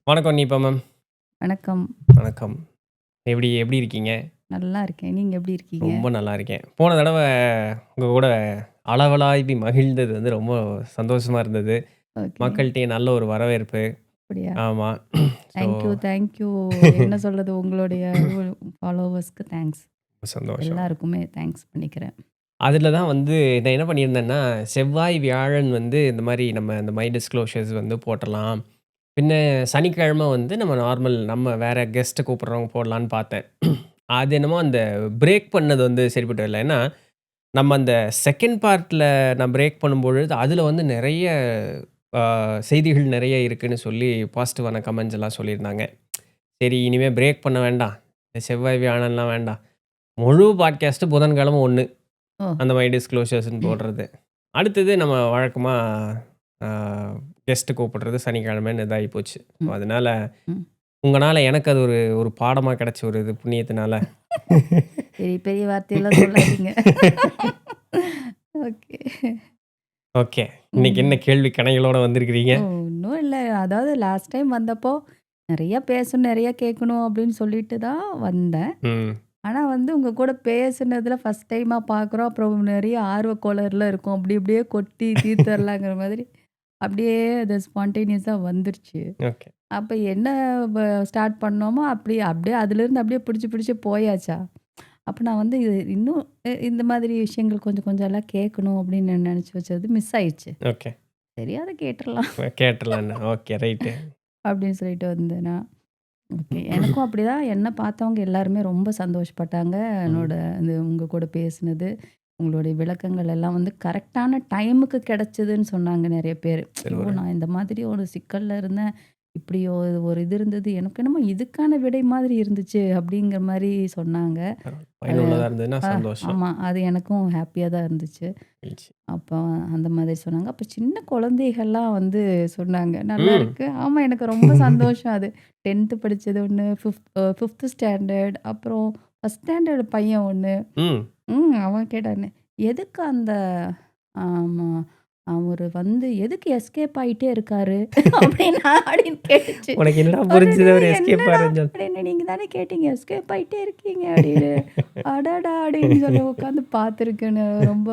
வணக்கம் நீபா மேம். வணக்கம். வணக்கம். எப்படி எப்படி இருக்கீங்க? நல்லா இருக்கேன். நீங்க எப்படி இருக்கீங்க? ரொம்ப நல்லா இருக்கேன். போன தடவ உங்க கூட அளவலாவி மகிழ்ந்தது வந்து ரொம்ப சந்தோஷமா இருந்தது. ஓகே. மக்கள்ட்டயும் நல்ல ஒரு வரவேற்பு. அப்படியா? ஆமா. So thank you, thank you. என்ன சொல்றது உங்களுடைய ஃபாலோவர்ஸ்க்கு தேங்க்ஸ். சந்தோஷம். எல்லாருக்குமே தேங்க்ஸ் பண்ணிக்கிறேன். அதில தான் வந்து நான் என்ன பண்ணியிருந்தேன்னா, செவ்வாய், வியாழன் வந்து இந்த மாரி நம்ம இந்த மை டிஸ்க்ளோஷர்ஸ் வந்து போட்டுறலாம். பின்ன சனிக்கிழமை வந்து நம்ம நார்மல் நம்ம வேற கெஸ்ட்ட கூப்பிடுறவங்க போடலான்னு பார்த்தேன். அது என்னமோ அந்த பிரேக் பண்ணது வந்து சரிப்பட்டு வரல. ஏன்னா நம்ம அந்த செகண்ட் பார்ட்ல நான் பிரேக் பண்ணும்பொழுது, அதில வந்து நெறைய அ செய்திகள் நெறைய இருக்குன்னு சொல்லி பாசிட்டிவான கமெண்ட்ஸ் எல்லாம் சொல்லியிருந்தாங்க. சரி இனிமே பிரேக் பண்ண வேண்டாம். இந்த செவ்வாய், வியாழன்லாம் வேண்டாம். முழு பாட்காஸ்ட்டு புதன்கிழமை 1 ஓ! அந்த மை டிஸ்க்ளோஷர்ஸ்ன்னு போடுறது. அடுத்தது நம்ம வழக்கமா அ கெஸ்ட் கூப்பிடுறது சனிக்கிழமைன்னு இதாகி போச்சு. ஸோ ம், அதனால ம். உங்கனால எனக்கு அது ஒரு ஒரு பாடமா கிடைச்ச ஒரு இது புண்ணியத்தினால. பெரிய பெரிய வார்த்தையெல்லாம் சொல்லாதீங்க. ஓகே. ஓகே. இன்னைக்கு என்ன ம். கேள்வி கணைகளோட வந்திருக்கிறீங்க? ஓ! ஒண்ணும் இல்ல. அதாவது லாஸ்ட் டைம் வந்தப்போ நெறைய பேசணும், நெறைய கேட்கணும் அப்படின்னு சொல்லிட்டு தான் வந்தேன். ம். ஆனா வந்து உங்க கூட பேசுனதுல ஃபர்ஸ்ட் டைமா பார்க்குறோம். அப்புறம் நெறைய ஆர்வக் கோளாறுலாம் இருக்கும். அப்படி இப்படியே கொட்டி தீர்த்தரலாங்கிற மாதிரி அப்படியே அது ஸ்பான்டேனியஸா வந்துருச்சு. ஓகே. அப்ப என்ன வ ஸ்டார்ட் பண்ணோமோ அப்படியே அப்படியே அதிலிருந்து அப்படியே பிடிச்சு பிடிச்சு போயாச்சா? அப்ப நான் வந்து இது இன்னும் இந்த மாதிரி விஷயங்கள் கொஞ்சம் கொஞ்சம் எல்லாம் கேட்கணும் அப்படின்னு நெனச்சு வச்சது மிஸ் ஆயிடுச்சு. ஓகே. சரி அத கேட்டுறலாம் கேட்டுறலான்னு. Okay right. அப்படின்னு சொல்லிட்டு வந்தேனா. ஓகே. எனக்கும் அப்படிதான் என்ன பார்த்தவங்க எல்லாருமே ரொம்ப சந்தோஷப்பட்டாங்க. ம். என்னோட இந்த உங்க கூட பேசினது, உங்களுடைய விளக்கங்கள் எல்லாம் வந்து கரெக்ட்டான டைமுக்கு கிடைச்சதுன்னு சொன்னாங்க நெறைய பேரு. ஐயோ! ஒரு நான் இந்த மாதிரி ஒரு சிக்கல்ல இருந்தேன். இப்படி ஒரு இது இருந்தது. எனக்கு என்னமோ இதுக்கான விடை மாதிரி இருந்துச்சு அப்படிங்கிற மாரி சொன்னாங்க. அது பயனுள்ளதா இருந்ததுன்னா சந்தோஷம். ஆமா. அது எனக்கும் ஹேப்பியா தான் இருந்துச்சு. மகிழ்ச்சி. அப்போ அந்த மாதிரி சொன்னாங்க. அப்ப சின்ன குழந்தைகள்லாம் வந்து சொன்னாங்க. ம். நல்லாருக்கு. ஆமா எனக்கு ரொம்ப சந்தோஷம் அது. 10த் படிச்சது ஒண்ணு, 5த் ஸ்டாண்டர்ட் அப்புறம் 1 ஸ்டாண்டர்ட் பையன் ஒண்ணு. ம். அவன் கேட்டான்னு, "எதுக்கு அந்த ஆமா அவரு வந்து எதுக்கு எஸ்கேப் ஆயிட்டே இருக்காரு?" அப்படின்னு கேட்டுச்சு. உனக்கு என்னடா "அடடே! புரிஞ்சது அவரு எஸ்கேப் என்னடா?" ஆறேன்னு அப்படின்னு "நீங்க தானே கேட்டீங்க எஸ்கேப் ஆயிட்டே இருக்கீங்க" அப்படின்னு. அடடா! அப்படின்னு சொல்லி உட்காந்து பார்த்துருக்கேன்னு ரொம்ப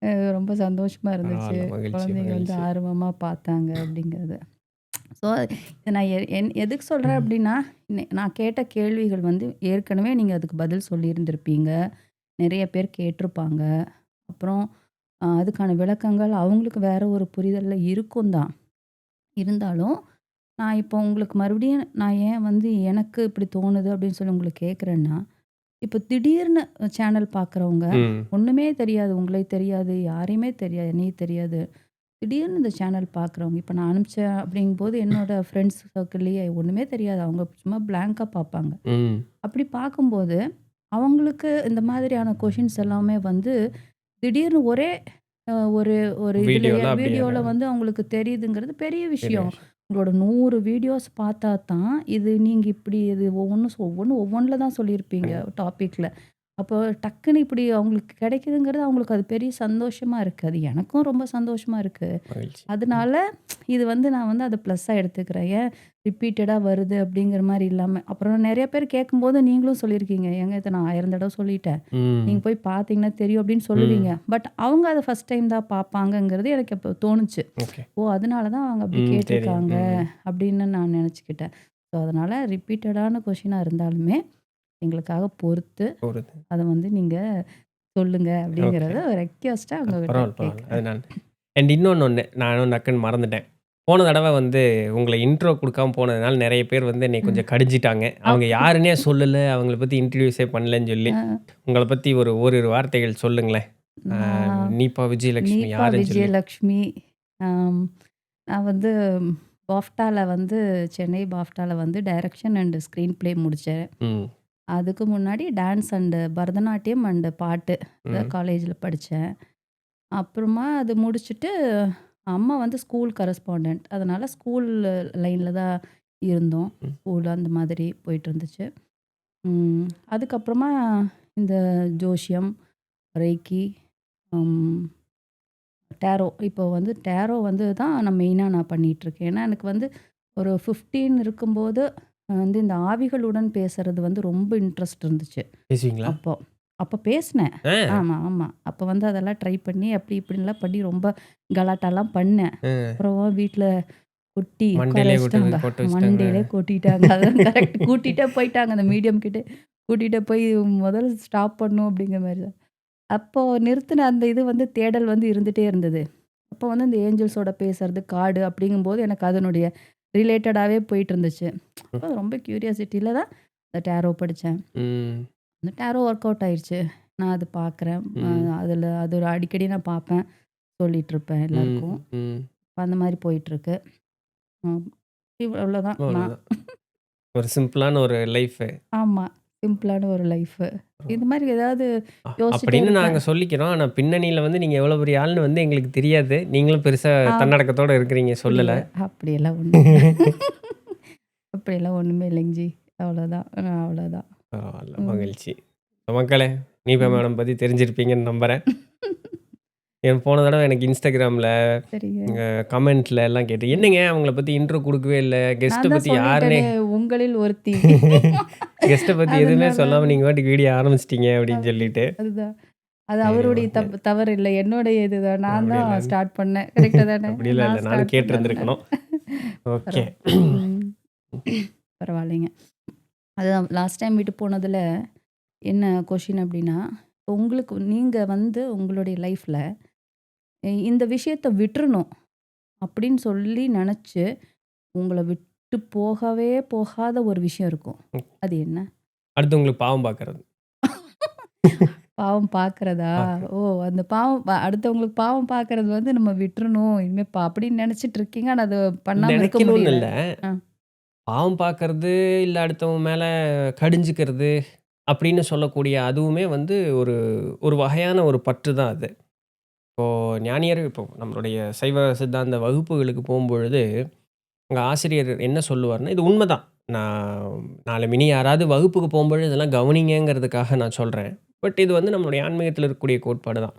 அ ரொம்ப சந்தோஷமா இருந்துச்சு. பரவால்ல. மகிழ்ச்சி, குழந்தைங்க வந்து மகிழ்ச்சி. ஆர்வமா பார்த்தாங்க அப்படிங்கிறது. ஸோ இத நான் எதுக்கு சொல்றேன் ம். அப்படின்னா, நான் கேட்ட கேள்விகள் வந்து ஏற்கனவே நீங்க அதுக்கு பதில் சொல்லியிருந்திருப்பீங்க. நெறைய பேர் கேட்டிருப்பாங்க. அப்புறம் அதுக்கான விளக்கங்கள் அவங்களுக்கு வேற ஒரு புரிதல்ல இருக்கும் தான். இருந்தாலும், நான் இப்போ உங்களுக்கு மறுபடியும் நான் ஏன் வந்து எனக்கு இப்படி தோணுது அப்படின்னு சொல்லி உங்களுக்கு கேட்குறேன்னா, இப்போ திடீர்னு சேனல் பார்க்குறவங்க, ம். ஒண்ணுமே தெரியாது. உங்கள தெரியாது, யாரையுமே தெரியாது, என்னையும் தெரியாது. திடீர்னு இந்த சேனல் பார்க்குறவங்க, இப்ப நான் அனுப்பிச்சேன் அப்படிங்கும்போது என்னோட ஃப்ரெண்ட்ஸ் சர்க்கிள்லேயே ஒண்ணுமே தெரியாது. அவங்க சும்மா பிளாங்க்கா பார்ப்பாங்க. ம். அப்படி பார்க்கும்போது, அவங்களுக்கு இந்த மாதிரியான கொஷின்ஸ் எல்லாமே வந்து திடீர்னு ஒரே ஒரு ஒரு இதுலயே வீடியோல அப்படியே வீடியோல வந்து அவங்களுக்கு தெரியுதுங்கிறது பெரிய பெரிய விஷயம். விஷயம். உங்களோட 100 வீடியோஸ் பார்த்தா தான், இது நீங்க இப்படி இது ஒவ்வொன்ல தான் சொல்லியிருப்பீங்க டாபிக்ல. அப்போ டக்குன்னு இப்படி அவங்களுக்கு கிடைக்குதுங்கிறது அவங்களுக்கு அது பெரிய சந்தோஷமா இருக்கு. அது எனக்கும் ரொம்ப சந்தோஷமா இருக்கு. மகிழ்ச்சி. ம். அதனால இது வந்து நான் வந்து அத ப்ளஸ்ஸா எடுத்துக்கிறேன். ஏன் ரிப்பீட்டடா வருது அப்படிங்கிற மாரி இல்லாம. அப்புறம் நெறைய பேர் கேட்கும்போது நீங்களும் சொல்லியிருக்கீங்க. "ஏங்க இத நான் 1000 தடவ சொல்லிட்டேன். நீங்க ம். போய் பார்த்தீங்கன்னா தெரியும்" அப்படின்னு சொல்லுவீங்க. ம். பட் அவங்க அத ஃபர்ஸ்ட் டைம் தான் பார்ப்பாங்கங்கிறது எனக்கு அப்போ தோணுச்சு. ஓகே. ஓ! அதனால தான் அவங்க அப்படி ம். தெரியும். கேட்டிருக்காங்க ம். அப்படின்னு நான் நெனச்சுக்கிட்டேன். ஸோ அதனால ரிப்பீட்டடான கொஸ்டினா இருந்தாலுமே எங்களுக்காக பொறுத்து பொறுத்து. அத வந்து நீங்க சொல்லுங்க ஓகே. அப்படிங்கிறத ரெக்வெஸ்ட்டா உங்ககிட்ட பரவால்ல, பரவால்ல. அது கேட்கிறேன். நான் இன்னொன்னு ஒண்ணு. நானும் டக்குன்னு மறந்துட்டேன். போன தடவ வந்து உங்கள இன்ட்ரோ குடுக்காம போனதுனால நெறைய பேர் வந்து என்னைய ம். கொஞ்சம் கடிஞ்சிட்டாங்க. அவங்க அப் யாருன்னே சொல்லல. அவங்கள பத்தி இன்ட்ரோடியூஸே பண்ணலன்னு சொல்லி. அ உங்கள பத்தி ஒரு ஓரிரு வார்த்தைகள் சொல்லுங்களேன். அ நான் நீபா விஜயலட்சுமி நீபா யாருன்னு சொல்லி. விஜயலக்ஷ்மி. அம் நான் வந்து பாஃப்டால வந்து சென்னை பாஃப்டால வந்து டைரக்ஷன் அண்ட் ஸ்க்ரீன் ப்ளே முடிச்சேன். ம். அதுக்கு முன்னாடி டான்ஸ் அண்ட் பரதநாட்டியம் அண்ட் பாட்டு ம். காலேஜில படிச்சேன். அப்புறமா அது முடிச்சுட்டு அம்மா வந்து ஸ்கூல் கரஸ்பாண்டன்ட். அதனால ஸ்கூல் லைன்ல தான் இருந்தோம். ம். ஸ்கூல் அந்த மாதிரி போயிட்டுருந்துச்சு. ம். அதுக்கப்புறமா இந்த ஜோசியம், ரெய்க்கி, ம் டேரோ இப்போ வந்து டேரோ வந்து தான் நான் மெயினா பண்ணிட்டுருக்கேன். ஏன்னா எனக்கு வந்து ஒரு 15 இருக்கும்போது வந்து இந்த ஆவிகளுடன் பேசுறது வந்து ரொம்ப இன்ட்ரெஸ்ட் இருந்துச்சு. பேசுவீங்களா? அப்போ. அப்ப பேசினேன். ஆ. ஆமா, ஆமா. அப்ப வந்து அதெல்லாம் ட்ரை பண்ணி அப்படி இப்படின்லாம் பண்ணி ரொம்ப கலாட்டாலாம் பண்ணேன். அ. அப்புறம் வீட்ல கொட்டி உட்கார மண்டையிலேயே வச்சுட்டாங்க. போட்டு வச்சுட்டாங்களா? மண்டையிலே கொட்டிட்டாங்க. அதான் கரெக்ட். கூட்டிட்டே போயிட்டாங்க. அந்த மீடியம் கிட்ட கூட்டிட்டே போய் முதல்ல ஸ்டாப் பண்ணும் அப்படிங்கிற மாரி தான். அப்போ நிறுத்தின அந்த இது வந்து தேடல் வந்து இருந்துட்டே இருந்தது. அப்போ வந்து இந்த ஏஞ்சல்ஸோட பேசுறது, கார்டு அப்படிங்கும்போது எனக்கு அதனுடைய ரிலேட்டடாவே போயிட்டு இருந்துச்சு. ம். அப்போ ரொம்ப கியூரியாசிட்டில தான் இந்த டேரோ படிச்சேன். ம். அந்த டேரோ ஒர்க் அவுட் ஆயிருச்சு. நான் அது பார்க்குறேன். ம். அதில அது ஒரு அடிக்கடி நான் பார்ப்பேன். சொல்லிட்டுருப்பேன் ம். எல்லாருக்கும். ம். அந்த மாரி போயிட்டுருக்கு. ம். இவ்வளோதான் நான். அவ்வளோதான். ஒரு சிம்பிளான ஒரு லைஃபு. ஆமா. சிம்பிளான ஒரு லைஃபு. இந்த மாரி ஏதாவது யோசிச்சுட்டே அப்படின்னு நாங்க இருப்பேன். சொல்லிக்கிறோம். ஆனா பின்னணியில வந்து நீங்க எவ்வளோ பெரிய ஆள்ன்னு வந்து எங்களுக்கு தெரியாது. நீங்களும் பெருசா தன்னடக்கத்தோட இருக்கிறீங்க சொல்லல. அப்படியெல்லாம் ஒண்ணும் இல்ல. அப்படியெல்லாம் ஒண்ணுமே இல்லைங்க ஜி. அவ்வளோதான். அவ்வளோதான். பரவால்ல. ம். மகிழ்ச்சி. மக்களே, நீபா ம். மேடம் பத்தி தெரிஞ்சிருப்பீங்கன்னு நம்புறேன். போன தடவ எனக்கு Instagramல சரிங்க. கமெண்ட்ல எல்லாம் கேட்டு, என்னங்க அவங்கள பத்தி இன்ட்ரோ குடுக்கவே இல்ல. கெஸ்ட்ட நான் தான் பத்தி யாருன்னே சொல்லிட்டேனே, உங்களில் ஒருத்தி. கெஸ்ட்ட பத்தி எதுவுமே அதனால சொல்லாம நீங்க பாட்டுக்கு வீடியோ ஆரம்பிச்சுட்டீங்க அப்படின்னு அப்படி சொல்லிட்டு. அதுதான். அது சரி அவருடைய ஓகே. தவறு இல்ல. என்னுடைய இதுதான். நான் தான் அப்படிலாம் ஸ்டார்ட் பண்ணேன். கரெக்ட்டா தானே? அப்படிலாம் இல்ல. நான் நானும் ஸ்டார்ட் பண்ணதுனால. கேட்டிருந்திருக்கணும். ஓகே. பரவா ம். பரவாயில்லைங்க. அதுதான் லாஸ்ட் டைம் விட்டு போனதுல என்ன கொஸ்டின் அப்டின்னா, உங்களுக்கு நீங்க வந்து உங்களுடைய லைஃப்ல இந்த விஷயத்த விட்டுறணும் அப்படின்னு சொல்லி நெனச்சு, உங்கள விட்டு போகவே போகாத ஒரு விஷயம் இருக்கும். அது என்ன? அடுத்தவங்களுக்கு பாவம் பார்க்கறது. பாவம் பார்க்கிறதா? பார்க்க ஓ! அந்த பாவம் அடுத்தவங்களுக்கு பாவம் பார்க்கறது வந்து நம்ம விட்டுறணும். இனிமே அப்படின்னு நெனச்சிட்டு இருக்கீங்க. ஆனா அது பண்ணாம இருக்க நெனைக்கணும்னு முடியல. இல்ல. அ. பாவம் பார்க்கறது, இல்ல அடுத்தவங்க மேல கடிஞ்சுக்கிறது அப்படின்னு சொல்லக்கூடிய அதுவுமே வந்து ஒரு ஒரு வகையான ஒரு பற்று தான் அது. இப்போ இப்போ நம்மளுடைய சைவ சித்தாந்த வகுப்புகளுக்கு போம்பொழுது, அங்க ஆசிரியர் என்ன சொல்லுவாருன்னா, இது உண்மதான். நான் நாளை மினி யாராவது வகுப்புக்கு போம்பொழுது இதெல்லாம் கவனிங்கங்கிறதுக்காக நான் சொல்றேன். பட் இது வந்து நம்மளுடைய ஆன்மீகத்தில இருக்கக்கூடிய கோட்பாடு தான்.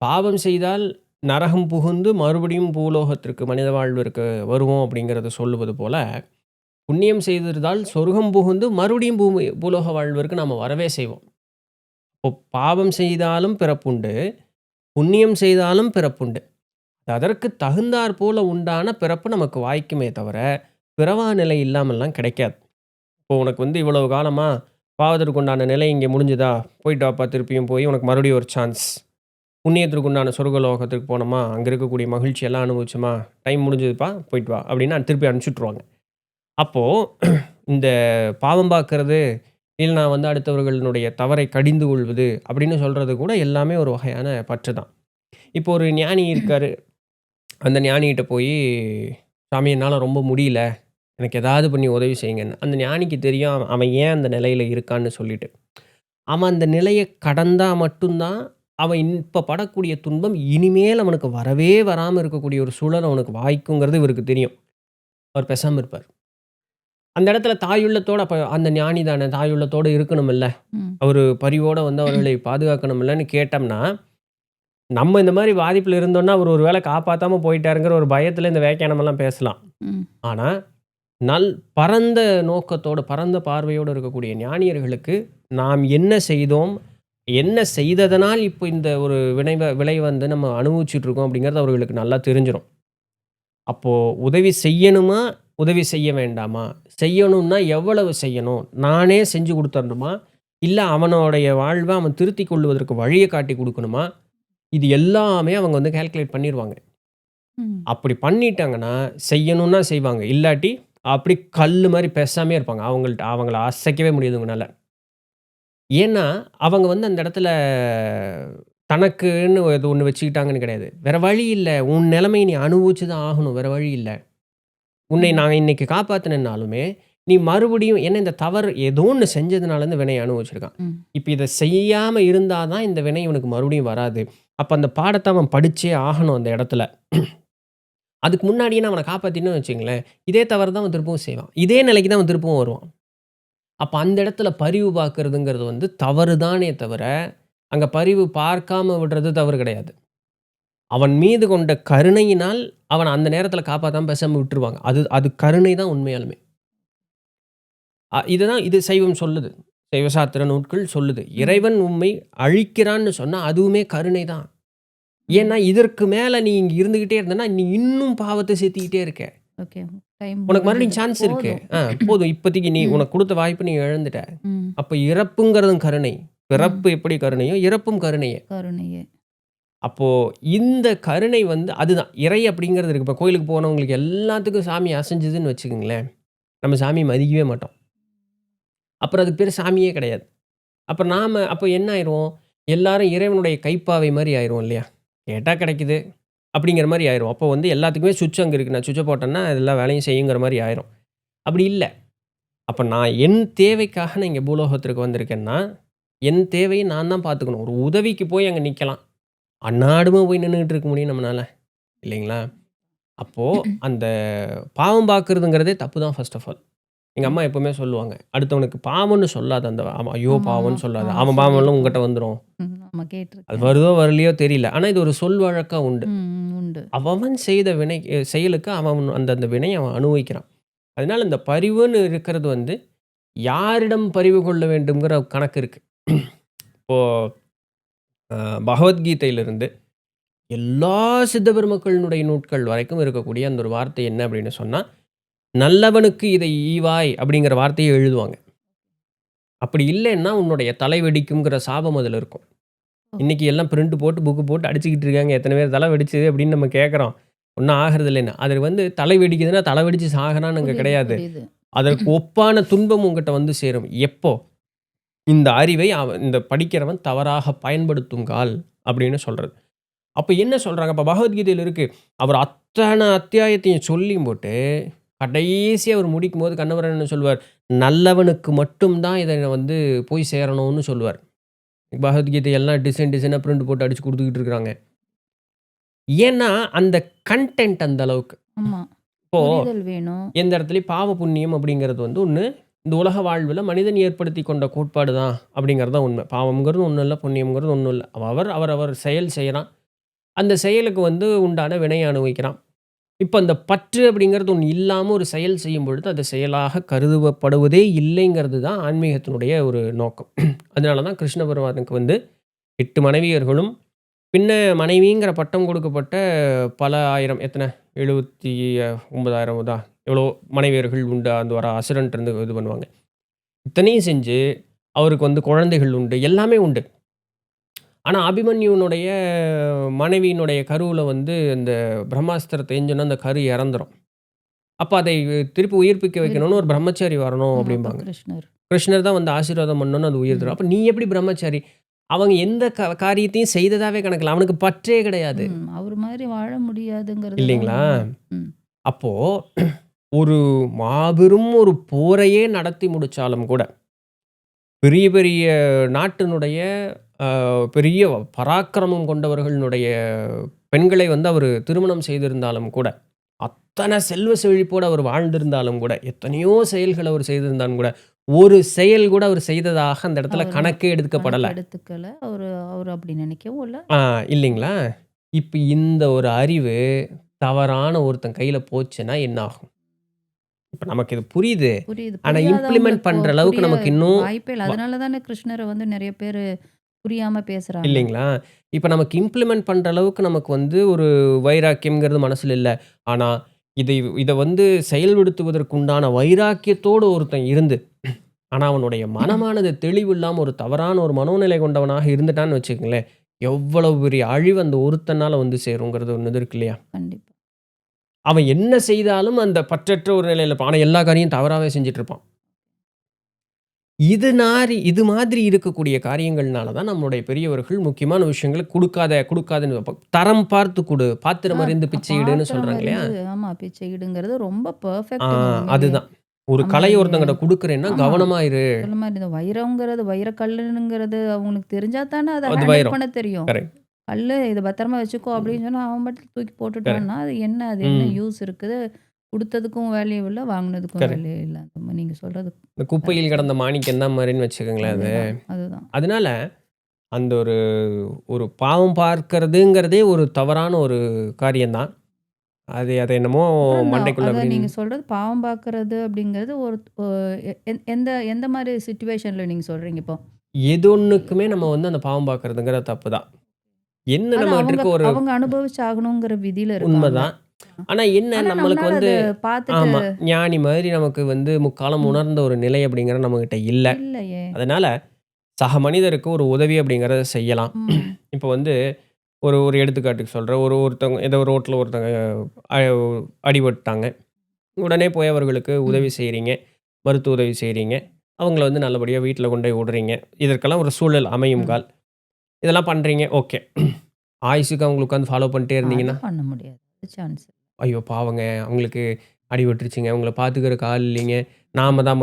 பாவம் செய்தால் நரகம் புகுந்து மறுபடியும் பூலோகத்திற்கு மனித வாழ்விற்கு வருவோம் அப்படிங்கிறத சொல்லுவது போல, புண்ணியம் செய்திருந்தால் சொர்க்கம் புகுந்து மறுபடியும் பூலோக வாழ்விற்கு நாம வரவே செய்வோம். இப்போ பாவம் செய்தாலும் பிறப்புண்டு, புண்ணியம் செய்தாலும் பிறப்புண்டு. அதற்கு தகுந்தாற் போல உண்டான பிறப்பு நமக்கு வாய்க்குமே தவிர, பிறவா நிலை இல்லாமல்லாம் கிடைக்காது. இப்போ உனக்கு வந்து இவ்வளவு காலமா பாவத்திற்கு உண்டான நிலை இங்கே முடிஞ்சுதா? போயிட்டு வாப்பா திருப்பியும் போய் உனக்கு மறுபடியும் ஒரு சான்ஸ். புண்ணியத்திற்கு உண்டான சொர்க்கலோகத்துக்கு போனோமா, அங்க இருக்கக்கூடிய மகிழ்ச்சி எல்லாம் அனுபவிச்சோமா, டைம் முடிஞ்சதுப்பா போயிட்டு வா அப்படின்னு திருப்பி அனுப்பிச்சு விட்டுருவாங்க. அப்போ இந்த பாவம் பார்க்கிறது, இல்ல நான் வந்து அடுத்தவர்களுடைய தவறை கடிந்து கொள்வது அப்படின்னு சொல்றது கூட எல்லாமே ஒரு வகையான பற்று தான். இப்போ ஒரு ஞானி இருக்காரு. அந்த ஞானிகிட்ட போயி, "சாமி என்னால ரொம்ப முடியல. எனக்கு ஏதாவது பண்ணி உதவி செய்யுங்கன்னு." அந்த ஞானிக்கு தெரியும் அவன் ஏன் அந்த நிலையில இருக்கான்னு சொல்லிட்டு. அவன் அந்த நிலைய கடந்தா மட்டும் தான், அவன் இப்ப படக்கூடிய துன்பம் இனிமேல் அவனுக்கு வரவே வராம இருக்கக்கூடிய ஒரு சூழல் அவனுக்கு வாய்க்குங்கிறது இவருக்கு தெரியும். அவர் பேசாம இருப்பார். அந்த இடத்துல தாயுள்ளத்தோட அப்ப அந்த ஞானி தானே தாயுள்ளத்தோட இருக்கணும்ல்ல. ம். அவரு பரிவோட வந்து அவர்களை பாதுகாக்கணும்லன்னு கேட்டோம்னா, நம்ம இந்த மாரி பாதிப்புல இருந்தோம்னா, அவரு ஒரு வேள காப்பாத்தாம போயிட்டாருங்கிற ஒரு பயத்துல இந்த வியாக்கியானமெல்லாம் பேசலாம். ம். ஆனா, நல் பரந்த நோக்கத்தோட, பரந்த பார்வையோட இருக்கக்கூடிய ஞானியர்களுக்கு, நாம் என்ன செய்தோம்? என்ன செய்ததனால் இப்போ இந்த ஒரு விளை வந்து நம்ம அனுபவிச்சுட்டு இருக்கோம் அப்படிங்கிறது அவர்களுக்கு நல்லா தெரிஞ்சிரும். அப்போ உதவி செய்யணுமா? உதவி செய்ய வேண்டாமா? செய்யணும்னா எவ்வளவு செய்யணும்? நானே செஞ்சு குடுத்தரணுமா? இல்ல அவனுடைய வாழ்வ அவன் திருத்திக் கொள்வதற்கு வழிய காட்டிக் குடுக்கணுமா? இது எல்லாமே அவங்க வந்து கால்குலேட் பண்ணிருவாங்க. ம். அப்படி பண்ணிட்டாங்கன்னா, செய்யணும்னா செய்வாங்க. இல்லாட்டி அப்படி கல்லு மாரி பேசாமயே இருப்பாங்க. அவங்கள அசைக்கவே முடியாது இவங்கனால. ஏன்னா, அவங்க வந்து அந்த இடத்துல தனக்குன்னு இது ஒண்ணு வச்சுக்கிட்டாங்கன்னு கிடையாது. வேற வழி இல்ல. உன் நிலைமைய நீ அனுபவிச்சு தான் ஆகணும். வேற வழி இல்ல. உன்னை ம். நான் இன்னைக்கு காப்பாத்துனேன்னாலுமே, நீ மறுபடியும் ஏன்னா இந்த தவறு ஏதோ ஒண்ணு செஞ்சதுனால இந்த வினைய அனுபவிச்சிருக்கான். ம். இப்ப இத செய்யாம இருந்தா தான் இந்த வினை இவனுக்கு மறுபடியும் வராது. அப்ப அந்த பாடத்த அவன் படிச்சே ஆகணும் அந்த இடத்துல. அதுக்கு முன்னாடியே நான் அவன காப்பாத்திட்டேன்னு வச்சுக்கங்களேன், இதே தவறு தான் அவன் திரும்பவும் செய்வான். இதே நிலைக்கு தான் அவன் திரும்பவும் வருவான். அப்ப அந்த இடத்துல பரிவு பார்க்கிறதுங்கிறது வந்து தவறு தானே தவிர, அங்க பரிவு பார்க்காம விடுறது தவறு கிடையாது. அவன் மீது கொண்ட கருணையினால் அவன அந்த நேரத்தில காப்பாத்தாம பேசாம விட்டுருவாங்க. அது கருணை தான் உண்மையாலுமே. இதுதான் இது சைவம் சொல்லுது. சைவ சாத்திர நூட்கள் சொல்லுது. ம். இறைவன் உம்மை அழிக்கிறான்னு சொன்னா அதுவுமே கருணை தான். ம். ஏன்னா, இதற்கு மேல நீ இங்க இருந்துகிட்டே இருந்தன்னா, நீ இன்னும் பாவத்த சேர்த்துக்கிட்டே இருக்க. ஓகே. டைம் உனக்கு முடிஞ்சது. மறுபடியும் சான்ஸ் இருக்கு. போதும். போதும். இப்போதைக்கு நீ ம். உனக்கு குடுத்த வாய்ப்ப நீ இழந்துட்ட. ம். அப்ப இறப்புங்கிறதும் கருணை. ம். பிறப்பு எப்படி கருணையோ, இறப்பும் கருணையே. கருணையே. அப்போ இந்த கருணை வந்து அதுதான். இறை அப்படிங்கிறது இருக்கு. இப்ப கோயிலுக்கு போனவங்களுக்கு எல்லாத்துக்கும் சாமி அசைஞ்சதுன்னு வச்சுக்கங்களேன். நம்ம சாமிய மதிக்கவே மாட்டோம். அப்புறம் அதுக்கு பேரு சாமியே கிடையாது. அப்புறம் அப்ப என்ன ஆயிருவோம்? எல்லாரும் இறைவனுடைய கைப்பாவை மாரி ஆயிருவோம் இல்லையா? கேட்டா கிடைக்குது. அப்படிங்கிற மாரி ஆயிரும். அப்போ வந்து எல்லாத்துக்குமே சுவிட்ச் அங்க இருக்கு. நான் சுவிட்ச போட்டேன்னா, எல்லா வேலையும் செய்யுங்கிற மாரி ஆயிரும். அப்படி இல்ல. அப்ப நான் என் தேவைக்காக நான் இங்க பூலோகத்திற்கு வந்திருக்கேன்னா, என் தேவைய நான் தான் பார்த்துக்கணும். ஒரு உதவிக்கு போய் அங்க நிக்கலாம். அந்நாடுமா போய் நின்னுகிட்டு இருக்க முடியும் நம்மனால. இல்லைங்களா? அப்போ அந்த பாவம் பார்க்கிறதுங்கிறதே தப்பு தான் ஃபர்ஸ்ட் ஆஃப் ஆல். எங்க ம். அம்மா எப்பவுமே சொல்லுவாங்க. அடுத்தவனுக்கு பாவம்ன்னு சொல்லாத. ஐயோ! ஆமா. பாவம்ன்னு சொல்லாத. அவன் பாவம்லாம் சொல்லியிருக்கோம். உன்கிட்ட வந்துரும். ஆமா அது கேட்டுருக்கேன். வருதோ வரலையோ தெரியல. ஆனா இது ஒரு சொல் வழக்கா உண்டு. உண்டு. அவன் செய்த செயலுக்கு அவன் அந்த வினைய அவன் அனுபவிக்கிறான். அதனால இந்த பரிவுன்னு இருக்கிறது வந்து, யாரிடம் பரிவு கொள்ள வேண்டும்ங்கிற கணக்கு இருக்கு. இப்போ அ பகவத்கீதையிலிருந்து எல்லா சித்த பெருமக்களினுடைய நூட்கள் வரைக்கும் இருக்கக்கூடிய அந்த ஒரு வார்த்தை என்ன அப்படின்னு சொன்னா, "நல்லவனுக்கு இதை ஈவாய்" அப்படிங்கிற வார்த்தைய எழுதுவாங்க. அப்படி இல்லைன்னா, உன்னுடைய தலை வெடிக்கும்ங்கிற சாபம் அதுல இருக்கும். ஓ! இன்னைக்கு எல்லாம் பிரிண்ட் போட்டு, புக் போட்டு அடிச்சுக்கிட்டு இருக்காங்க. எத்தன பேர் தலை வெடிச்சது அப்படின்னு நம்ம கேட்குறோம். ஒண்ணும் ஆகுறது இல்லைன்னு. அது வந்து தலை வெடிக்குதுன்னா, தலை வெடிச்சு சாகுறான்னு அங்க புரியுது, கிடையாது. புரியுது. அதற்கு ஒப்பான துன்பம் உன்கிட்ட வந்து சேரும். எப்போ? இந்த அறிவை இந்த படிக்கிறவன் தவறாக பயன்படுத்துங்கால் அப்படின்னு சொல்றது. அப்ப என்ன சொல்றாங்க? அப்ப பகவத்கீதையில இருக்கு. அவர் அத்தன அத்தியாயத்தையும் சொல்லியும் போட்டு, கடைசியா அவர் முடிக்கும்போது கண்ணவரன் என்ன சொல்வார்? நல்லவனுக்கு மட்டும் தான் இத வந்து போய் சேரணும்னு சொல்லுவார். பகவத்கீதை எல்லாம் டிசைனா பிரிண்ட் போட்டு அடிச்சு குடுத்துக்கிட்டு இருக்காங்க. ஏன்னா, அந்த கன்டென்ட் அந்த அளவுக்கு. ஆமா. இப்போ புரிதல் வேணும். எந்த இடத்துலயும் பாவ, புண்ணியம் அப்படிங்கிறது வந்து ஒண்ணு, இந்த உலக வாழ்வில மனிதன் ஏற்படுத்திக் கொண்ட கோட்பாடு தான் அப்படிங்கிறது தான் உண்மை. பாவம்ங்கிறது ஒண்ணும் இல்ல, புண்ணியம்ங்கிறது ஒண்ணும் இல்ல. அவரவர் செயல் செய்றான். அந்த செயலுக்கு வந்து உண்டான வினைய அனுபவிக்கிறான். இப்ப அந்த பற்று அப்படிங்கிறது ஒண்ணு இல்லாம ஒரு செயல் செய்யும் பொழுது, அது செயலாக கருதப்படுவதே இல்லைங்கிறது தான் ஆன்மீகத்தினுடைய ஒரு நோக்கம். அதனால தான் கிருஷ்ண பகவானுக்கு வந்து 8 மனைவியர்களும், பின்ன மனைவிங்கிற பட்டம் கொடுக்கப்பட்ட பல ஆயிரம் எத்தன 79,000 எவ்வளவோ மனைவியர்கள் உண்டு. அந்த வர அசுரன்ட்டருந்து இது பண்ணுவாங்க. இத்தனையும் செஞ்சு, அவருக்கு வந்து குழந்தைகள் உண்டு. எல்லாமே உண்டு. ஆனா, அபிமன்யுனுடைய மனைவியினுடைய கருவுல வந்து இந்த பிரம்மாஸ்திரத்த எய்ஞ்சோனே அந்த கரு இறந்துரும். அப்ப அதை திருப்பி உயிர்ப்பிக்க வைக்கணும்னு ஒரு பிரம்மச்சாரி வரணும் ஆமா. அப்ப அப்படிம்பாங்க. கிருஷ்ணர். கிருஷ்ணர் தான் வந்து ஆசீர்வாதம் பண்ணணும்னு அது உயிர் தரும். ம். அப்ப நீ எப்படி பிரம்மச்சாரி? அவங்க எந்த காரியத்தையும் செய்ததாவே கணக்கில்ல. அவனுக்கு பற்றே கிடையாது. அவரு மாரி வாழ முடியாதுங்கிறது தான் இல்லைங்களா? உண்மை. ம். அப்போ ஒரு மாபெரும் ஒரு போரையே நடத்தி முடிச்சாலும் கூட, பெரிய பெரிய நாட்டினுடைய பெரிய பராக்கிரமம் கொண்டவர்களுடைய பெண்களை வந்து அவரு திருமணம் செய்திருந்தாலும் கூட, அத்தன செல்வ செழிப்போடு அவர் வாழ்ந்திருந்தாலும் கூட, எத்தனையோ செயல்கள் அவர் செய்திருந்தாலும் கூட, ஒரு செயல் கூட அவர் செய்ததாக அந்த இடத்துல அவரு கணக்கே எடுக்கப்படல. கணக்கு எடுத்துக்கல. அவரு அவரு அப்படி நினைக்கவும் இல்ல. ஆ இல்லைங்களா? இப்ப இந்த ஒரு அறிவு தவறான ஒருத்தன் கையில போச்சுன்னா என்ன ஆகும்? இப்ப நமக்கு இது புரியுது. புரியுது. ஆனா இம்ப்ளிமெண்ட் புரியாதவங்களுக்கு பண்ற அளவுக்கு புரிய நமக்கு இன்னும் வாய்ப்பே இல்ல. வ அதனால தானே கிருஷ்ணர வந்து நெறைய பேரு புரியாம பேசுறாங்க. இல்லைங்களா? இப்ப நமக்கு இம்ப்ளிமெண்ட் பண்ற அளவுக்கு நமக்கு வந்து ஒரு வைராக்கியம்ங்கிறது மனசுல இல்ல. ஆனா, இதை இத வந்து செயல்படுத்துவதற்கு உண்டான வைராக்கியத்தோடு ஒருத்தன் இருந்து, ஆனா அவனுடைய மனமானது தெளிவு இல்லாம ஒரு தவறான ஒரு மனோநிலை கொண்டவனாக இருந்துட்டான்னு வச்சுக்கங்களேன், எவ்வளவு பெரிய அழிவு அந்த ஒருத்தனால வந்து சேருங்கிறது ஒண்ணு இருக்கு இல்லையா? கண்டிப்பா. அவன் என்ன செய்தாலும் அந்த பற்றற்ற ஒரு நிலையில இருப்பான். ஆனா எல்லா காரியமும் தவறாவே செஞ்சுட்டு இருப்பான். இது மாதிரி இருக்கக்கூடிய காரியங்கள்னால தான் நம்மளுடைய பெரியவர்கள் முக்கியமான விஷயங்கள குடுக்காதன்னு வைப்பாங்க. தரம் பார்த்து குடு, பாத்திரம் அறிந்து பிச்சையிடுன்னு பாத்திரம் சொல்றாங்க இல்லையா? அறிந்து ஆமா பிச்சையிடுங்கிறது ரொம்ப ஆ பெர்ஃபெக்ட்டுங்க உண்மையிலேயே. அதுதான். ஒரு நம்ம கலைய இங்க ஒருத்தங்கிட்ட குடுக்குறேன்னா ஆமா. கவனமா இரு. சொன்ன மாரி இந்த வைரம்ங்கிறது வைரக்கல்லுங்கிறது அவங்களுக்கு தெரிஞ்சா தானே அத அது ஹேண்டில் வைரம். பண்ண தெரியும். கரெக்ட். கல்லு இத பத்திரமா வச்சுக்கோ அப்படின்னு சொன்னா, அவன் பாட்டுக்கு தூக்கி கரெக்ட். போட்டுட்டான்னா, அது என்ன ம். யூஸ் இருக்குது? குடுத்ததுக்கும் வேல்யூ இல்ல, வாங்குனதுக்கும் கரெக்ட். வேல்யூ இல்ல. அந்த மாரி நீங்க சொல்றது இந்த குப்பையில் கரெக்ட் தான். கிடந்த மாணிக்கம் தான் மாரின்னு வச்சுக்கங்களேன் அது. அதுதான், அதுதான். அதனால அந்த ஒரு ஒரு பாவம் பார்க்கிறதுங்கிறதே ஒரு தவறான ஒரு காரியம் தான். அது என்னமோ அப்புறம் மண்டைக்குள்ள அதான் அப்படின்னு நீங்க சொல்றது பாவம் பார்க்கறது அப்படிங்கிறது ஒரு ஒ எந்த எந்த மாரி சிச்சுவேஷன்ல நீங்க சொல்றீங்க இப்போ? எது ஒண்ணுக்குமே நம்ம வந்து அந்த பாவம் பார்க்கிறதுங்கிறது தப்பு தான். என்ன அது நம்மகிட்ட அவங்க இருக்க ஒரு அவங்க அனுபவிச்சாகணுங்கிற விதியில இருக்காங்க. உண்மதான். ஆனா என்ன ஆனா நம்மளுக்கு நம்மனால வந்து அத பார்த்துட்டு ஆமா. ஞானி மாதிரி நமக்கு வந்து முக்காலம் ம். உணர்ந்த ஒரு நிலை அப்படிங்கிறது நம்மகிட்ட இல்ல. இல்லையே! அதனால சக மனிதருக்கு ஒரு உதவி அப்படிங்கிறத செய்யலாம். ம். இப்போ வந்து ஒரு ஒரு எடுத்துக்காட்டுக்கு சொல்றேன். ஒருத்தவங்க ஏதோ ரோட்ல ஒருத்தங்க அ அடிபட்டுட்டாங்க. உடனே போய் அவர்களுக்கு ம். உதவி செய்றீங்க. மருத்துவ உதவி செய்றீங்க. அவங்கள வந்து நல்லபடியா வீட்ல கொண்டு போய் விடுறீங்க. இதற்கெல்லாம் ஒரு சூழல் அமையும் ம். கால். இதெல்லாம் பண்றீங்க. ஓகே. ஆயுசுக்கு அவங்கள உட்காந்து ஃபாலோ பண்ணிட்டே அது இருந்தீங்கன்னா, பண்ண முடியாது. அது சான்ஸ் இல்ல. ஐயோ! பாவங்க அவங்களுக்கு அடிபட்டுருச்சுங்க. அவங்கள பார்த்துக்கிறதுக்கு ஆள் இல்லைங்க. நாம தான்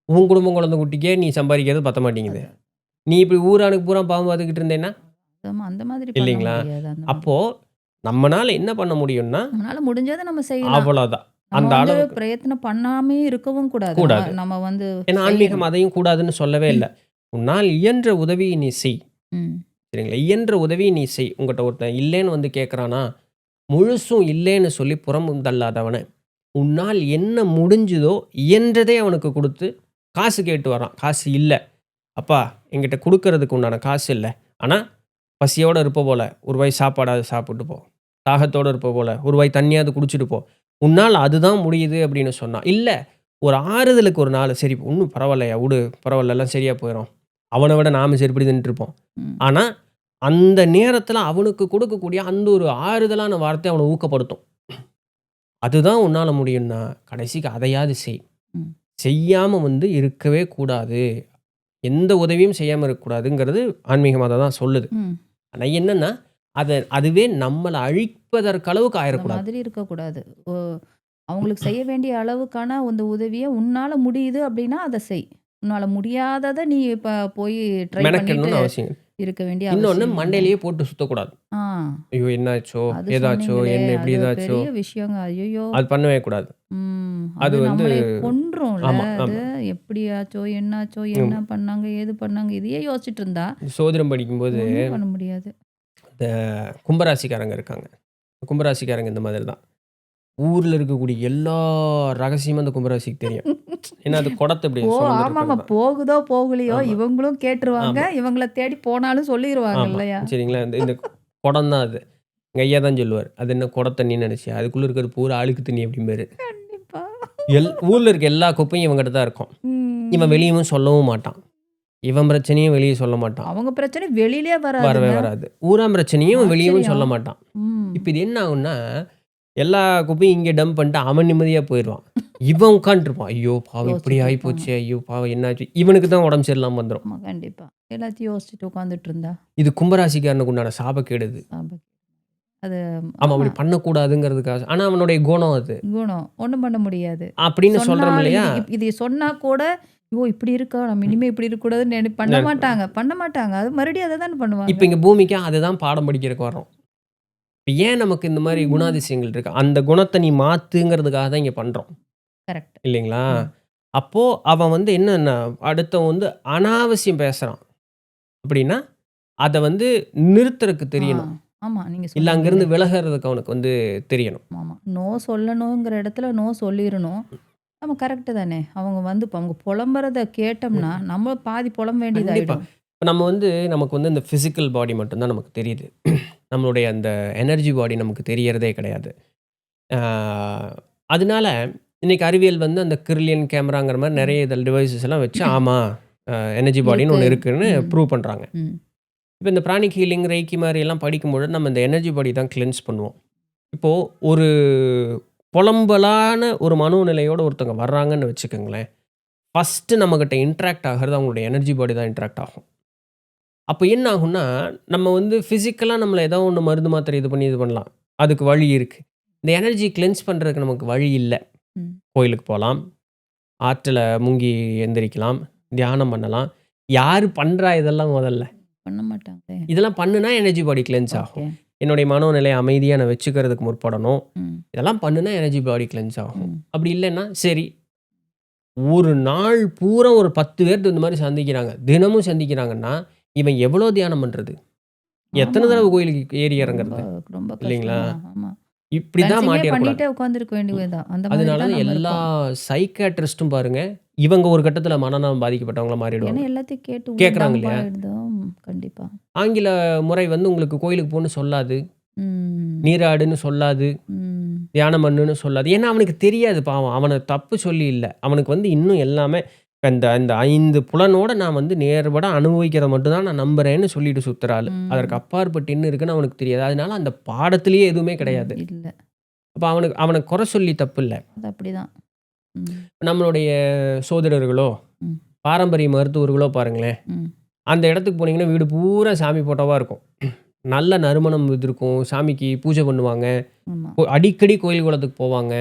உன் குடும்பம் குழந்தை குட்டிக்கே நீ சம்பாரிக்கிறது பத்த மாட்டேங்குது. அது நீ இப்படி ஊரானுக்கு பூரா பாவம் பார்த்துக்கிட்டு இருந்தேன்னா, ஆமா அந்த மாதிரி பண்ண இல்லைங்களா? முடியாது. அந்த மாதிரி. அப்போ நம்மனால என்ன பண்ண முடியும்னா, நம்மளால முடிஞ்சத நம்ம செய்யலாம். அவ்வளோதான். நம்ம அந்த வந்து அளவுக்கு பிரயத்தனம் பண்ணாமயே இருக்கவும் கூடாது. நம்ம கூடாது. நம்ம வந்து ஏன்னா ஆன்மீகம் செய்யணும். அதையும் கூடாதுன்னு சொல்லவே இல்ல. உன்னால் இயன்ற உதவிய நீ செய். ம். சரிங்களா? இயன்ற உதவிய நீ செய். உன்கிட்ட ஒருத்தன் இல்லேன்னு வந்து கேட்கறானா, முழுசும் இல்லேன்னு சொல்லி புறம் தள்ளாதவன, உன்னால் என்ன முடிஞ்சுதோ இயன்றதை அவனுக்கு குடுத்து, காசு கேட்டு வரான். காசு இல்ல. அப்பா என்கிட்ட குடுக்கறதுக்கு உண்டான காசு இல்ல. ஆனா, பசியோட இருப்ப போல, ஒரு வாய் சாப்பாடாவது சாப்பிட்டு போ. தாகத்தோட இருப்ப போல, ஒரு வாய் தண்ணியாவது குடிச்சிட்டு போ. உன்னால அதுதான் முடியுது அப்படின்னு சொன்னா. இல்ல, ஒரு ஆறுதலுக்கு ஒரு நாள் சரி ஒண்ணும் பரவாயில்லையா உடு, பரவால்ல எல்லாம் சரியா போயிரும். அவன விட நாம செருப்படி தின்னுட்டுருப்போம். ம். ஆனா, அந்த நேரத்துல அவனுக்கு கொடுக்கக்கூடிய அந்த ஒரு ஆறுதலான வார்த்தை அவன ஊக்கப்படுத்தும். அதுதான் உன்னால முடியும்னா, கடைசிக்கு அதையாவது செய். ம். செய்யாம வந்து இருக்கவே கூடாது. எந்த உதவியும் செய்யாம இருக்கக்கூடாதுங்கிறது ஆன்மீகம் அத தான் சொல்லுது. ம். ஆனா என்னன்னா, அதுவே நம்மள அழிப்பதற்கு அளவுக்கு அந்த ஆயிறக்கூடாது. மாதிரி இருக்கக்கூடாது. ஓ அவங்களுக்கு செய்ய வேண்டிய அளவுக்கான அந்த உதவிய உன்னால முடியுது அப்டின்னா, அத செய். உன்னால முடியாதத நீ இப்ப போய் ட்ரை பண்ணிட்டு மெனக்கெடணும்னு அவசியம் இல்ல. இருக்க வேண்டிய இன்னொன்னு அவசியம் இல்ல. மண்டையிலேயே போட்டு சுத்தக்கூடாது. ஆ ஐயோ! என்னாச்சோ? அது ஏதாச்சோ? சொன்னீங்களே! என்ன இப்படி அது ஏதாச்சோ? பெரிய விஷயங்க. ஐய்யயோ! அது பண்ணவே கூடாது. அது அது வந்து நம்மளே கொன்றும்ல ஆமா, அது. ஆமா. எப்படியாச்சோ? என்னாச்சோ? ம். என்ன பண்ணாங்க? ஏது பண்ணாங்க? இதையே யோசிச்சுட்டு இருந்தா, சோதிடம் படிக்கும்போது, ஒண்ணும் பண்ண முடியாது. இந்த கும்பராசிக்காரங்க இருக்காங்க. கும்பராசிக்காரங்க இந்த மாதிரி தான். ஊர்ல இருக்கக்கூடிய எல்லா ரகசியமும் அந்த கும்பராசிக்கு தெரியும். ஏன்னா, அது குடத்த இப்படி ஓ! சுமந்துட்டு ஆமாமா. இருக்கிறது தான். போகுதோ, போகலையோ ஆமா, இவங்களும் கேட்டுருவாங்க. ஆமா, இவங்கள தேடி போனாலும் சொல்லிருவாங்க ஆமா. இல்லையா? சரிங்களா? இந்த இந்த குடம் தான் அது. எங்க ஐயா தான் சொல்லுவாரு. "அது என்ன குடத் தண்ணீன்னு நெனச்சியா? அதுக்குள்ள இருக்கிறது பூரா அழுக்கு தண்ணி" அப்படிம்பாரு. கண்டிப்பா. ஊர்ல இருக்க எல்லா குப்பையும் இவன்கிட்ட தான் இருக்கும். இவன் ம். வெளியவும் சொல்லவும் மாட்டான். இவன் பிரச்சனையும் வெளிய சொல்ல மாட்டான். அவங்க பிரச்சனை வெளியிலயே வரவே வராதுங்க. வராது. ஊராம் பிரச்சனையும் இவன் வெளியவும் சொல்ல ஆச்சரியம். மாட்டான். ம். இப்ப இது என்ன ஆகும்னா, எல்லா குப்பையும் இங்க டம்ப் பண்ணிட்டு அவன் நிம்மதியா போயிருவான். இவன் உட்காந்துருப்பான். ஐயோ! பாவம் இப்படி யோசிச்சுட்டு இருப்பாங்க. ஆயிப்போச்சே! ஐயோ! பாவம் என்னாச்சு? இவனுக்கு தான் உடம்பு சரியில்லாம வந்துரும். ஆமா, கண்டிப்பா. எல்லாத்தையும் யோசிச்சுட்டு உட்காந்துட்டு இருந்தா, இது கும்பராசிக்காரனுக்கு உண்டான சாபக்கேடு இது. ஆபத்து. அது அவன் ஆமா. அப்படி பண்ணக்கூடாதுங்கிறதுக்காக ஆனா அவனுடைய குணம் அது. குணம். ஒண்ணும் பண்ண முடியாது. அப்படின்னு சொல்றோம் சொன்னாலும் இல்லையா? இது சொன்னா கூட, "ஐயோ! இப்படி இருக்கா? நம்ம இனிமே இப்படி இருக்கக்கூடாதுன்னு" பண்ண மாட்டாங்க. பண்ண மாட்டாங்க. அது மறுபடியும் அத தானே பண்ணுவாங்க. இப்ப இங்க பூமிக்கு அதுதான் பாடம் படிக்கிறதுக்கு வர்றோம். இப்ப ஏன் நமக்கு இந்த மாரி ம். குணாதிசயங்கள் இருக்கு? அந்த குணத்த நீ மாத்துங்கிறதுக்காக தான் இங்க பண்றோம். கரெக்ட். இல்லைங்களா? ம். அப்போ அவன் வந்து என்னன்னா, அடுத்தவன் வந்து அனாவசியம் பேசுறான். அப்படின்னா, அத வந்து நிறுத்துறக்கு ஆ. தெரியணும். ஆமா. நீங்க இல்ல சொன்னீங்களே. அங்கருந்து விலகுறதுக்கு அவனுக்கு வந்து தெரியணும். ஆமா. நோ சொல்லணுங்கிற இடத்துல நோ சொல்லிரணும். நம்ம கரெக்ட்டு தானே. அவங்க வந்து இப்ப அவங்க புலம்புறத கேட்டோம்னா, ம். நம்ம பாதி புலம்ப கண்டிப்பா. வேண்டியதாயிடும். இப்ப நம்ம வந்து நமக்கு வந்து இந்த பிசிக்கல் பாடி மட்டும் தான் நமக்கு தெரியுது. நம்மளுடைய அந்த எனர்ஜி பாடி நமக்கு தெரியறதே கிடையாது. ஆ அதனால இன்னைக்கு அறிவியல் வந்து அந்த கிரில்லியன் கேமராங்கிற மாரி ம். நெறைய டிவைஸஸ் எல்லாம் வச்சு, ஆமா எனர்ஜி பாடின்னு இருக்கு. ஒண்ணு இருக்குன்னு ம். ப்ரூவ் பண்றாங்க. ம். இப்ப இந்த பிராணிக் ஹீலிங், ரெய்க்கி மாரி எல்லாம் படிக்கும்பொழுது நம்ம இந்த எனர்ஜி பாடி தான் கிளென்ஸ் பண்ணுவோம். இப்போ ஒரு புலம்பலான ஒரு மனோநிலையோட ஒருத்தவங்க வர்றாங்கன்னு வச்சுக்கங்களேன், ஃபர்ஸ்ட்டு நம்மகிட்ட இன்டராக்ட் ஆகுறது அவங்களுடைய எனர்ஜி பாடி தான் இன்டராக்ட் ஆகும். அப்ப என்ன ஆகும்னா, நம்ம வந்து பிசிக்கலா நம்மள ஏதோ ஒண்ணு மருந்து, மாத்திரை இது பண்ணி இது பண்ணலாம். அதுக்கு வழி இருக்கு. இந்த எனர்ஜி கிளென்ஸ் பண்றதுக்கு நமக்கு வழி இல்ல. ம். கோயிலுக்கு போலாம், ஆற்றுல முங்கி எந்திரிக்கலாம், தியானம் பண்ணலாம். யாரு பண்றா இதெல்லாம் முதல்ல? பண்ண மாட்டாங்களே. இதெல்லாம் பண்ணுனா எனர்ஜி பாடி கிளென்ஸ் ஓகே. ஆகும். என்னுடைய மனோநிலைய அமைதியா நான் வச்சுக்கிறதுக்கு முற்படணும். ம். இதெல்லாம் பண்ணுனா எனர்ஜி பாடி கிளென்ஸ் ஆகும். ம். அப்படி இல்லன்னா, சரி ஒரு நாள் பூரா ஒரு 10 பேர்ட்ட இந்த மாரி சந்திக்கிறாங்க. தினமும் சந்திக்கிறாங்கன்னா, இவன் எவ்வளோ தியானம் பண்றது? எத்தன ஆமா. தடவ கோயிலுக்கு ஏறி ரொம்ப இறங்குறது? ரொம்ப இல்லைங்களா? கஷ்டம் தான். ஆமா. இப்படி தான் கிளென்சிங்கே மாட்டிறக்கூடாது. பண்ணிட்டே உட்காந்துருக்க வேண்டியது தான். அந்த மாதிரி அதனால தான் தான் நம்ம எல்லா இருக்கோம். சைக்கியாட்ரிஸ்ட்டும் பாருங்க, இவங்க ஒரு கட்டத்தில மனநலம் பாதிக்கப்பட்டவங்களா ஏன்னா மாறிடுவாங்க. எல்லாத்தையும் கேட்டு உள்ள கேட்குறாங்க டம்ப் இல்லையா? ஆயிடுதோம். கண்டிப்பா. ஆங்கில முறை வந்து உங்களுக்கு கோயிலுக்கு போன்னு சொல்லாது. ம். நீராடுன்னு சொல்லாது. ம். தியானம் பண்ணுன்னு சொல்லாது. ஏன்னா அவனுக்கு தெரியாது பாவம். அவன தப்பு சொல்லி இல்ல. அவனுக்கு வந்து இன்னும் எல்லாமே இப்ப இந்த இந்த 5 புலனோட நான் வந்து நேர்பட அனுபவிக்கிறத மட்டும் தான் நான் நம்புறேன்னு சொல்லிட்டு சுத்துற ஆளு. அதற்கு ம். அப்பாற்பட்டு என்ன இருக்குன்னு அவனுக்கு தெரியாது. அதனால அந்த பாடத்திலேயே எதுவுமே ம். கிடையாது. இல்ல. அப்ப அவனுக்கு அவன குறை சொல்லி தப்பில்ல. அது அப்படிதான். ம். நம்மளுடைய சோதிடர்களோ, ம். பாரம்பரிய மருத்துவர்களோ பாருங்களேன். ம். அந்த இடத்துக்கு போனீங்கன்னா வீடு பூரா சாமி போட்டோவா இருக்கும். நல்ல நறுமணம் இது இருக்கும். சாமிக்கு பூஜை பண்ணுவாங்க. ஆமா. அடிக்கடி கோயில் குளத்துக்கு போவாங்க.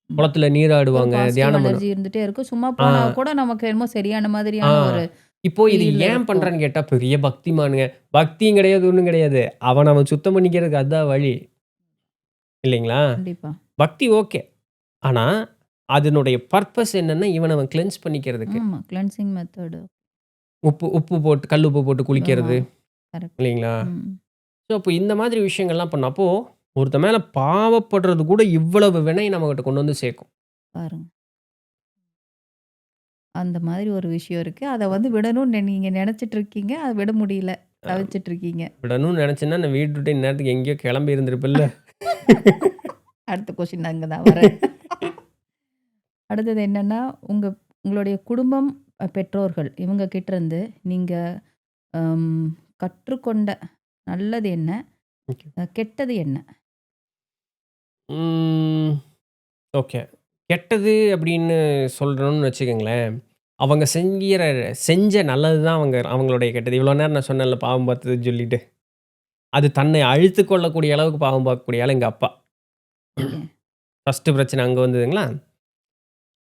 ம். குளத்துல ஒரு நீராடுவாங்க. பாசிட்டிவ் தியானம் எனர்ஜி இருந்துட்டே இருக்கும். சும்மா ஆ, போனா கூட நமக்கு என்னமோ சரியான ஆ. மாதிரியான ஒரு இப்போ இது ஃபீல் ஏன் இருக்கும். பண்றான்னு கேட்டா, பெரிய பக்திமானுங்க. பக்தியும் கிடையாது, ஒண்ணும் கிடையாது. அவன் சுத்தம் பண்ணிக்கிறதுக்கு அதான் வழி. இல்லைங்களா? கண்டிப்பா. பக்தி ஓகே. ஆனா, அதனுடைய பர்ப்பஸ் என்னன்னா, அவன் கிளென்ஸ் பண்ணிக்கிறதுக்கு. ஆமா. Cleansing method. உப்பு உப்பு போட்டு கல் உப்பு போட்டு ஆமா. குளிக்கிறது. கரெக்ட். இல்லைங்களா? ம். ஸோ, அப்போ இந்த மாதிரி விஷயங்கள்லாம் பண்ணோம். அப்போ ஒருத்தன் மேல பாவப்படுறது கூட இவ்வளவு வினை நம்மகிட்ட கொண்டு வந்து சேர்க்கும். பாருங்க. அந்த மாதிரி ஒரு விஷயம் இருக்கு. அத வந்து விடணும்னு நீங்க நெனச்சிட்டு இருக்கீங்க. அத விட முடியல. அ தவிச்சிட்டு இருக்கீங்க. விடணும்னு நெனச்சேன்னா, நான் வீட்ட விட்டு இந்நேரத்துக்கு எங்கேயோ கிளம்பி இருந்திருப்பேன்ல. அடுத்த கொஸ்டின் அங்க தான் வரேன். அடுத்தது என்னன்னா, உங்களுடைய குடும்பம், பெற்றோர்கள் இவங்க கிட்ட இருந்து நீங்க அம் கற்றுக்கொண்ட நல்லது என்ன? ஓகே. கெட்டது என்ன? ம். ஓகே. கெட்டது அப்படின்னு சொல்றோம்னு வச்சுக்கங்களேன், அவங்க செஞ்ச நல்லது தான் அவங்களுடைய கெட்டது. இவ்வளோ நேரம் நான் சொன்னேன்ல பாவம் பார்த்ததுன்னு சொல்லிட்டு. அது தன்னை அழித்துக் கொள்ளக்கூடிய அளவுக்கு பாவம் பார்க்கக்கூடிய ஆளு எங்க அப்பா. ஓகே. ஃபர்ஸ்ட்டு பிரச்சனை அங்க வந்ததுங்களா?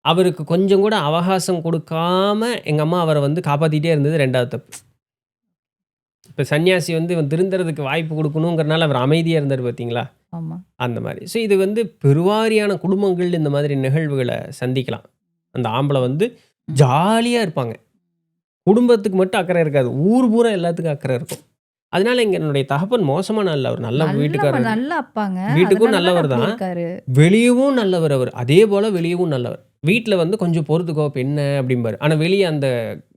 அவருக்கு கொஞ்சம் கூட அவகாசம் குடுக்காம எங்க அம்மா அவர வந்து காப்பாத்திட்டே இருந்தது 2வது தப்பு. இப்ப சன்னியாசி வந்து இவன் திருந்துறதுக்கு வாய்ப்பு குடுக்கணுங்கிறனால அவர் அமைதியா இருந்தாரு பார்த்தீங்களா? ஆமா. அந்த மாரி. ஸோ இது வந்து பெருவாரியான குடும்பங்கள் இந்த மாதிரி நிகழ்வுகள சந்திக்கலாம். அந்த ஆம்பள வந்து ம். ஜாலியா இருப்பாங்க. குடும்பத்துக்கு மட்டும் அக்கறை இருக்காது. ஊர் பூரா எல்லாத்துக்கும் அக்கறை இருக்கும். அதனால இங்க என்னுடைய தகப்பன் மோசமான ஆள். அவர் நல்ல வீட்டுக்காரர். நல்ல அப்பாங்க. வீட்டுக்கும் அதனால தானே நல்லவர் அப்படி தான். இருக்காரு. வெளியவும் நல்லவர் அவரு. அதே போல வெளியவும் நல்லவர். வீட்ல வந்து கொஞ்சம் பொறுத்துக்கோ இப்ப என்ன அப்டிம்பாரு. ஆனா வெளிய அந்த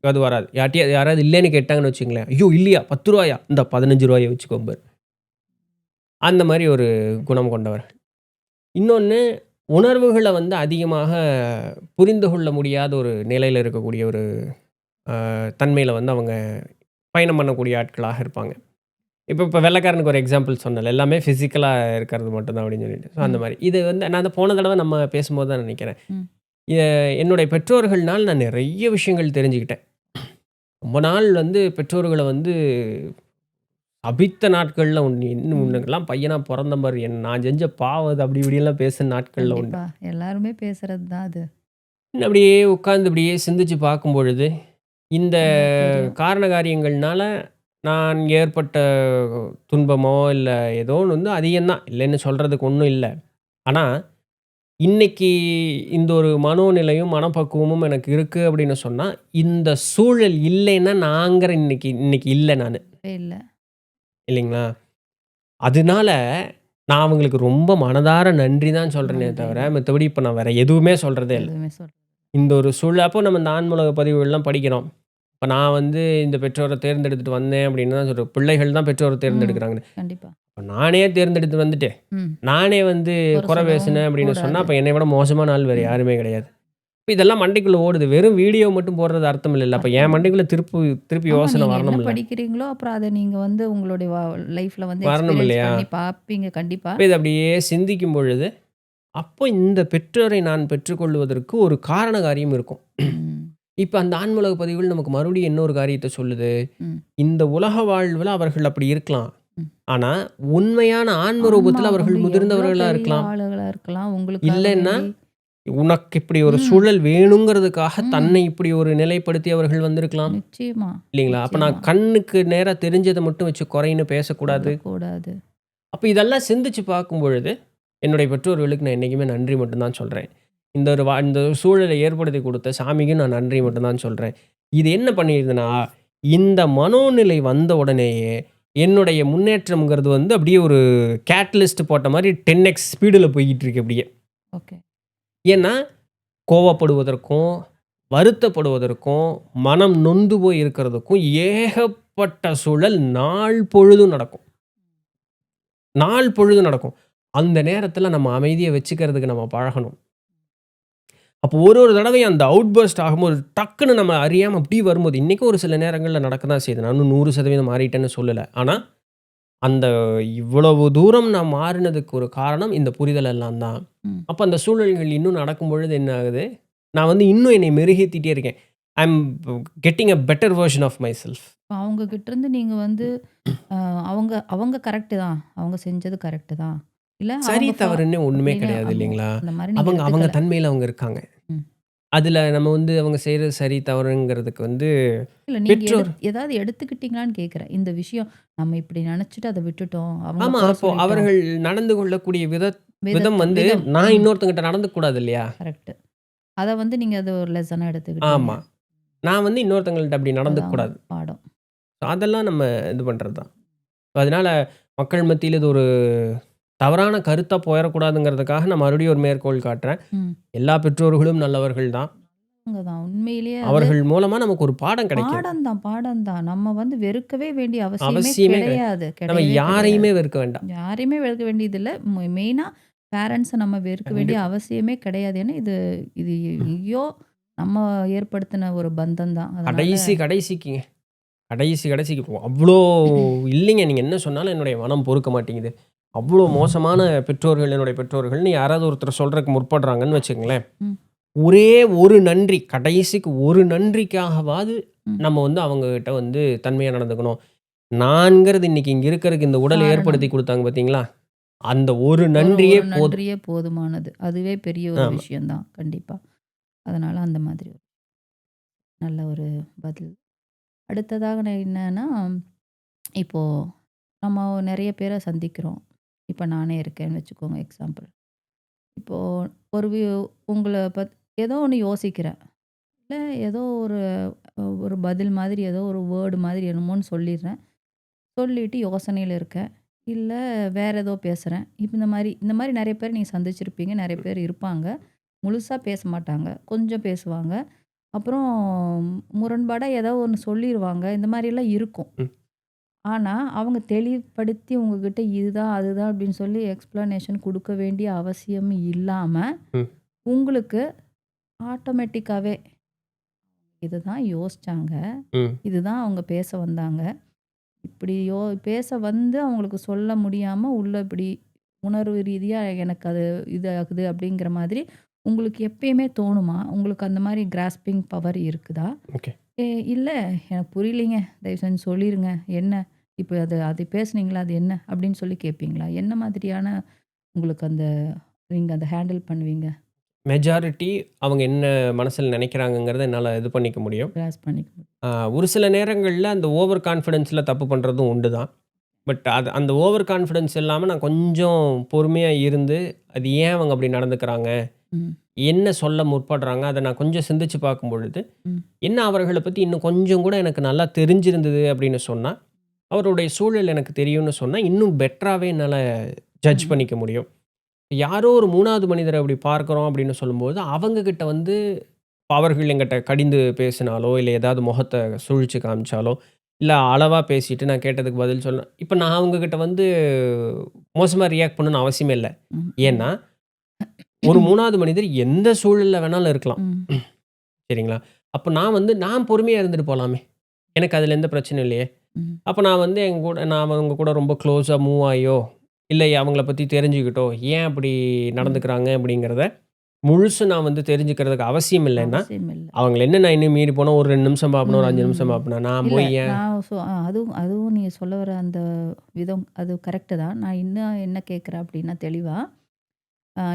அது வராது. யாராவது இல்லன்னு கேட்டாங்கன்னு வச்சுக்கங்களேன். ஐயோ! இல்லையா? ரூ. 10 இந்தா ரூ. 15 வச்சுக்கோம்பாரு. அந்த மாரி ஒரு குணம் கொண்டவர். இன்னொன்னு உணர்வுகள வந்து அதிகமாக புரிந்து கொள்ள முடியாத ஒரு நிலையில இருக்கக்கூடிய ஒரு தன்மையில வந்து அவங்க பயணம் பண்ணக்கூடிய ஆட்களாக இருப்பாங்க. இப்ப வெள்ளைக்காரனுக்கு ஒரு எக்ஸாம்பிள் சொன்னேன்ல. எல்லாமே பிசிக்கலா இருக்கிறது மட்டும் தான் அப்படின்னு சொல்லிட்டு. ஸோ அந்த ம். மாரி. இது வந்து நான் அந்த போன தடவ நம்ம பேசும்போது தான் நெனைக்கிறேன். ம். எ என்னுடைய பெற்றோர்கள்னால நான் நெறைய விஷயங்கள் தெரிஞ்சுக்கிட்டேன். ரொம்ப நாள் வந்து பெற்றோர்கள வந்து சபித்த நாட்கள்ல உண்டு. இன்னும் ம். உனக்கெல்லாம் பையனா பொறந்தேன் பாரு. நான் செஞ்ச பாவம் அது அப்படி இப்படியெல்லாம் பேசின நாட்கள்ல உண்டு. கண்டிப்பா. எல்லாருமே பேசுறது தான் அது. அப்படியே உட்கார்ந்து இப்படியே சிந்திச்சு பார்க்கும்பொழுது, இந்த அதான் தெரியும். காரண காரியங்கள்னால நான் ஏற்பட்ட துன்பமோ, இல்ல ஏதோ ஒண்ணு வந்து அதிகம் தான். இல்லைன்னு சொல்றதுக்கு ஒண்ணும் இல்ல. ஆனா, இன்னைக்கு இந்த ஒரு மனோநிலையும், மனப்பக்குவமும் எனக்கு இருக்கு அப்படின்னு சொன்னா, இந்த சூழல் இல்லைன்னா நாங்கிற இன்னைக்கு இன்னைக்கு இல்ல நானு. இல்ல. இல்லைங்களா? அதனால நான் அவங்களுக்கு ரொம்ப மனதார நன்றி தான் சொல்றேனே நன்றி தவிர, தான். மத்தபடி இப்ப நான் வேற எதுவுமே சொல்றதே இல்ல. எதுவுமே இந்த ஒரு சூழல் அப்போ நம்ம இந்த ஆன்மூலக பதிவுகள்லாம் படிக்கிறோம். இப்ப நான் வந்து இந்த பெற்றோர தேர்ந்தெடுத்துட்டு வந்தேன் அப்படின்னு தான் சொல்றேன். பிள்ளைகள் தான் பெற்றோர ம். தேர்ந்தெடுக்கிறாங்கன்னு. கண்டிப்பா. இப்ப நானே தேர்ந்தெடுத்து வந்துட்டு, ம். நானே வந்து குறை குறை சொல்லவும் பேசினேன் அப்படின்னு சொன்னா, கூடாது. அப்ப என்னைய விட மோசமான ஆள் வேற ம். யாருமே கிடையாது. இப்ப இதெல்லாம் மண்டைக்குள்ள ஓடுது. வெறும் வீடியோ மட்டும் போடுறது அர்த்தம் இல்லல்ல. அப்ப என் அர்த்தம் இல்ல. மண்டைக்குள்ள திருப்பி ஆமா. யோசனை நீங்க என்ன வரணும்ல. படிக்கிறீங்களோ, அப்புறம் அத நீங்க வந்து உங்களுடைய லைஃப்ல வந்து வரணும் எக்ஸ்பீரியன்ஸ் இல்லையா? பண்ணி பார்ப்பீங்க கண்டிப்பா. அப்ப இத அப்படியே சிந்திக்கும் பொழுது, அப்போ இந்த பெற்றோரை நான் பெற்றுக்கொள்வதற்கு ஒரு காரண காரியம் இருக்கும். ம். இப்ப அந்த ஆன்மூலக பதிவுகள் நமக்கு மறுபடியும் இன்னொரு காரியத்த சொல்லுது. ம். இந்த உலக வாழ்வுல அவர்கள் அப்படி இருக்கலாம். ம். ஆனா, உண்மையான ஆன்ம ஆன்மா ரூபத்துல அவர்கள் வந்து எவ்ளோ முதிர்ந்தவர்களா பெரிய இருக்கலாம். ஆளுகளா இருக்கலாம். உங்களுக்காக இல்லன்னா, வேண்டி உனக்கு இப்படி ஒரு ம். சூழல் வேணுங்கிறதுக்காக ம். தன்னை இப்படி ஒரு நிலைப்படுத்தி அவர்கள் வந்திருக்கலாம். நிச்சயமா, இல்லைங்களா? அப்ப நான் நிச்சயமா. கண்ணுக்கு நேரா தெரிஞ்சத மட்டும் வச்சு குறைன்னு பேசக்கூடாது. சொல்லக்கூடாது. அப்ப இதெல்லாம் சிந்திச்சு பார்க்கும் பொழுது, என்னுடைய பெற்றோர்களுக்கு நான் என்னைக்குமே நன்றி மட்டும் தான் சொல்றேன். இந்த ஒரு சூழலை ஏற்படுத்தி குடுத்த சாமிக்கும் நான் நன்றி மட்டும் தான் சொல்றேன். இது என்ன பண்ணிருதுன்னா, இந்த மனோநிலை வந்த உடனேயே, என்னுடைய முன்னேற்றம்ங்கிறது வந்து அப்படியே ஒரு கேட்டலிஸ்ட் போட்ட மாரி 10x ஸ்பீடுல போய்க்கிட்டு இருக்கு அப்படியே. ஓகே. ஏன்னா, கோவப்படுவதற்கும், வருத்தப்படுவதற்கும், மனம் நொந்து போய் இருக்கிறதுக்கும் ஏகப்பட்ட சூழல் நாள் பொழுதும் நடக்கும். நாள் பொழுதும் நடக்கும். அந்த நேரத்தில நம்ம அமைதிய வச்சுக்கிறதுக்கு நம்ம பழகணும். அப்போ ஒரு தடவையும் அந்த அவுட் பர்ஸ்ட் ஆகும்போது, டக்குன்னு நம்ம அறியாம அப்படியே வரும்போது, இன்னைக்கும் ஒரு சில நேரங்கள்ல நடக்க தான் செய்யுது. நான் இன்னும் 100% மாறிட்டேன்னு சொல்லல. ஆனா, அந்த இவ்வளவு தூரம் நான் மாறினதுக்கு ஒரு காரணம் இந்த புரிதல் எல்லாம் தான். ம். அப்ப அந்த சூழல்கள் இன்னும் நடக்கும்பொழுது என்ன ஆகுது, நான் வந்து இன்னும் என்னை மெருகேத்திட்டே இருக்கேன். I am getting a better version of myself. அவங்க கிட்டேருந்து நீங்க வந்து அ அவங்க அவங்க கரெக்ட்டு தான். அவங்க செஞ்சது கரெக்ட்டு தான். இல்ல சரி, அவங்க தவறுன்னு ஒண்ணுமே அப்படின்னு கிடையாது இல்லைங்களா? அந்த மாரி நீங்க அவங்க அவங்க எடுத்துக்கல. தன்மையில அவங்க இருக்காங்க. ம். அதுல நம்ம வந்து அவங்க செய்றது சரி, தவறுங்கிறதுக்கு வந்து இல்ல நீங்க பெற்றோர் ஏதாவது எடுத்துக்கிட்டீங்களான்னு கேட்கிறேன். இந்த விஷயம் நம்ம இப்படி நெனச்சுட்டு அத விட்டுட்டோம். அவங்கள ஆமா. குறை அப்போ சொல்லிட்டோம். அவர்கள் நடந்து கொள்ளக்கூடிய விதம் வந்து விதம். நான் ம். இன்னொருத்தங்கிட்ட நடந்துக்க கூடாது இல்லையா? கரெக்ட். அத வந்து நீங்க அத ஒரு லெசனா எடுத்துக்கிட்டீங்க. ஆமா. நான் வந்து இன்னொருத்தங்கள்ட்ட அப்படி நடந்துக்க அதான் கூடாது. பாடம். அதெல்லாம் நம்ம இது பண்றது தான். அதனால மக்கள் மத்தியில இது ஒரு தவறான கருத்தா போயிறக்கூடாதுங்கிறதுக்காக நான் மறுபடியும் ஒரு மேற்கோள் காட்டுறேன். ம். எல்லா பெற்றோர்களும் நல்லவர்கள் தான். அவங்க தான். உண்மையிலேயே அது அவர்கள் மூலமா நமக்கு ஒரு பாடம் கிடைக்குது. பாடம் தான், பாடம் தான். நம்ம வந்து வெறுக்கவே வேண்டிய அவசியமே அவசியமே கிடையாது. நம்ம கிடையவே கிடையாது. யாரையுமே வெறுக்க வேண்டாம். யாரையுமே வெறுக்க வேண்டியதில்ல. மெயினா பேரண்ட்ஸ நம்ம வெறுக்க வேண்டிய கண்டிப்பா. அவசியமே கிடையாது. ஏன்னா இது இது எங்கேயோ நம்ம ஏற்படுத்தின ஒரு பந்தம் தான். அதனால கடைசிக்குங்க. கடைசிக்கு அவ்ளோ இல்லைங்க. நீங்க என்ன சொன்னாலும் என்னுடைய மனம் பொறுக்க மாட்டேங்குது. அவ்ளோ மோசமான பெற்றோர்கள் என்னுடைய பெற்றோர்கள்ன்னு யாராவது ஒருத்தர் சொல்றதுக்கு முற்படுறாங்கன்னு வச்சுக்கங்களேன். ம், ஒரே ஒரு நன்றி, கடைசிக்கு ஒரு நன்றிக்காகவாது ம். நம்ம வந்து அவங்ககிட்ட வந்து தன்மையா நடந்துக்கணும். நான்கிறது இன்னைக்கு இங்க இருக்கிறதுக்கு இந்த உடல் காரணம். ஏற்படுத்தி குடுத்தாங்க பார்த்தீங்களா? அந்த ஒரு ஒரு நன்றியே ஒரு போதும். நன்றியே போதுமானது. அதுவே பெரிய ஒரு ஆமா. விஷயம் தான். கண்டிப்பா. அதனால அந்த மாதிரி ஒரு நல்ல ஒரு பதில். அடுத்ததாக நான் என்னன்னா, இப்போ நம்ம நெறைய பேர சந்திக்கிறோம். இப்ப நானே இருக்கேன்னு வச்சுக்கோங்க எக்ஸாம்பிள். இப்போ ஒரு உங்கள ஏதோ ஒண்ணு யோசிக்கிறேன். இல்ல ஏதோ ஒரு ஒரு பதில் மாதிரி ஏதோ ஒரு வேர்ட் மாதிரி என்னமோன்னு சொல்லிடுறேன். சொல்லிட்டு யோசனையில இருக்கேன். இல்ல வேற ஏதோ பேசுறேன். இப்ப இந்த மாரி நெறைய பேர் நீங்க சந்திச்சிருப்பீங்க. நெறைய பேர் இருப்பாங்க. முழுசா பேச மாட்டாங்க. கொஞ்சம் பேசுவாங்க. அப்புறம் முரண்பாடா ஏதோ ஒண்ணு சொல்லிருவாங்க. இந்த மாரிலாம் இருக்கும். ம், ஆனா, அவங்க தெளிவுபடுத்தி உங்ககிட்ட இதுதான், அதுதான் அப்படின்னு சொல்லி எக்ஸ்ப்ளனேஷன் குடுக்க வேண்டிய அவசியம் இல்லாம, ம், உங்களுக்கு ஆட்டோமேட்டிக்காவே இதுதான் யோசிச்சாங்க. ம். இதுதான் அவங்க பேச வந்தாங்க. இப்படி பேச வந்து அவங்களுக்கு சொல்ல முடியாம, உள்ள இப்படி உணர்வு ரீதியா எனக்கு அது இதாகுது அப்படிங்கிற மாதிரி உங்களுக்கு எப்பயுமே தோணுமா? உங்களுக்கு அந்த மாரி கிராஸ்பிங் பவர் இருக்குதா? ஓகே. ஏ இல்ல எனக்கு புரியலைங்க. தயவு செஞ்சு சொல்லிருங்க. என்ன? இப்ப அது அது பேசுனீங்களா? அது என்ன? அப்படின்னு சொல்லி கேட்பீங்களா? என்ன மாதிரியான உங்களுக்கு நீங்க அத ஹேண்டில் பண்ணுவீங்க? மெஜாரிட்டி அவங்க என்ன மனசுல நெனைக்கிறாங்கங்கிறத என்னால இது பண்ணிக்க முடியும். கிராஸ் பண்ணிக்க முடியும். ஆ, ஒரு சில நேரங்கள்ல அந்த ஓவர் கான்ஃபிடன்ஸ்ல தப்பு பண்றதும் உண்டு தான். பட் அந்த ஓவர் கான்ஃபிடன்ஸ் இல்லாம நான் கொஞ்சம் பொறுமையா இருந்து, அது ஏன் அவங்க அப்படி நடந்துக்கிறாங்க? ம், என்ன சொல்ல முற்படுறாங்க? அத நான் கொஞ்சம் சிந்திச்சு பார்க்கும்பொழுது, ம், என்ன அவர்கள பத்தி இன்னும் கொஞ்சம் கூட எனக்கு நல்லா தெரிஞ்சிருந்தது அப்படின்னு சொன்னா, அவருடைய சூழல் எனக்கு தெரியும்னு சொன்னா, இன்னும் பெட்டராவே என்னால ஜட்ஜ் ம், பண்ணிக்க முடியும். யாரோ ஒரு 3வது மனிதர அப்படி பார்க்கிறோம் அப்படின்னு சொல்லும்போது, அவங்க கிட்ட வந்து அவர்கள் என்கிட்ட கடிந்து பேசினாலோ, இல்ல ஏதாவது முகத்த சுழிச்சு காமிச்சாலோ, இல்ல அளவா பேசிட்டு நான் கேட்டதுக்கு பதில் சொல்ல இப்ப நான் அவங்ககிட்ட வந்து மோசமா ரியாக்ட் பண்ணணும்னு அவசியமே இல்ல. ம், ஏன்னா, ம், ஒரு 3வது மனிதர் எந்த சூழல்ல வேணாலும் இருக்கலாம். ம், சரிங்களா? அப்ப நான் வந்து நான் பொறுமையா இருந்துட்டு போலாமே! எனக்கு அதுல எந்த பிரச்சனையும் இல்லையே! ம், அப்ப நான் வந்து நான் அவங்க கூட ரொம்ப க்ளோஸா மூவ் ஆகியோ, இல்ல அவங்கள பத்தி தெரிஞ்சுக்கிட்டோ, ஏன் அப்படி ம். நடந்துக்கிறாங்க அப்படிங்கிறத முழுசு நான் வந்து தெரிஞ்சுக்கிறதுக்கு அவசியம் இல்லன்னா, அவசியம் இல்ல. அவங்கள என்ன நான் இன்னும் மீறி போனா ஒரு 2 நிமிஷம் பார்ப்பேனா, ம், ஒரு 5 ம், நிமிஷம் ம். பார்ப்பேனா, நான் இல்ல போய் ஏன் நான் அதுவும் அதுவும் நீங்க சொல்ல வர அந்த விதம் அது கரெக்ட்டு தான். நான் இன்னும் என்ன கேட்கிறேன் அப்படின்னா தெளிவா,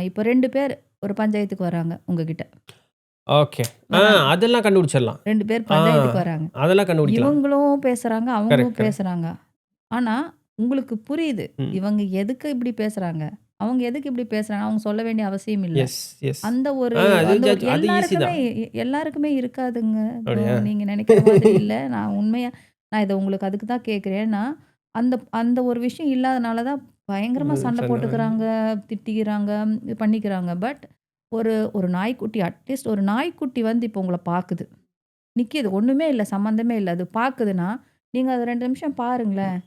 இப்ப 2 பேர் ஒரு பஞ்சாயத்துக்கு வராங்க உங்ககிட்ட. ஓகே. ஆ, வராங்க. அதெல்லாம் கண்டுபிடிச்சிடலாம். 2 பேர் ஆ, பஞ்சாயத்துக்கு வராங்க. அதெல்லாம் கண்டுபிடிக்கலாம். இவங்களும் பேசுறாங்க, அவங்களும் கரெக்ட். பேசுறாங்க. ஆனா, உங்களுக்கு புரியுது. ம். இவங்க எதுக்கு இப்படி பேசுறாங்க? அவங்க எதுக்கு இப்படி பேசுறாங்க? அவங்க சொல்ல வேண்டிய அவசியம் இல்ல. Yes, yes. அந்த ஒரு அது அந்த ஒரு அது ஈஸி எல்லாருக்குமே தான். எல்லாருக்குமே இருக்காதுங்க. இப்போ அப்படியா? நீங்க நெனைக்கிற மாதிரி இல்ல. நான் இத உங்களுக்கு அதுக்கு தான் கேட்கிறேன். ஏன்னா, அந்த அந்த ஒரு விஷயம் இல்லாதனால தான் பயங்கரமா சண்டை சொன்ன போட்டுக்கிறாங்க, திட்டிக்கிறாங்க, இது பண்ணிக்கிறாங்க. பட் ஒரு ஒரு நாய்க்குட்டி அட்லீஸ்ட் ஒரு நாய்க்குட்டி வந்து இப்போ உங்கள பாக்குது. நிக்கிது. ஒண்ணுமே இல்ல. சம்மந்தமே இல்ல. அது பாக்குதுன்னா, நீங்க அத 2 நிமிஷம் பாருங்களேன்.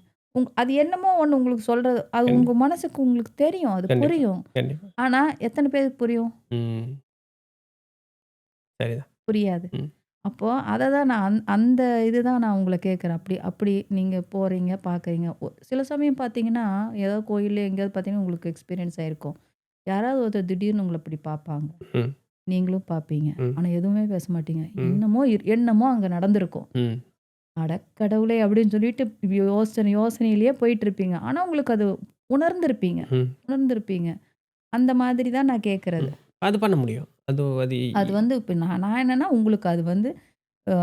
அது என்னமோ ஒண்ணு உங்களுக்கு சொல்றது. அது கண்டி உங்க மனசுக்கு உங்களுக்கு தெரியும். அது கண்டிப்பா, புரியும். கண்டிப்பா. ஆனா, எத்தன பேருக்கு புரியும்? ம். சரிதான். புரியாது. ம். அப்போ அத தான் நான் அந்த இதுதான் நான் உங்கள கேட்கிறேன். அப்படி அப்படி நீங்க போறீங்க, பார்க்குறீங்க. சில சமயம் பார்த்தீங்கன்னா, ஏதாவது கோயில்ல எங்கேயாவது பார்த்தீங்கன்னா, உங்களுக்கு எக்ஸ்பீரியன்ஸ் ஆயிருக்கும். யாராவது ஒருத்தர் திடீர்னு உங்கள இப்படி பார்ப்பாங்க. ம். நீங்களும் பார்ப்பீங்க. ம். ஆனா எதுவுமே பேச மாட்டீங்க. ம். என்னமோ அங்க நடந்திருக்கும். ம். அட கடவுளே! அப்படின்னு சொல்லிட்டு யோசனையிலேயே போயிட்டுருப்பீங்க. ஆனா உங்களுக்கு அது உணர்ந்திருப்பீங்க ம். உணர்ந்திருப்பீங்க. அந்த மாதிரி தான் நான் கேட்கறது. ம். அது பண்ண முடியும். அது அது வந்து இப்ப நான் நான் என்னன்னா, உங்களுக்கு அது வந்து அ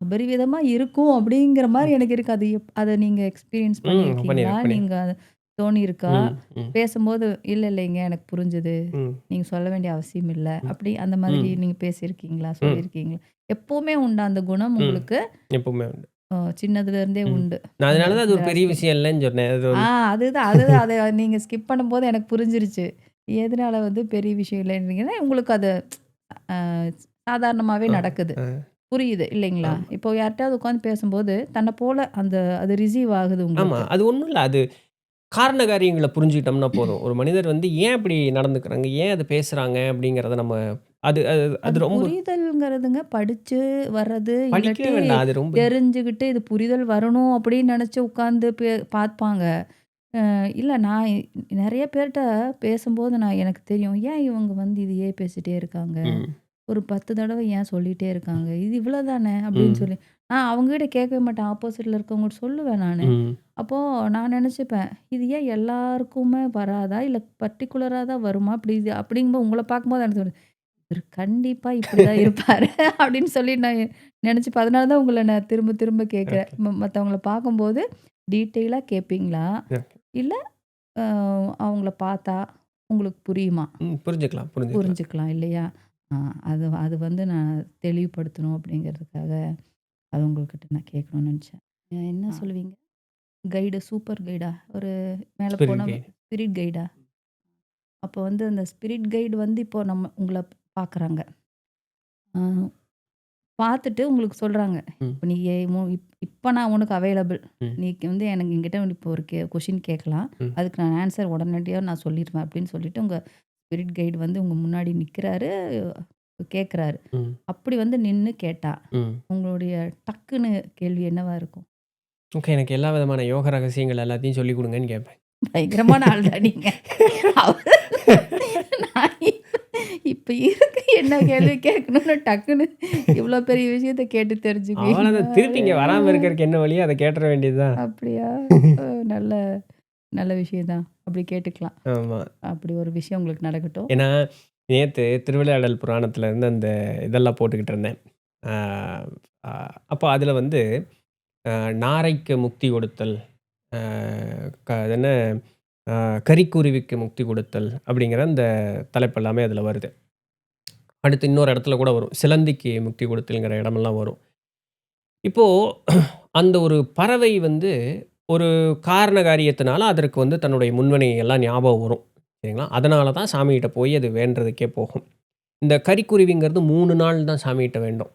அபரிவிதமா இருக்கும் அப்படிங்கிற மாரி எனக்கு இருக்கு. அது அத நீங்க எக்ஸ்பீரியன்ஸ் பண்ணியிருக்கீங்களா? பண்ணியிருக்கேன். நீங்க தோணியிருக்கா? ம். ம். பேசும்போது, "இல்ல இல்லைங்க எனக்கு புரிஞ்சது. ம். நீங்க சொல்ல வேண்டிய அவசியம் இல்ல." ம். அப்படி அந்த மாதிரி ம். நீங்க பேசியிருக்கீங்களா? ம். சொல்லியிருக்கீங்களா? எப்பவுமே உண்டா அந்த குணம் ம். உங்களுக்கு? எப்பவுமே உண்டு. சின்னதுலேருந்தே ம். உண்டு. நான் அந்த அதனால தான் அது இந்த ஒரு பெரிய ஆஸ்பெக்ட். விஷயம் இல்லன்னு சொன்னேன். அது ஆ வந்து அதுதான் அத நீங்க ஸ்கிப் பண்ணும்போது எனக்கு புரிஞ்சிருச்சு. எதனால வந்து பெரிய விஷயம் இல்லைன்றீங்கன்னா, உங்களுக்கு அது அ சாதாரணமாவே அ, நடக்குது. அ, புரியுது இல்லைங்களா? ஆமா. இப்போ யார்ட்டயாவது உட்காந்து பேசும்போது, தன்ன போல அது ரிசீவ் ஆகுது ஆமா. உங்களுக்கு. அது ஒண்ணும் இல்ல. அது காரண காரியங்கள புரிஞ்சுக்கிட்டோம்னா போதும். ஒரு மனிதர் வந்து ஏன் அப்படி நடந்துக்கிறாங்க? ஏன் அத பேசுறாங்க? அப்படிங்கிறத நம்ம அது அது அது அது ரொம்ப புரிதல்ங்கிறதுங்க படிச்சு வர்றது, படிக்கவே இல்லாட்டி வேண்டாம். அது ரொம்ப தெரிஞ்சுகிட்டு இது புரிதல் வரணும் அப்படின்னு நெனச்சு உட்காந்து பார்ப்பாங்க. இல்ல நான் நெறைய பேர்ட்ட பேசும்போது எனக்கு தெரியும். ஏன் இவங்க வந்து இதையே பேசிட்டே இருக்காங்க? ம். ஒரு 10 தடவ ஏன் சொல்லிட்டே இருக்காங்க? இது இவ்வளோ தானே அப்படின்னு ம். சொல்லி. நான் அவங்ககிட்ட கேட்கவே மாட்டேன். ஆப்போசிட்ல இருக்கவங்ககிட்ட சொல்லுவேன் நானு. ம். அப்போ நான் நெனச்சுப்பேன், இது ஏன் எல்லாருக்குமே வராதா? இல்ல பர்ட்டிகுலரா தான் வருமா? அப்படிங்கும்போது உங்கள பார்க்கும்போது எனக்கு தோணுது, இவரு கண்டிப்பா இப்படிதான் இருப்பாரு அப்படின்னு சொல்லி நான் நெனச்சுப்பேன். அதனால தான் உங்கள நான் திரும்ப திரும்ப கேட்கிறேன். ஓகே. மத்தவங்கள பார்க்கும்போது டீட்டெயிலா கேட்பீங்களா? ஓகே. இல்ல அ அவங்கள பார்த்தா உங்களுக்கு புரியுமா? ம். புரிஞ்சுக்கலாம், புரிஞ்சுக்கலாம். புரிஞ்சுக்கலாம் இல்லையா? ஆ அது அது வந்து நான் தெளிவுபடுத்தணும் அப்படிங்கிறதுக்காக, அது உங்ககிட்ட நான் கேட்கணும்னு நெனச்சேன். என்ன சொல்லுவீங்க? சூப்பர் கைடா? ஒரு மேல ஸ்பிரிட் போனா கைட். ஸ்பிரிட் கைடா? அப்போ வந்து அந்த ஸ்பிரிட் கைடு வந்து இப்போ உங்கள பார்க்குறாங்க. ஆ பார்த்துட்டு உங்களுக்கு சொல்றாங்க. ம். இப்ப நீ ஏ மு இப் இப்ப நான் உனக்கு அவைலபிள். ம். நீ வந்து எனக்கு என்கிட்ட வந்து இப்போ ஒரு கொஸ்டின் கேட்கலாம். ம். அதுக்கு நான் ஆன்ஸர் உடனடியா நான் சொல்லிருவேன் அப்படின்னு சொல்லிட்டு, உங்க ஸ்பிரிட் கைடு வந்து உங்க முன்னாடி நிக்கிறாரு, கேட்குறாரு. ம். அப்படி வந்து நின்னு கேட்டா, ம். உங்களுடைய டக்குன்னு கேள்வி என்னவா இருக்கும்? ஓகே. எனக்கு எல்லா விதமான யோக ரகசியங்கள் எல்லாத்தையும் சொல்லிக் குடுங்கன்னு கேட்பேன். பயங்கரமான ஆள்டா நீங்க. அவ- நான் இப்ப இருக்கு என்ன கேள்வி கேட்கணும்னு டக்குன்னு இவ்ளோ பெரிய விஷயத்த கேட்டு தெரிஞ்சுக்குவீங்களா? அவ்வளதான். திருப்பி இங்க வராம இருக்கறதுக்கு என்ன வழியோ அத கேட்டுற வேண்டியது தான். அப்படியா? அ நல்ல நல்ல விஷயம் தான். அப்படி கேட்டுக்கலாம். ஆமா. அப்படி ஒரு விஷயம் உங்களுக்கு நடக்கட்டும். ஏன்னா, நேத்து திருவிளையாடல் புராணத்துல இருந்து அந்த இதெல்லாம் போட்டுக்கிட்டு இருந்தேன். ஆ அ அப்போ அதுல வந்து அ நாரைக்கு முக்தி கொடுத்தல், அ அது என்ன கரிக்குருவிக்கு முக்தி கொடுத்தல் அப்படிங்கிற அந்த தலைப்பு எல்லாமே அதுல வருது. அடுத்து இன்னொரு இடத்துல கூட வரும். சிலந்திக்கு முக்தி கொடுத்தல்ங்கிற இடமெல்லாம் வரும். இப்போ அந்த ஒரு பறவை வந்து ஒரு காரண காரியத்தினால அதற்கு வந்து தன்னுடைய முன்வினை எல்லாம் ஞாபகம் வரும். சரிங்களா? அதனால தான் சாமிகிட்ட போய் அது வேண்டுறதுக்கே போகும். இந்த கரிக்குருவிங்கிறது 3 நாள் தான் சாமிகிட்ட வேண்டும்.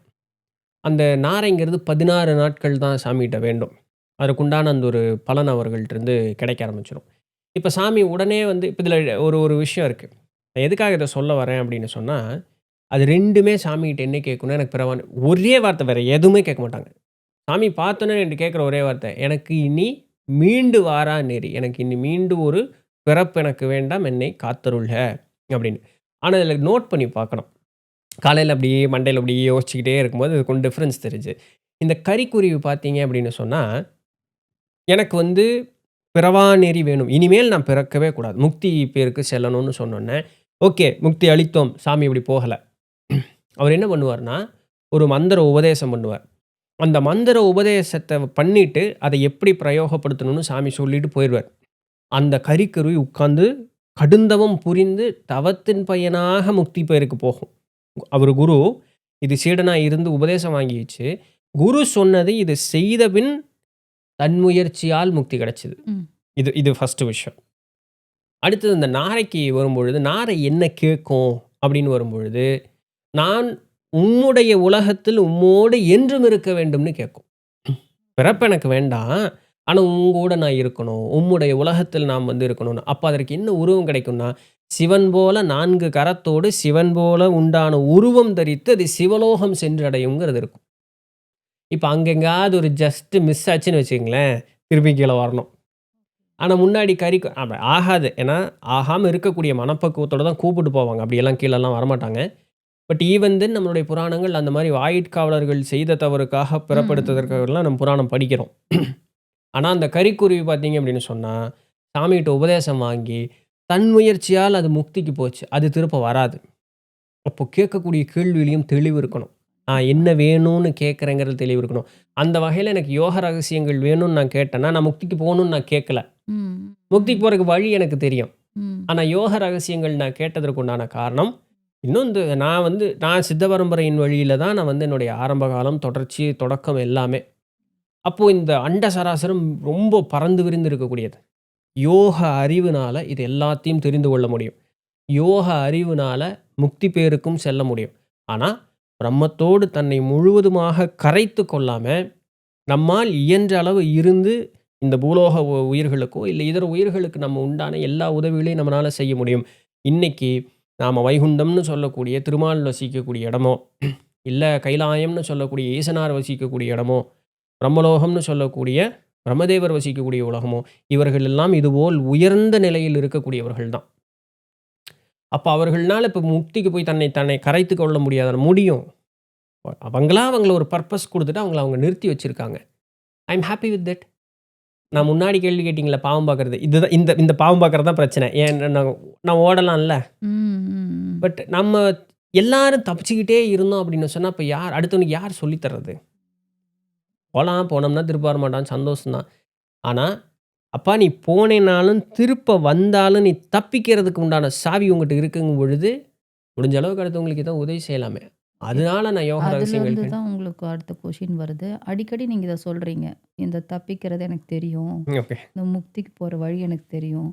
அந்த நாரைங்கிறது 16 நாட்கள் தான் சாமிகிட்ட வேண்டும். அதற்குண்டான அந்த ஒரு பலன் அவர்கள்ட்டருந்து கிடைக்க ஆரம்பிச்சுரும். இப்ப சாமி உடனே வந்து இப்ப இதில ஒரு ஒரு விஷயம் இருக்கு. நான் எதுக்காக இத சொல்ல வரேன் அப்படின்னு சொன்னா, அது 2மே சாமிகிட்ட என்ன கேட்கும்னா, எனக்கு பிறவான்னு ஒரே வார்த்தை வேற எதுவுமே கேட்க மாட்டாங்க. சாமி பார்த்தோனே என்ட்ட கேட்கிற ஒரே வார்த்தை, "எனக்கு இனி மீண்டு வாரா நெறி. எனக்கு இனி மீண்டு ஒரு பிறப்பு எனக்கு வேண்டாம். என்னை காத்தருள்க" அப்படின்னு. ஆனா, இதில நோட் பண்ணி பார்க்கணும். காலையில அப்படியே மண்டையில அப்படியே யோசிச்சுக்கிட்டே இருக்கும்போது, அதுக்கு ஒண்ணு டிஃபரன்ஸ் தெரிஞ்சு. இந்த கரிக்குருவி பார்த்தீங்க அப்படின்னு சொன்னா, எனக்கு வந்து பிறவா நெறி வேணும். இனிமேல் நான் பிறக்கவே கூடாது. முக்தி பேருக்கு செல்லணும்னு சொன்னோனே, ஓகே முக்தி அளித்தோம். சாமி இப்படி போகல. அவர் என்ன பண்ணுவார்ன்னா, ஒரு மந்திர உபதேசம் பண்ணுவார். அந்த மந்திர உபதேசத்த பண்ணிட்டு, அத எப்படி பிரயோகப்படுத்தணும்னு சாமி சொல்லிட்டு போயிருவார். அந்த கரிக்குருவி உட்கார்ந்து கடுந்தவம் புரிந்து தவத்தின் பயனாக முக்தி பேருக்கு போகும். அவரு குரு. இது சீடனா இருந்து உபதேசம் வாங்கிச்சு. குரு சொன்னது இது செய்த பின் தன் முயற்சியால் முக்தி கிடைச்சது. ம். இது இது ஃபர்ஸ்ட் விஷயம். அடுத்தது இந்த நாரைக்கு வரும்பொழுது, நாரை என்ன கேட்கும் அப்படின்னு வரும்பொழுது, நான் உம்முடைய உலகத்தில் உம்மோடு என்றும் இருக்க வேண்டும்னு கேட்கும். பிறப்பு எனக்கு வேண்டாம். ஆனா உங்கூட நான் இருக்கணும். உம்முடைய உலகத்தில் நாம் வந்து இருக்கணும்னு. அப்ப அதற்கு என்ன உருவம் கிடைக்கும்னா, சிவன் போல 4 கரத்தோடு சிவன் போல உண்டான உருவம் தரித்து அது சிவலோகம் சென்றடையுங்கிறது இருக்கும். இப்ப அங்க எங்கேயாவது ஒரு ஜஸ்ட் மிஸ் ஆச்சுன்னு வச்சுக்கங்களேன், திருப்பி கீழ வரணும். ஆனா முன்னாடி ஆகாது. ஏன்னா, ஆகாம இருக்கக்கூடிய மனப்பக்குவத்தோட தான் கூப்பிட்டு போவாங்க. அப்படியெல்லாம் கீழலாம் வரமாட்டாங்க. பட் ஈவன் தென் நம்மளுடைய புராணங்கள் அந்த மாரி வாயிற்காவலர்கள் செய்த தவறுக்காக ம். பிறப்பெடுத்ததற்காகலாம் நம்ம புராணம் படிக்கிறோம். ஆனா, அந்த கரிக்குருவி பார்த்தீங்க அப்படின்னு சொன்னா, சாமிகிட்ட உபதேசம் வாங்கி, தன் முயற்சியால் அது முக்திக்கு போச்சு. அது திரும்ப வராது. அப்போ கேட்கக்கூடிய கேள்வியிலயும் தெளிவு இருக்கணும். என்ன வேணும்னு கேட்கிறேங்கிறது தெளிவு இருக்கணும். அந்த வகையில எனக்கு யோக ரகசியங்கள் வேணும்னு நான் கேட்டேன்னா, நான் முக்திக்கு போணும்னு நான் கேட்கல. ம். முக்திக்கு போறதுக்கு வழி எனக்கு தெரியும். ம். ஆனா யோக ரகசியங்கள் நான் கேட்டதற்கு உண்டான காரணம், இன்னும் நான் சித்த பரம்பரையின் வழியில தான் நான் வந்து என்னுடைய ஆரம்ப காலம், தொடர்ச்சி, தொடக்கம் எல்லாமே. அப்போ இந்த அண்ட சராசரம் ரொம்ப பரந்து விரிந்து இருக்கக்கூடியது. யோக அறிவுனால இது எல்லாத்தையும் தெரிந்து கொள்ள முடியும். யோக அறிவுனால முக்தி பேருக்கும் செல்ல முடியும். ஆனா, பிரம்மத்தோடு தன்னை முழுவதுமாக கரைத்துக் கொள்ளாம, நம்மால் இயன்ற அளவு இருந்து இந்த பூலோக உயிர்களுக்கோ, இல்ல இதர உயிர்களுக்கு நம்ம உண்டான எல்லா உதவிகளையும் நம்மனால செய்ய முடியும். இன்னைக்கு நாம வைகுண்டம்னு சொல்லக்கூடிய திருமால் வசிக்கக்கூடிய இடமோ, இல்ல கைலாயம்னு சொல்லக்கூடிய ஈசனார் வசிக்கக்கூடிய இடமோ, பிரம்மலோகம்னு சொல்லக்கூடிய பிரம்மதேவர் வசிக்கக்கூடிய உலகமோ, இவர்கள் எல்லாம் இதுபோல் உயர்ந்த நிலையில் இருக்கக்கூடியவர்கள் தான். அப்ப அவர்கள்னால இப்ப முக்திக்கு போய் தன்னை தன்னை கரைத்துக் கொள்ள முடியாதா? முடியும். அவங்கள ஒரு பர்ப்பஸ் குடுத்துட்டு அவங்கள அவங்க நிறுத்தி வச்சிருக்காங்க. ஐ அம் ஹேப்பி வித் தட். நான் முன்னாடி கேள்வி கேட்டீங்கல்ல பாவம் பார்க்கறது. இதுதான் இந்த இந்த பாவம் பார்க்கறது தான் பிரச்சனை. ஏன் நான் ஓடலாம்ல. ம். ம். பட் நம்ம எல்லாரும் தப்பிச்சுக்கிட்டே இருந்தோம் அப்படின்னு சொன்னா, அப்ப அடுத்தவனுக்கு யார் சொல்லி தர்றது? போனோம்னா திருப்ப வரமாட்டான். சந்தோஷம் தான். ஆனா, அப்பா நீ போனேனாலும், திருப்ப வந்தாலும் நீ தப்பிக்கிறதுக்கு உண்டான சாவி உன்கிட்ட இருக்குங்கும் பொழுது, முடிஞ்ச அளவுக்கு அடுத்தவங்களுக்கு ஏதோ உதவி செய்யலாமே. அதனால நான் யோக ரகசியங்கள் அதுலேருந்து தான் உங்களுக்கு அடுத்த கொஷின் வருது. அடிக்கடி நீங்க இத சொல்றீங்க. இந்த தப்பிக்கிறது எனக்கு தெரியும். ஓகே. இந்த முக்திக்கு போற வழி எனக்கு தெரியும்.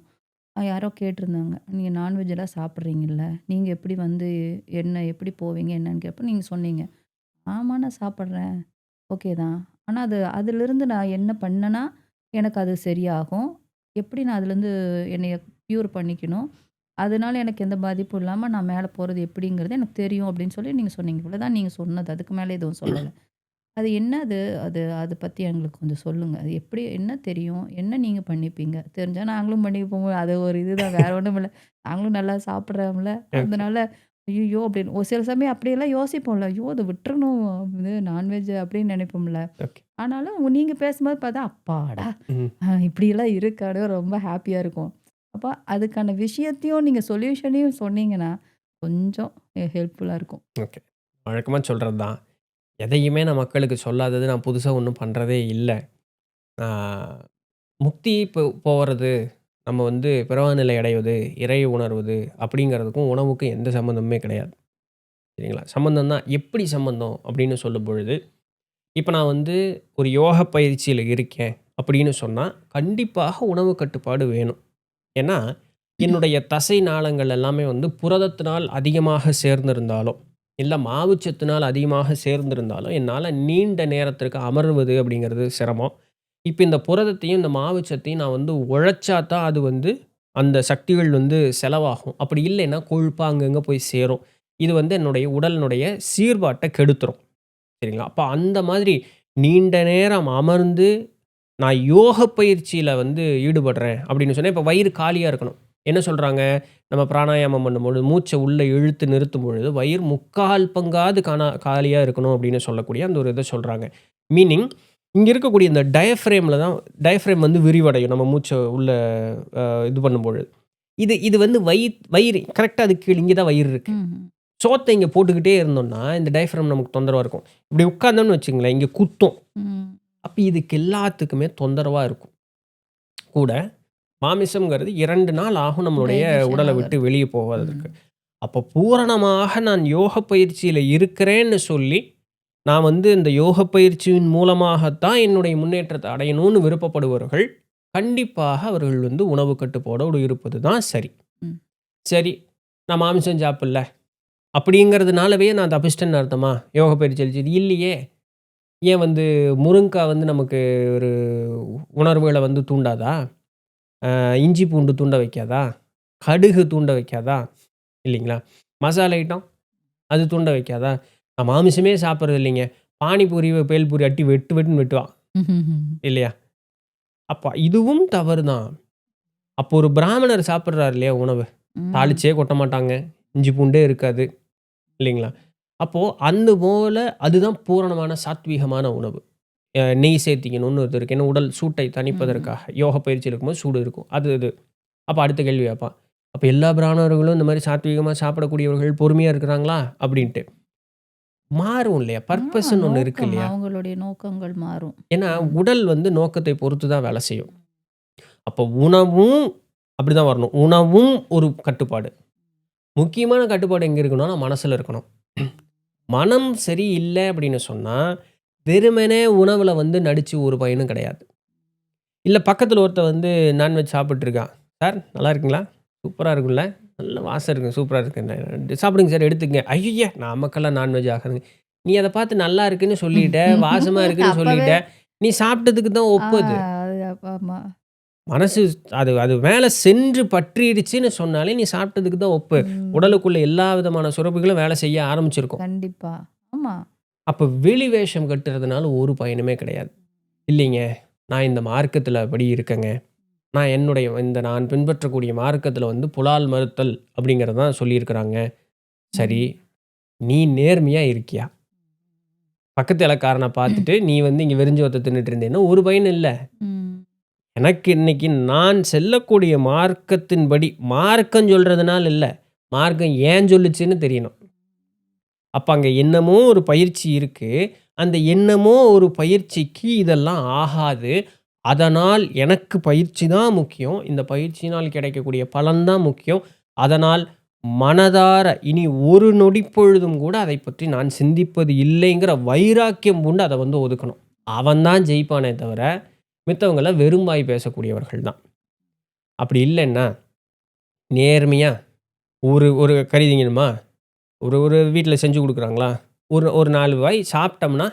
யாரோ கேட்டிருந்தாங்க. நீங்க நான்வெஜ்லாம் சாப்பிட்றீங்கல்ல. நீங்க எப்படி வந்து எப்படி போவீங்க என்னன்னு கேட்ப நீங்க சொன்னீங்க. ஆமா நான் சாப்பிட்றேன். ஓகே தான். ஆனா அதிலிருந்து நான் என்ன பண்ணேன்னா, எனக்கு அது சரியாகும். எப்படி நான் அதுலேருந்து என்னைய க்யூர் பண்ணிக்கணும். அதனால எனக்கு எந்த பாதிப்பும் இல்லாம நான் மேல போறது எப்படிங்கிறது எனக்கு தெரியும் அப்படின்னு சொல்லி நீங்க சொன்னீங்க. இவ்வளோதான் நீங்க சொன்னது. அதுக்கு மேல எதுவும் சொல்லல. அது என்னது? அது அத பத்தி எங்களுக்கு கொஞ்சம் சொல்லுங்க. அது எப்படி என்ன தெரியும்? என்ன நீங்க பண்ணிப்பீங்க? தெரிஞ்சா நாங்களும் பண்ணிப்போம். அது ஒரு இதுதான் வேற ஒண்ணும் இல்ல. நாங்களும் நல்லா சாப்பிடுறோம்ல. ஓகே, அதனால ஐய்யய்யோ! அப்படின்னு ஒரு சில சமயம் அப்படியெல்லாம் யோசிப்போம்ல. ஐயோ! அத விட்டுறணும். இது நான்வெஜ் அப்படின்னு நினைப்போம்ல. ஓகே. ஆனாலும் நீங்க பேசும்போது பார்த்தா, அப்பாடா! ம். இப்படியெல்லாம் இருக்கான்னு ரொம்ப ஹாப்பியா இருக்கும். அப்ப அதுக்கான விஷயத்தையும் நீங்க சொல்யூஷனையும் சொன்னீங்கன்னா, கொஞ்சம் ஹெல்ப்ஃபுல்லா இருக்கும். ஓகே. வழக்கமா சொல்றது தான். எதையுமே நான் மக்களுக்கு சொல்லாதது நான் புதுசா ஒண்ணும் பண்றதே இல்ல. ஆ முக்தி போறது, நம்ம வந்து பிறவா நிலை அடைவது, இறை உணர்வது அப்படிங்கிறதுக்கும் உணவுக்கும் எந்த சம்மந்தமுமே கிடையாது. சரிங்களா? சம்மந்தம் தான். எப்படி சம்மந்தம் அப்படின்னு சொல்லும்பொழுது, இப்ப நான் வந்து ஒரு யோக பயிற்சியில இருக்கேன் அப்படின்னு சொன்னா, கண்டிப்பாக உணவு கட்டுப்பாடு வேணும். ஏன்னா, என்னுடைய தசை நாளங்கள் எல்லாமே வந்து புரதத்தினால் அதிகமாக சேர்ந்திருந்தாலும், இல்ல மாவுச்சத்தினால் அதிகமாக சேர்ந்திருந்தாலும், என்னால நீண்ட நேரத்திற்கு அமர்வது அப்படிங்கிறது சிரமம். இப்ப இந்த புரதத்தையும், இந்த மாவுச்சத்தையும் நான் வந்து உழைச்சா தான் அது வந்து அந்த சக்திகள் வந்து செலவாகும். அப்படி இல்லைன்னா கொழுப்பா அங்கங்க போய் சேரும். இது வந்து என்னுடைய உடலினுடைய சீர்பாட்ட கெடுத்துரும். சரிங்களா? அப்ப அந்த மாதிரி நீண்ட நேரம் அமர்ந்து நான் யோக பயிற்சியில வந்து ஈடுபடுறேன் அப்படின்னு சொன்னா, இப்ப வயிறு காலியா இருக்கணும். என்ன சொல்றாங்க? நம்ம பிராணாயாமம் பண்ணும்பொழுது மூச்ச உள்ள இழுத்து நிறுத்தும் பொழுது, வயிறு 3/4 பங்காவது காலியா இருக்கணும் அப்படின்னு சொல்லக்கூடிய அந்த ஒரு இத சொல்றாங்க. மீனிங் இங்க இருக்கக்கூடிய இந்த டயஃப்ரேம் வந்து விரிவடையும். நம்ம மூச்ச உள்ள இது பண்ணும்பொழுது. இது இது வந்து வயிறு கரெக்ட்டா அதுக்கு கீழ இங்க தான் வயிறு இருக்கு. ம். சோத்த இங்க போட்டுக்கிட்டே இருந்தோம்னா, இந்த டயஃப்ராம் நமக்கு தொந்தரவா இருக்கும். இப்படி உட்கார்ந்தோம்னு வச்சுக்கங்களேன், இங்க குத்தும். ம். அப்ப இதுக்கு எல்லாத்துக்குமே தொந்தரவா இருக்கும். கூட மாமிசம்ங்கிறது 2 நாள் ஆகும் நம்மளுடைய டைஜஷன் உடலை விட்டு ஆகறதுக்கு. வெளியே ம். போவதற்கு. அப்போ பூரணமாக நான் யோக பயிற்சியில இருக்கிறேன்னு சொல்லி, நான் வந்து இந்த யோக பயிற்சியின் மூலமாகத்தான் என்னுடைய முன்னேற்றத்தை அடையணும்னு விருப்பப்படுபவர்கள், கண்டிப்பாக அவர்கள் வந்து உணவு கட்டுப்பாடோடு இருப்பது தான் சரி. ம். சரி, நான் மாமிசம் சாப்பிடல. அப்படிங்கிறதுனாலவே நான் தப்பிச்சிட்டேன்னு அர்த்தமா? யோக பயிற்சி அளிச்சது இல்லையே. ஏன் வந்து முருங்கா வந்து நமக்கு ஒரு உணர்வுகள வந்து தூண்டாதா? இஞ்சி பூண்டு தூண்ட வைக்காதா? கடுகு தூண்ட வைக்காதா? இல்லைங்களா? மசாலா ஐட்டம் அது தூண்ட வைக்காதா? நான் மாமிசமே சாப்பிடுறது இல்லைங்க. பானிபூரி, பேல்பூரி அட்டி வெட்டு வெட்டுன்னு வெட்டுவான். இல்லையா? அப்ப இதுவும் தவறு தான். அப்போ ஒரு பிராமணர் சாப்பிடுறாரு இல்லையா உணவு. ம். தாளிச்சே கொட்ட மாட்டாங்க. இஞ்சி பூண்டே இருக்காது. இல்லைங்களா? அப்போ அந்த போல அதுதான் பூரணமான சாத்வீகமான உணவு. நெய் சேர்த்திக்கணும்னு இது இருக்கு. ஏன்னா உடல் சூட்டை ம். தணிப்பதற்காக. யோக பயிற்சி இருக்கும்போது சூடு இருக்கும். அது இது. அப்ப அடுத்த கேள்வி கேட்பான். அப்ப எல்லா பிராமணர்களும் இந்த மாரி சாத்வீகமா சாப்பிடக்கூடியவர்கள் பொறுமையா இருக்கிறாங்களா? அப்படின்ட்டு. மாறும் இல்லையா? பர்ப்பஸ்ன்னு ஒண்ணு இருக்கு நோக்கம் இல்லையா? அவங்களுடைய நோக்கங்கள் மாறும். ஏன்னா ம். உடல் வந்து நோக்கத்தை பொறுத்து தான் வேலை செய்யும். அப்போ உணவும் அப்படிதான் வரணும். உணவும் ஒரு கட்டுப்பாடு. முக்கியமான கட்டுப்பாடு எங்க இருக்கணும்னா, மனசுல இருக்கணும். மனம் சரியில்ல அப்படின்னு சொன்னா, வெறுமனே உணவுல வந்து நடிச்சு ஒரு பயனும் கிடையாது. இல்ல பக்கத்துல ஒருத்தன் வந்து நான்வெஜ் சாப்பிட்டுருக்கான். "சார் நல்லா இருக்குங்களா? சூப்பரா இருக்கும்ல. நல்ல வாசம் இருக்குங்க. சூப்பரா இருக்குங்க. சாப்பிடுங்க சார் எடுத்துக்கங்க." ஐய்யய்ய! நமக்கெல்லாம் நான்வெஜ் ஆகாதுங்க. நீ அத பார்த்து நல்லா இருக்குன்னு சொல்லிட்ட, வாசமா இருக்குன்னு அப்பவே சொல்லிட்ட. நீ சாப்பிட்டதுக்கு தான் ஆ ஒப்பு அது. அது ஆமா. மனசு அது அது மேல சென்று பற்றிடுச்சுன்னு சொன்னாலே, நீ சாப்பிட்டதுக்கு தான் ஒப்பு. ம். உடலுக்குள்ள எல்லா விதமான சுரப்பிகளும் வேலை செய்ய ஆரம்பிச்சிருக்கும். கண்டிப்பா. ஆமா. அப்ப வெளி வேஷம் கட்டுறதுனால ஒரு பயனுமே கிடையாது. இல்லைங்க, நான் இந்த மார்க்கத்துல படி இருக்கேங்க. நான் பின்பற்றக்கூடிய மார்க்கத்துல வந்து புலால் மறுத்தல் அப்படிங்கிறது தான் சொல்லியிருக்கிறாங்க. சரி, ம். நீ நேர்மையா இருக்கியா? பக்கத்து எலக்காரன பார்த்துட்டு, நீ வந்து இங்க வெறுஞ்சோத்த தின்னுட்டு இருந்தேன்னா, ஒரு பயனும் இல்ல. ம். எனக்கு இன்னைக்கு நான் செல்லக்கூடிய மார்க்கத்தின்படி மார்க்கம் சொல்றதுனால இல்ல. மார்க்கம் ஏன் சொல்லுச்சுன்னு தெரியணும். அப்ப அங்க என்னமோ ஒரு பயிற்சி இருக்கு. அந்த என்னமோ ஒரு பயிற்சிக்கு இதெல்லாம் ஆகாது. அதனால் எனக்கு பயிற்சி தான் முக்கியம். இந்த பயிற்சியினால் கிடைக்கக்கூடிய பலன் தான் முக்கியம். அதனால் மனதார இனி ஒரு நொடி பொழுதும் கூட அதைப் பற்றி நான் சிந்திப்பது இல்லைங்கிற வைராக்கியம் கொண்டு அத வந்து ஒதுக்கணும். அவன் தான் ஜெயிப்பானே தவிர, மித்தவங்கலாம் வெறும் வாய் பேசக்கூடியவர்கள் தான். அப்படி இல்லன்னா, நேர்மையா ஒரு ஒரு கறி திங்கணுமா? ஒரு ஒரு வீட்ல செஞ்சு குடுக்குறாங்களா? ஒரு ஒரு 4 வாய் சாப்பிட்டோம்னா,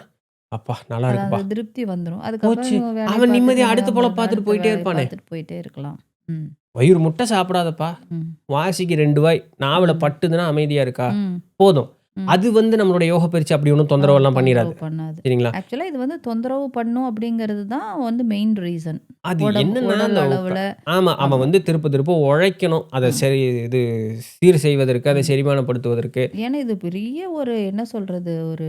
"அப்பா நல்லா அது அந்த இருக்குப்பா." திருப்தி வந்துரும். அதுக்கப்புறம் போச்சு. இவங்க வேலைய அவன் பார்த்துட்டு நிம்மதியா அடுத்த பொழப்பு பார்த்துட்டு அடுத்த போயிட்டே வேலைய இருப்பானே. பார்த்துட்டு போயிட்டே இருக்கலாம். ம். "வயிறு முட்ட சாப்பிடாதப்பா. ம். வாசிக்கு 2 வாய் நாவுல ம். பட்டுதுன்னா அமைதியா இருக்கா? ம். போதும்." ம். அது வந்து நம்மளுடைய யோக பயிற்சி அப்படி ஒண்ணும் அது தொந்தரவெல்லாம் பண்ணிறாது. தொந்தரவு பண்ணாது. சரிங்களா? ஆக்சுவலா இது வந்து தொந்தரவு பண்ணும் அப்படிங்கிறது தான் வந்து மெயின் ரீசன். அது என்னன்னா, உடல் அந்த அளவுல. ஆமா. அவன் ஆமா. வந்து திருப்ப திருப்ப உழைக்கணும். அத ம். சரி இது சீர் செய்வதற்கு, அதை ம். செரிமானப்படுத்துவதற்கு. ஏன்னா இது பெரிய ஒரு என்ன சொல்றது? ஒரு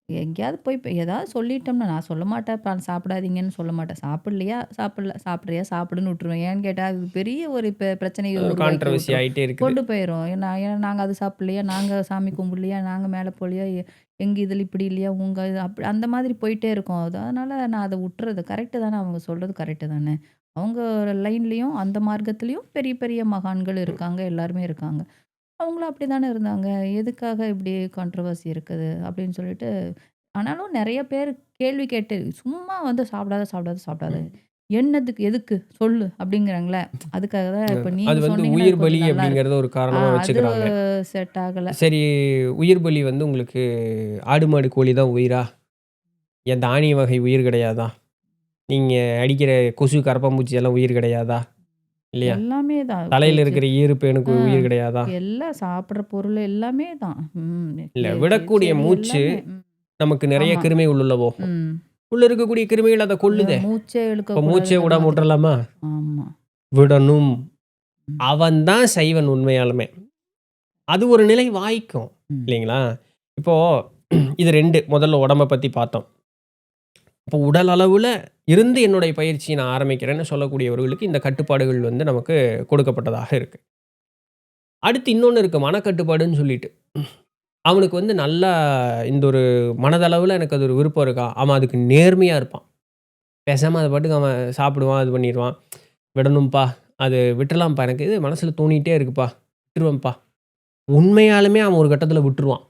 எங்கேயாவது போய் இப்ப ஏதாவது சொல்லிட்டோம்னா, நான் சொல்ல மாட்டேன். சாப்பிடாதீங்கன்னு சொல்ல மாட்டேன். சாப்பிடலையா? சாப்பிடல. சாப்பிடுறியா? சாப்பிடுன்னு விட்டுருவேன். ஏன்னு கேட்டா, அது பெரிய ஒரு பிரச்சனைய உருவாக்கி கான்ட்ரோவர்சி விட்டுரும். ஆயிட்டே இருக்குது. கொண்டு போயிரும். ஏன்னா நாங்க அது சாப்பிடலையா? நாங்க சாமி கும்பிடலையா? நாங்க மேல போகலையா? எங்க இதுல இப்படி இல்லையா? உங்க இது அப்படி அந்த மாதிரி போயிட்டே இருக்கும். அதனால நான் அத விட்டுறது. கரெக்ட்டு தானே. அவங்க சொல்றது கரெக்ட்டு தானே. அவங்க லைன்லயும், அந்த மார்க்கத்திலயும் பெரிய பெரிய மகான்கள் இருக்காங்க. எல்லாருமே இருக்காங்க. அவங்களும் அப்படித்தானே இருந்தாங்க. எதுக்காக இப்படி கான்ட்ரோவர்சி இருக்குது? அப்படின்னு சொல்லிட்டு ஆனாலும் நெறைய பேர் கேள்வி கேட்டு, சும்மா வந்து சாப்பிடாத, சாப்பிடாத, சாப்பிடாத. ம். என்னத்துக்கு? எதுக்கு? சொல்லு அப்படிங்கிறாங்கல்ல. அதுக்காக தான் இப்ப அது நீங்க வந்து சொன்னீங்கன்னா, உயிர் அது பலி கொஞ்சம் நல்லா இருக்கு. அப்படிங்கிறத ஒரு காரணமா அது வச்சுக்கிறாங்க. செட் ஆகல. சரி, உயிர் பலி வந்து உங்களுக்கு ஆடு, மாடு, கோழி தான் உயிரா? ஏன் தானிய வகை உயிர் கிடையாதா? நீங்க அடிக்கிற கொசு, கரப்பான்பூச்சி எல்லாம் உயிர் கிடையாதா? இல்லையா? எல்லாமே தான். தலையில இருக்கிற ஈறு பேனுக்கு ஆ உயிர் கிடையாதா? எல்லாம் சாப்பிடுற பொருள் எல்லாமே தான். ம். இல்ல. விடக்கூடிய செடி மூச்சு எல்லாமே. நமக்கு நமக்கு நெறைய ஆமா. கிருமிகள் உள்ள போகும். ம். உள்ள இருக்கக்கூடிய கிருமிகள் அத கொல்லுதே. மூச்சே இப்ப இழுக்கக்கூடாதுங்கிற மூச்சே விடாம மாதிரி. விட்டுறலாமா? ஆமா. விடணும். ம். அவன் தான் சைவன் உண்மையாலுமே. அது ஒரு நிலை வாய்க்கும். ம். இல்லைங்களா? இப்போ இது 2 முதல்ல உடம்ப பத்தி பார்த்தோம். இப்போ உடல் அளவுல இருந்து என்னுடைய பயிற்சிய நான் ஆரம்பிக்கிறேன்னு சொல்லக்கூடியவர்களுக்கு இந்த கட்டுப்பாடுகள் வந்து நமக்கு கொடுக்கப்பட்டதாக இருக்கு. அடுத்து இன்னொன்னு இருக்கு மனக்கட்டுப்பாடுன்னு சொல்லிட்டு. அவனுக்கு வந்து நல்லா இந்த ஒரு மனதளவுல எனக்கு அது ஒரு விருப்பம் இருக்கா? அவன் அதுக்கு நேர்மையா இருப்பான். பேசாம அது பாட்டுக்கு அவன் சாப்பிடுவான், இது பண்ணிருவான். விடணும்ப்பா அது விட்டுறலாம்ப்பா. எனக்கு இது மனசுல தோணிட்டே இருக்குப்பா. விட்டுருவேன்ப்பா. உண்மையாலுமே அவன் ஒரு கட்டத்தில விட்டுருவான்.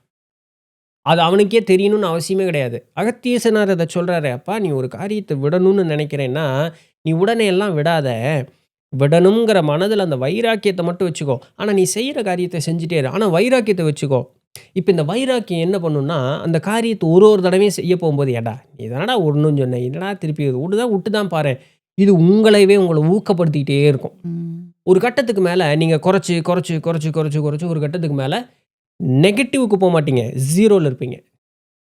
அது அவனுக்கே தெரியணும்னு அவசியமே கிடையாது. அகத்தியசனார் அத சொல்றாரு. "அப்பா நீ ஒரு காரியத்த விடணும்னு நினைக்கிறேன்னா, நீ உடனே எல்லாம் விடாத. விடணுங்கிற மனதில அந்த வைராக்கியத்த மட்டும் வச்சுக்கோ. ஆனா நீ செய்ற காரியத்த செஞ்சுட்டே இரு. ஆனா வைராக்கியத்த வச்சுக்கோ." இப்ப இந்த வைராக்கியம் என்ன பண்ணும்னா, அந்த காரியத்த ஒரு ஒரு தடவையும் செய்ய போம்போது, "ஏன்டா நீ தானடா விடணும்னு சொன்ன. என்னடா திருப்பி விட்டு தான் பாரேன்." இது உங்கள ஊக்கப்படுத்திக்கிட்டே இருக்கும். ம். ஒரு கட்டத்துக்கு மேல நீங்க குறைச்சு ஒரு கட்டத்துக்கு மேல நெகட்டிவ்‌க்கு போமாட்டீங்க. 0ல இருப்பீங்க.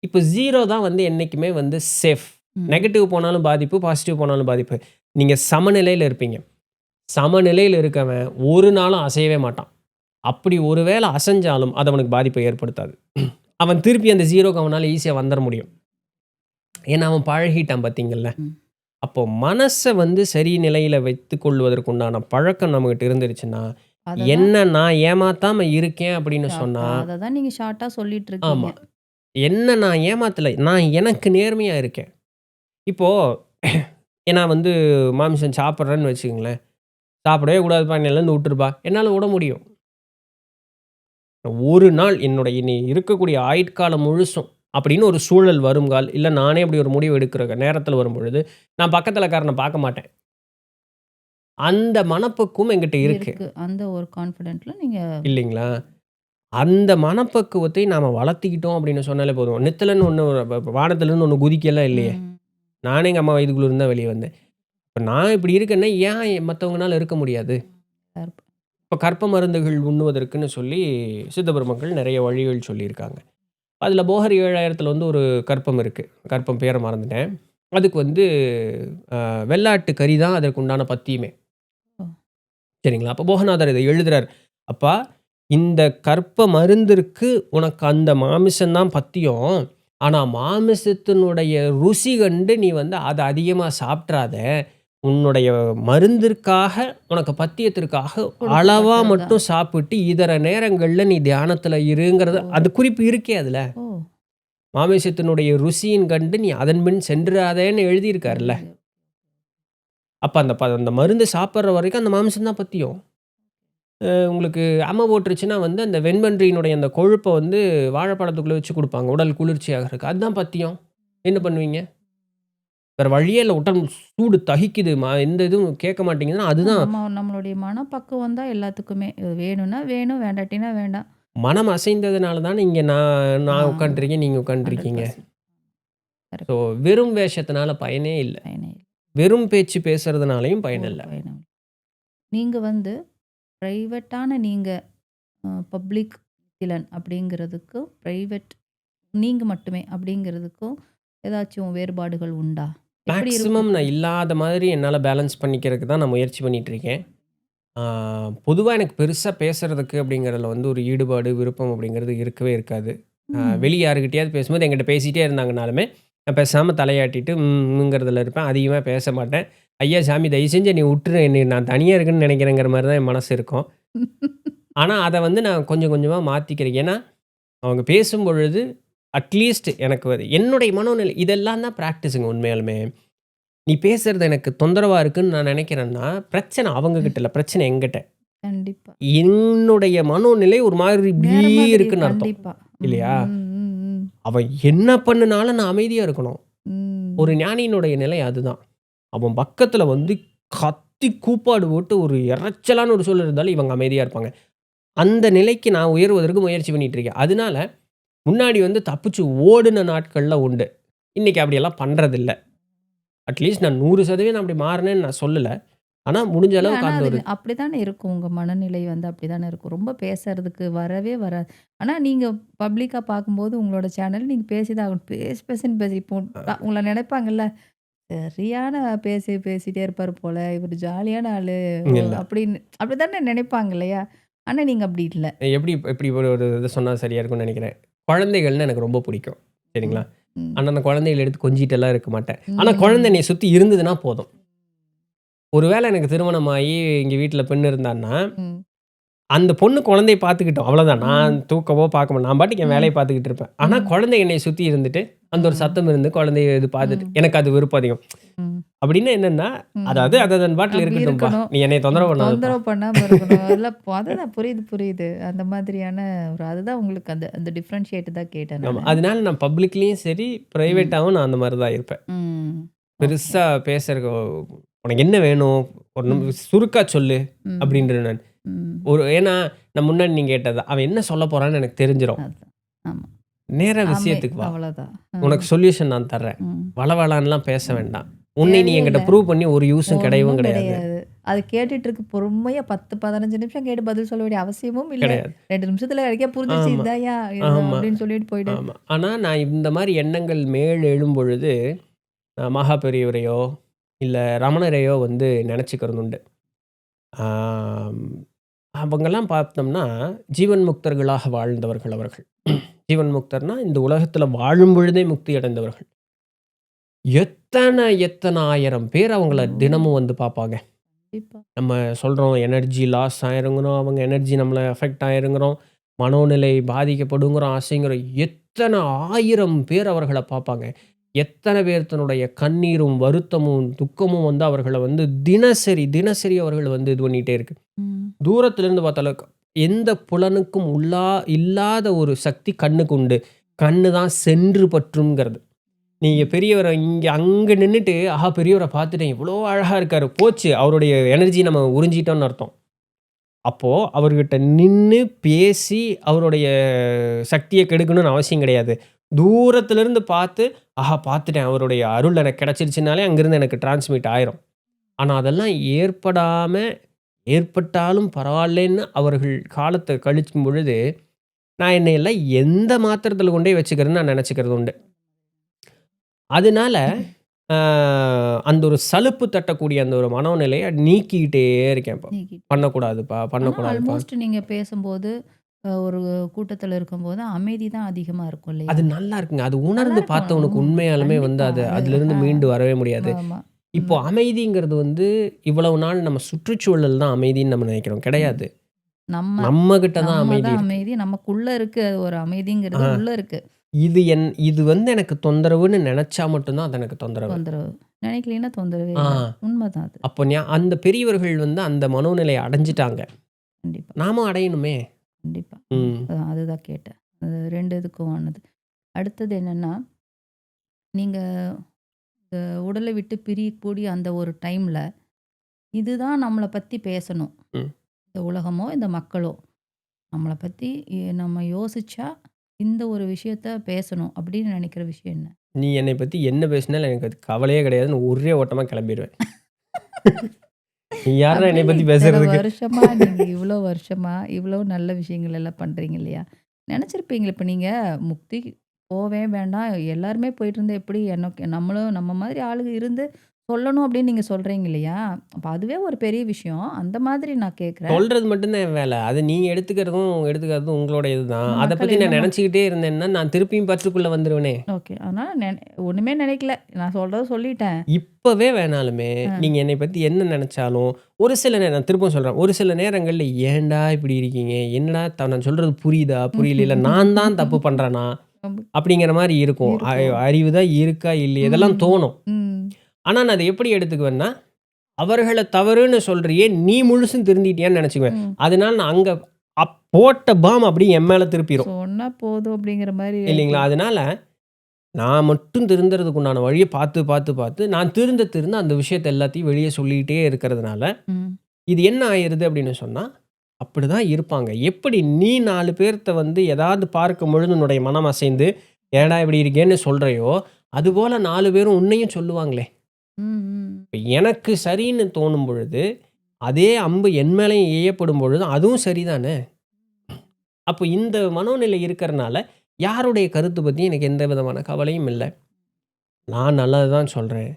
இப்ப 0 தான் வந்து என்னைக்குமே வந்து சேஃப். ம். நெகட்டிவ் போனாலும் பாதிப்பு, பாசிட்டிவ் போனாலும் பாதிப்பு. நீங்க சமநிலையில இருப்பீங்க. சமநிலையில இருக்கவன் ஒரு நாளும் அசையவே மாட்டான். அப்படி ஒரு வேள அசஞ்சாலும் அது அவனுக்கு பாதிப்பை ஏற்படுத்தாது. அவன் திருப்பி அந்த 0க்கு அவனால ஈஸியா வந்துர முடியும். ஏன்னா அவன் பழகிட்டான் பார்த்தீங்கள்ல. ம். அப்போ மனச வந்து சரி நிலையில வைத்துக் கொள்வதற்கு உண்டான பழக்கம் நம்மகிட்ட இருந்துருச்சுன்னா, அத தான் என்ன நான் ஏமாத்தாம இருக்கேன் அப்படின்னு சொன்னா அத தான் நீங்க ஷார்ட்டா சொல்லிட்டு இருக்கீங்க. ஆமா. என்ன நான் ஏமாத்தல. நான் எனக்கு நேர்மையா இருக்கேன். இப்போ நான் வந்து மாமிசம் சாப்பிடுறேன்னு வச்சுக்கங்களேன். சாப்பிடவே கூடாதுப்பா இன்னைலருந்து விட்டுருப்பா. என்னால விட முடியும். ஒரு நாள் என்னுடைய இனி இருக்கக்கூடிய ஆயுட்காலம் முழுசும் அப்படின்னு ஒரு சூழல் வருங்கால், இல்ல நானே அப்படி ஒரு முடிவு எடுக்கிற நேரத்தில வரும்பொழுது, நான் பக்கத்தில காரன பார்க்க மாட்டேன். அந்த மனப்பக்குவம் என்கிட்ட இருக்கு. இருக்கு. அந்த ஒரு கான்ஃபிடென்ட்ல நீங்க இல்லைங்களா? அந்த மனப்பக்குவத்தை நாம வளர்த்திக்கிட்டோம் அப்படின்னு சொன்னாலே போதும். நித்தலன்னு ஒண்ணு வானத்திலருந்து ஒண்ணு குதிக்கலாம் இல்லையே! ம். நானே எங்க அம்மா வயித்துக்குள்ள இருந்து தான் வெளிய வந்தேன். இப்ப நான் இப்படி இருக்கேன்னா, ஏன் மத்தவங்கனால இருக்க முடியாது? கருப்பு. இப்ப கர்ப்ப மருந்துகள் உண்ணுவதற்குன்னு சொல்லி சித்த பெருமக்கள் நெறைய வழிகள் சொல்லியிருக்காங்க. அதுல போகர் 7000த்துல வந்து ஒரு கர்ப்பம் இருக்கு. கர்ப்பம் பேர மறந்துட்டேன். அதுக்கு வந்து வெள்ளாட்டு கறி தான் அதற்கு உண்டான பத்தியமே. ஓ! சரிங்களா? அப்ப போகநாதர் இத எழுதுறாரு. "அப்பா இந்த கர்ப்ப மருந்திற்கு உனக்கு அந்த மாமிசம் தான் பத்தியம். ஆனா மாமிசத்தினுடைய ருசி கண்டு நீ வந்து அத அதிகமா சாப்ட்றாத. உன்னுடைய மருந்திற்காக, உனக்கு பத்தியத்திற்காக அளவா கொடுக்கப்பட்டது தான். மட்டும் சாப்பிட்டு, இதர நேரங்கள்ல நீ தியானத்துல இருங்கிறது" ஓ! அந்த குறிப்பு இருக்கே அதுல. ஓ! "மாமிசத்தினுடைய ருசியின் கண்டு நீ அதன்பின் சென்றாதேன்னு" எழுதியிருக்காருல்ல. எழுதிரு அப்ப அந்த மருந்து சாப்பிடுற வரைக்கும் அந்த மாமிசம் தான் பத்தியம். உங்களுக்கு அம்ம போட்டுருச்சுன்னா வந்து அந்த வெண்பன்றியினுடைய அந்த கொழுப்ப வந்து வாழைப்பழத்துக்குள்ள வச்சு குடுப்பாங்க. உடல் குளிர்ச்சி ஆகறக்கு. அதுதான் பத்தியம். என்ன பண்ணுவீங்க? வேற வழியே இல்ல. உடல் சூடு தகிக்குது. எந்த இதுவும் கேட்க மாட்டேங்குதுன்னா, அதுதான் நம்மளுடைய மனப்பக்குவம் தான் எல்லாத்துக்குமே. இது வேணும்னா வேணும், வேண்டாட்டினா வேண்டாம். மனம் அசைந்ததுனால தானே இங்க நான் ஆ நான் உட்காந்துருக்கேன். நீங்க உட்காந்துருக்கீங்க. 100% ஸோ கரெக்ட். வெறும் வேஷத்தினால பயனே இல்ல. பயனே இல்ல. வெறும் பேச்சு பேசுறதுனாலயும் பயன் ஒரு இல்ல. பயனும் இல்ல. நீங்க வந்து பிரைவேட்டான நீங்க பப்ளிக் விலன் அப்படிங்கிறதுக்கும், பிரைவேட் நீங்க மட்டுமே அப்படிங்கிறதுக்கும் ஏதாச்சும் வேறுபாடுகள் உண்டா? எப்படி மேக்ஸிமம் இருக்கும்? நான் இல்லாத மாதிரி என்னால பேலன்ஸ் பண்ணிக்கிறதுக்கு தான் நான் முயற்சி பண்ணிட்டு இருக்கேன். ஆ பொதுவா எனக்கு பெருசா பேசுறதுக்கு அப்படிங்கிறதுல வந்து ஒரு ஈடுபாடு, விருப்பம் அப்படிங்கிறது இருக்கவே இருக்காது. ம். வெளிய யார்கிட்டயாவது பேசும்போது என்கிட்ட பேசிட்டே இருந்தாங்கனாலுமே, நான் பேசாம தலையாட்டிட்டு ம்ங்கிறதுல இருப்பேன். அதிகமா பேச மாட்டேன். "ஐயா சாமி தயவு செஞ்சு என்னைய உட்டுரு. என்னைய நான் தனியா இருக்கேன்னு நெனைக்கிறேங்கிற" மாரி தான் என் மனசு இருக்கும். ஆனா அத வந்து நான் கொஞ்சம் கொஞ்சமா மாத்திக்கிறேன். ஏன்னா, அவங்க பேசும்பொழுது அட்லீஸ்ட் எனக்கு என்னுடைய மனோநிலை இதெல்லாம் தான் பிராக்டிஸுங்க உண்மையாலுமே. நீ பேசுறது எனக்கு தொந்தரவா இருக்குன்னு நான் நெனைக்கிறேன்னா, பிரச்சனை அவங்க கிட்ட இல்ல. பிரச்சனை என்கிட்ட. கண்டிப்பா. என்னுடைய மனோநிலை ஒரு மாதிரி இப்படி வேற மாதிரி இருக்குன்னு அர்த்தம். கண்டிப்பா. ம், இல்லையா? ம், ம், ம். அவன் என்ன பண்ணுனாலும் நான் அமைதியா இருக்கணும். ஒரு ம். ஞானியினுடைய நிலை அதுதான். அவன் பக்கத்துல வந்து கத்தி கூப்பாடு போட்டு ஒரு இரைச்சலான ஒரு சூழல் இருந்தாலும் இவங்க அமைதியா இருப்பாங்க. அந்த நிலைக்கு நான் உயர்வதற்கு முயற்சி பண்ணிட்டு இருக்கேன். அதனால முன்னாடி வந்து தப்பிச்சு ஓடுன நாட்கள்லாம் உண்டு. இன்னைக்கு அப்படியெல்லாம் பண்றதில்ல. அட்லீஸ்ட் நான் 100% அப்படி மாறுனேன்னு நான் சொல்லல. ஆனா முடிஞ்ச இல்ல அளவுக்கு ஆனா அந்த அது ஒரு அப்படித்தானே இருக்கும். உங்க மனநிலை வந்து அப்படித்தானே இருக்கும். ரொம்ப பேசுறதுக்கு வரவே வராது. ஆனா நீங்க பப்ளிக்கா பார்க்கும்போது உங்களோட சேனல் நீங்க பேசி தான் ஆகணும். பேசுன்னு பேசி இப்போ உங்கள நினைப்பாங்கல்ல, சரியான பேசிட்டே இருப்பாரு போல. இவரு ஜாலியான ஆளு இல்ல. அப்படின்னு அப்படித்தானே நினைப்பாங்க இல்லையா? ஆனா நீங்க அப்படி இல்ல. எப்படி எப்படி ஒரு இது சொன்னா சரியா இருக்கும்னு நெனைக்கிறேன். குழந்தைகள்னா எனக்கு ரொம்ப பிடிக்கும். சரிங்களா? ம். ம். ஆனா நான் குழந்தைகள எடுத்து கொஞ்சிட்டெல்லாம் இருக்க மாட்டேன். ஆனா குழந்தை ம். என்னைய சுத்தி இருந்ததுன்னா போதும். ஒரு வேள எனக்கு திருமணமாகி எங்க வீட்ல பெண் இருந்தான்னா, ம். அந்த பொண்ணு குழந்தைய பார்த்துக்கிட்டும். அவ்வளோதான். நான் ம். தூக்கவோ பார்க்க மாட்டேன். நான் பாட்டுக்கு என் ம். வேலைய பார்த்துக்கிட்டு இருப்பேன். ஆனா ம். குழந்தை என்னைய சுத்தி இருந்துட்டு, அந்த ஒரு ம். சத்தம் இருந்து குழந்தைய இது பார்த்துட்டு ம். எனக்கு அது விருப்பம் அதிகம். ம். அப்படின்னா என்னன்னா, அதாவது ம். அது அதன் பாட்டுல அப்படி இருக்கட்டும்பா. இருக்கணும். நீ என்னைய தொந்தரவு பண்ணாதப்பா. தொந்தரவு பண்ணாம இருக்கணும். அதெல்லாம் அதுதான் புரியுது, புரியுது. அந்த மாதிரியான ஒரு அதுதான் உங்களுக்கு அந்த அந்த டிஃபரன்ஷியேட் தான் கேட்டேன் ஆமா. நானு. அதனால நான் பப்ளிக்லயும் சரி, ம். பிரைவேட்டாவும் நான் அந்த மாரி தான் இருப்பேன். ம். ஓகே. பெருசா பேசுறக்கு "உனக்கு என்ன வேணும்? ஒரு ம். சுருக்கா சொல்லு" ம். அப்படின்றேன் நான். ம். ஏன்னா நான் முன்னாடி நீங்க கேட்டது தான். அவன் என்ன சொல்லப் போறான்னு எனக்கு தெரிஞ்சிரும். அதான். ஆமா. நேரா விஷயத்துக்கு வா. அவ்வளோதான். உனக்கு சொல்யூஷன் நான் தர்றேன். ம். வளவளான்னுலாம் பேச வேண்டாம். உன்னை நீ தேவையே என்கிட்ட இல்ல. ப்ரூவ் பண்ணி ஒரு யூஸும் கிடையவும் ஒண்ணும் கிடையாது. கிடையாது. அது கேட்டுட்டு இருக்கு பொறுமையா 10, 15 நிமிஷம் கேட்டு பதில் சொல்ல வேண்டிய அவசியமும் இல்ல. கிடையாது. 2 நிமிஷத்துல எனக்கே புரிஞ்சிருச்சு ஆமா, இதான்யா இது ஆமா, அப்படின்னு சொல்லிட்டு போயிடு. ஆமா. ஆனா நான் இந்த மாரி எண்ணங்கள் மேல் எழும்பொழுது, மகா பெரியவரையோ, இல்ல ரமணரையோ வந்து நெனச்சுக்கிறது உண்டு. ஆம், அவங்கலாம் பார்த்தோம்னா, ஜீவன் முக்தர்களாக வாழ்ந்தவர்கள் அவர்கள். ஜீவன் முக்தர்னா, இந்த உலகத்துல வாழும் பொழுதே முக்தி அடைந்தவர்கள். எத்தன ஆயிரம் பேர் அவங்கள ஐயோ! தினமும் வந்து பார்ப்பாங்க. கண்டிப்பா. நம்ம சொல்றோம் எனர்ஜி லாஸ் ஆயிருங்கிறோம். அவங்க எனர்ஜி நம்மள அஃபெக்ட் ஆயிருங்கிறோம். மனோநிலை பாதிக்கப்படுங்கிறோம், அசைங்கிறோம். எத்தன 1000 பேர் அவர்கள பார்ப்பாங்க. எத்தன பேர் தன்னுடைய கண்ணீரும், வருத்தமும், துக்கமும் வந்து அவர்கள வந்து தினசரி அவர்கள் வந்து இது பண்ணிட்டே இருக்கு. ம். தூரத்திலிருந்து பார்த்தாலும் எந்த புலனுக்கும் இல்லாத ஒரு சக்தி கண்ணுக்கு உண்டு. கண்ணு தான் சென்று பற்றும்ங்கிறது. நீங்க பெரியவர அங்க நின்னுட்டு, ஆஹா பெரியவர பார்த்துட்டேன். இவ்ளோ அழகா இருக்காரு. போச்சு. அவருடைய எனர்ஜி நம்ம உறிஞ்சிட்டோம்னு அர்த்தம். அப்போ அவர்கிட்ட நின்னு பேசி அவருடைய சக்திய கெடுக்கணும்னு அவசியம் கிடையாது. தூரத்திலிருந்து பார்த்து, ஆஹா பார்த்துட்டேன். அவருடைய அருள் எனக்கு கிடைச்சிருச்சுனாலே அங்கிருந்து எனக்கு டிரான்ஸ்மிட் ஆயிரும். ஆனா அதெல்லாம் ஏற்பட்டாலும் பரவாயில்லைன்னு அவர்கள் காலத்த கழிக்கும் பொழுது, நான் என்னை எல்லாம் எந்த மாத்திரத்தில கொண்டோய் வச்சுக்கிறேன்னு நான் நெனச்சுக்கிறது உண்டு. அதனால அ அந்த ஒரு சலுப்பு தட்டக்கூடிய அந்த ஒரு மனோநிலைய நீக்கிக்கிட்டே இருக்கேன் இப்போ. நீக்கிட்டு. பண்ணக்கூடாதுப்பா, ஆனா பண்ணக்கூடாதுப்பா. ஆல்மோஸ்ட் நீங்க பேசும்போது, ஒரு கூட்டத்துல இருக்கும்போது அமைதி தான் அதிகமா இருக்கும் இல்லையா? அது நல்லா இருக்குங்க. அது நல்லா உணர்ந்து இருக்கும். பார்த்தவனுக்கு உண்மையாலுமே வந்து கண்டிப்பா. அதிலிருந்து மீண்டு வரவே முடியாது. ஆமா. இப்போ உண்ம. அமைதிங்கிறது வந்து இவ்வளவு நாள் நம்ம சுற்றுச்சூழல் தான் அமைதின்னு நம்ம நெனைக்கிறோம். ம். கிடையாது. நம்ம நம்ம கிட்ட தான் நம்ம அமைதி தான் இருக்கு. அமைதி. நமக்குள்ள இருக்கு அது ஒரு அமைதிங்கிறது ஆ. உள்ள இருக்கு. இது வந்து எனக்கு தொந்தரவுன்னு நெனச்சா மட்டும் தான் அது எனக்கு தொந்தரவு. தொந்தரவு. நினைக்கலைன்னா தொந்தரவே ஆ. இல்ல. உண்மதான் அது. அப்போ அந்த பெரியவர்கள் வந்து அந்த மனோநிலைய அடைஞ்சுட்டாங்க. கண்டிப்பா, நாமும் அடையணுமே! கண்டிப்பா. ம். அதுதான் கேட்டேன். அது 2 இதுக்கும் ஆனது. அடுத்தது என்னன்னா, நீங்க இந்த உடலை விட்டு பிரியக்கூடிய அந்த ஒரு டைம்ல, இதுதான் நம்மள பத்தி பேசணும். ம். இந்த உலகமோ, இந்த மக்களோ, நம்மள பத்தி நம்ம யோசிச்சா, இந்த ஒரு விஷயத்த பேசணும் அப்படின்னு நெனைக்கிற விஷயம் என்ன? நீ என்னை பத்தி என்ன பேசினாலும் எனக்கு அது கவலையே கிடையாதுன்னு ஒரே ஓட்டமா கிளம்பிருவேன். நீ யார்றா என்னைய அப்படின்னு பத்தி இத்தன பேசுறதுக்கு? வருஷமா நீங்க இவ்ளோ வருஷமா, இவ்ளோ நல்ல விஷயங்கள் எல்லாம் பண்றீங்க இல்லையா? நெனச்சிருப்பீங்களே இப்ப நீங்க முக்தி போவே வேண்டாம். எல்லாருமே போயிட்டு இருந்தா எப்படி எனக்கு நம்மளும் நம்ம மாதிரி ஆளுங்க இருந்து சொல்லணும் அப்படின்னு நீங்க சொல்றீங்க இல்லையா? அப்ப அதுவே ஒரு பெரிய விஷயம். அந்த மாதிரி நான் கேட்கிறேன். சொல்றது மட்டும் தான் என் வேல. அது நீங்க எடுத்துக்கிறதும் உங்களோட இதுதான். ஆனா அத மக்கள் பத்தி நான் என்னமா நெனச்சுக்கிட்டே இருந்தேன்னா, நான் திருப்பியும் பற்றுக்குள்ள வந்துருவேனே! ஓகே. அதனால ஒண்ணுமே நெனைக்கல. நான் சொல்றத சொல்லிட்டேன். இப்பவே வேணாலுமே, அ. நீங்க என்னைய பத்தி என்ன நெனச்சாலும், ஒரு சில நேரம் நான் திரும்பவும் சொல்றேன். ஒரு சில நேரங்கள்ல ஏன்டா இப்படி இருக்கீங்க? என்னடா நான் சொல்றது புரியுதா? புரியலைல? இல்ல நான் தான் தப்பு பண்றேனா? அப்படிங்கிற மாரி இருக்கும். இருக்கும். அறிவு தான் இருக்கா? இல்லையா? இதெல்லாம் ம். தோணும். ம். ஆனா நான் அத எப்படி எடுத்துக்குவேன்னா, அவர்கள தவறுன்னு சொல்றியே, நீ முழுசும் திருந்திட்டியான்னு நெனச்சுக்குவேன். ம். அதனால நான் அங்க போட்ட பாம் அப்படியே என் மேல திருப்பிரும். சொன்னா போதும் அப்படிங்கிற மாரி இல்லைங்களா? அதனால நான் மட்டும் திருந்துறதுக்கு உண்டான வழிய பார்த்து, நான் திருந்த அந்த விஷயத்த எல்லாத்தையும் வெளிய சொல்லிட்டே இருக்கிறதுனால, ம். இது என்ன ஆயிருது அப்படின்னு சொன்னா, அப்படிதான் இருப்பாங்க. எப்படி நீ 4 பேர்த்த வந்து ஏதாவது பார்க்கும்பொழுது உன்னுடைய மனம் அசைந்து, "ஏன்டா இப்படி இருக்கேன்னு" சொல்றியோ, அதுபோல 4 பேரும் உன்னையும் சொல்லுவாங்களே! ம். ம். இப்ப எனக்கு சரின்னு தோணும் பொழுது, அதே அம்பு என் மேலயும் எய்யப்படும் பொழுது, அதுவும் சரிதானே! அப்போ இந்த மனோநிலை இருக்கிறனால, யாருடைய கருத்து பத்தியும் எனக்கு எந்த விதமான கவலையும் இல்ல. நான் நல்லது தான் சொல்றேன்.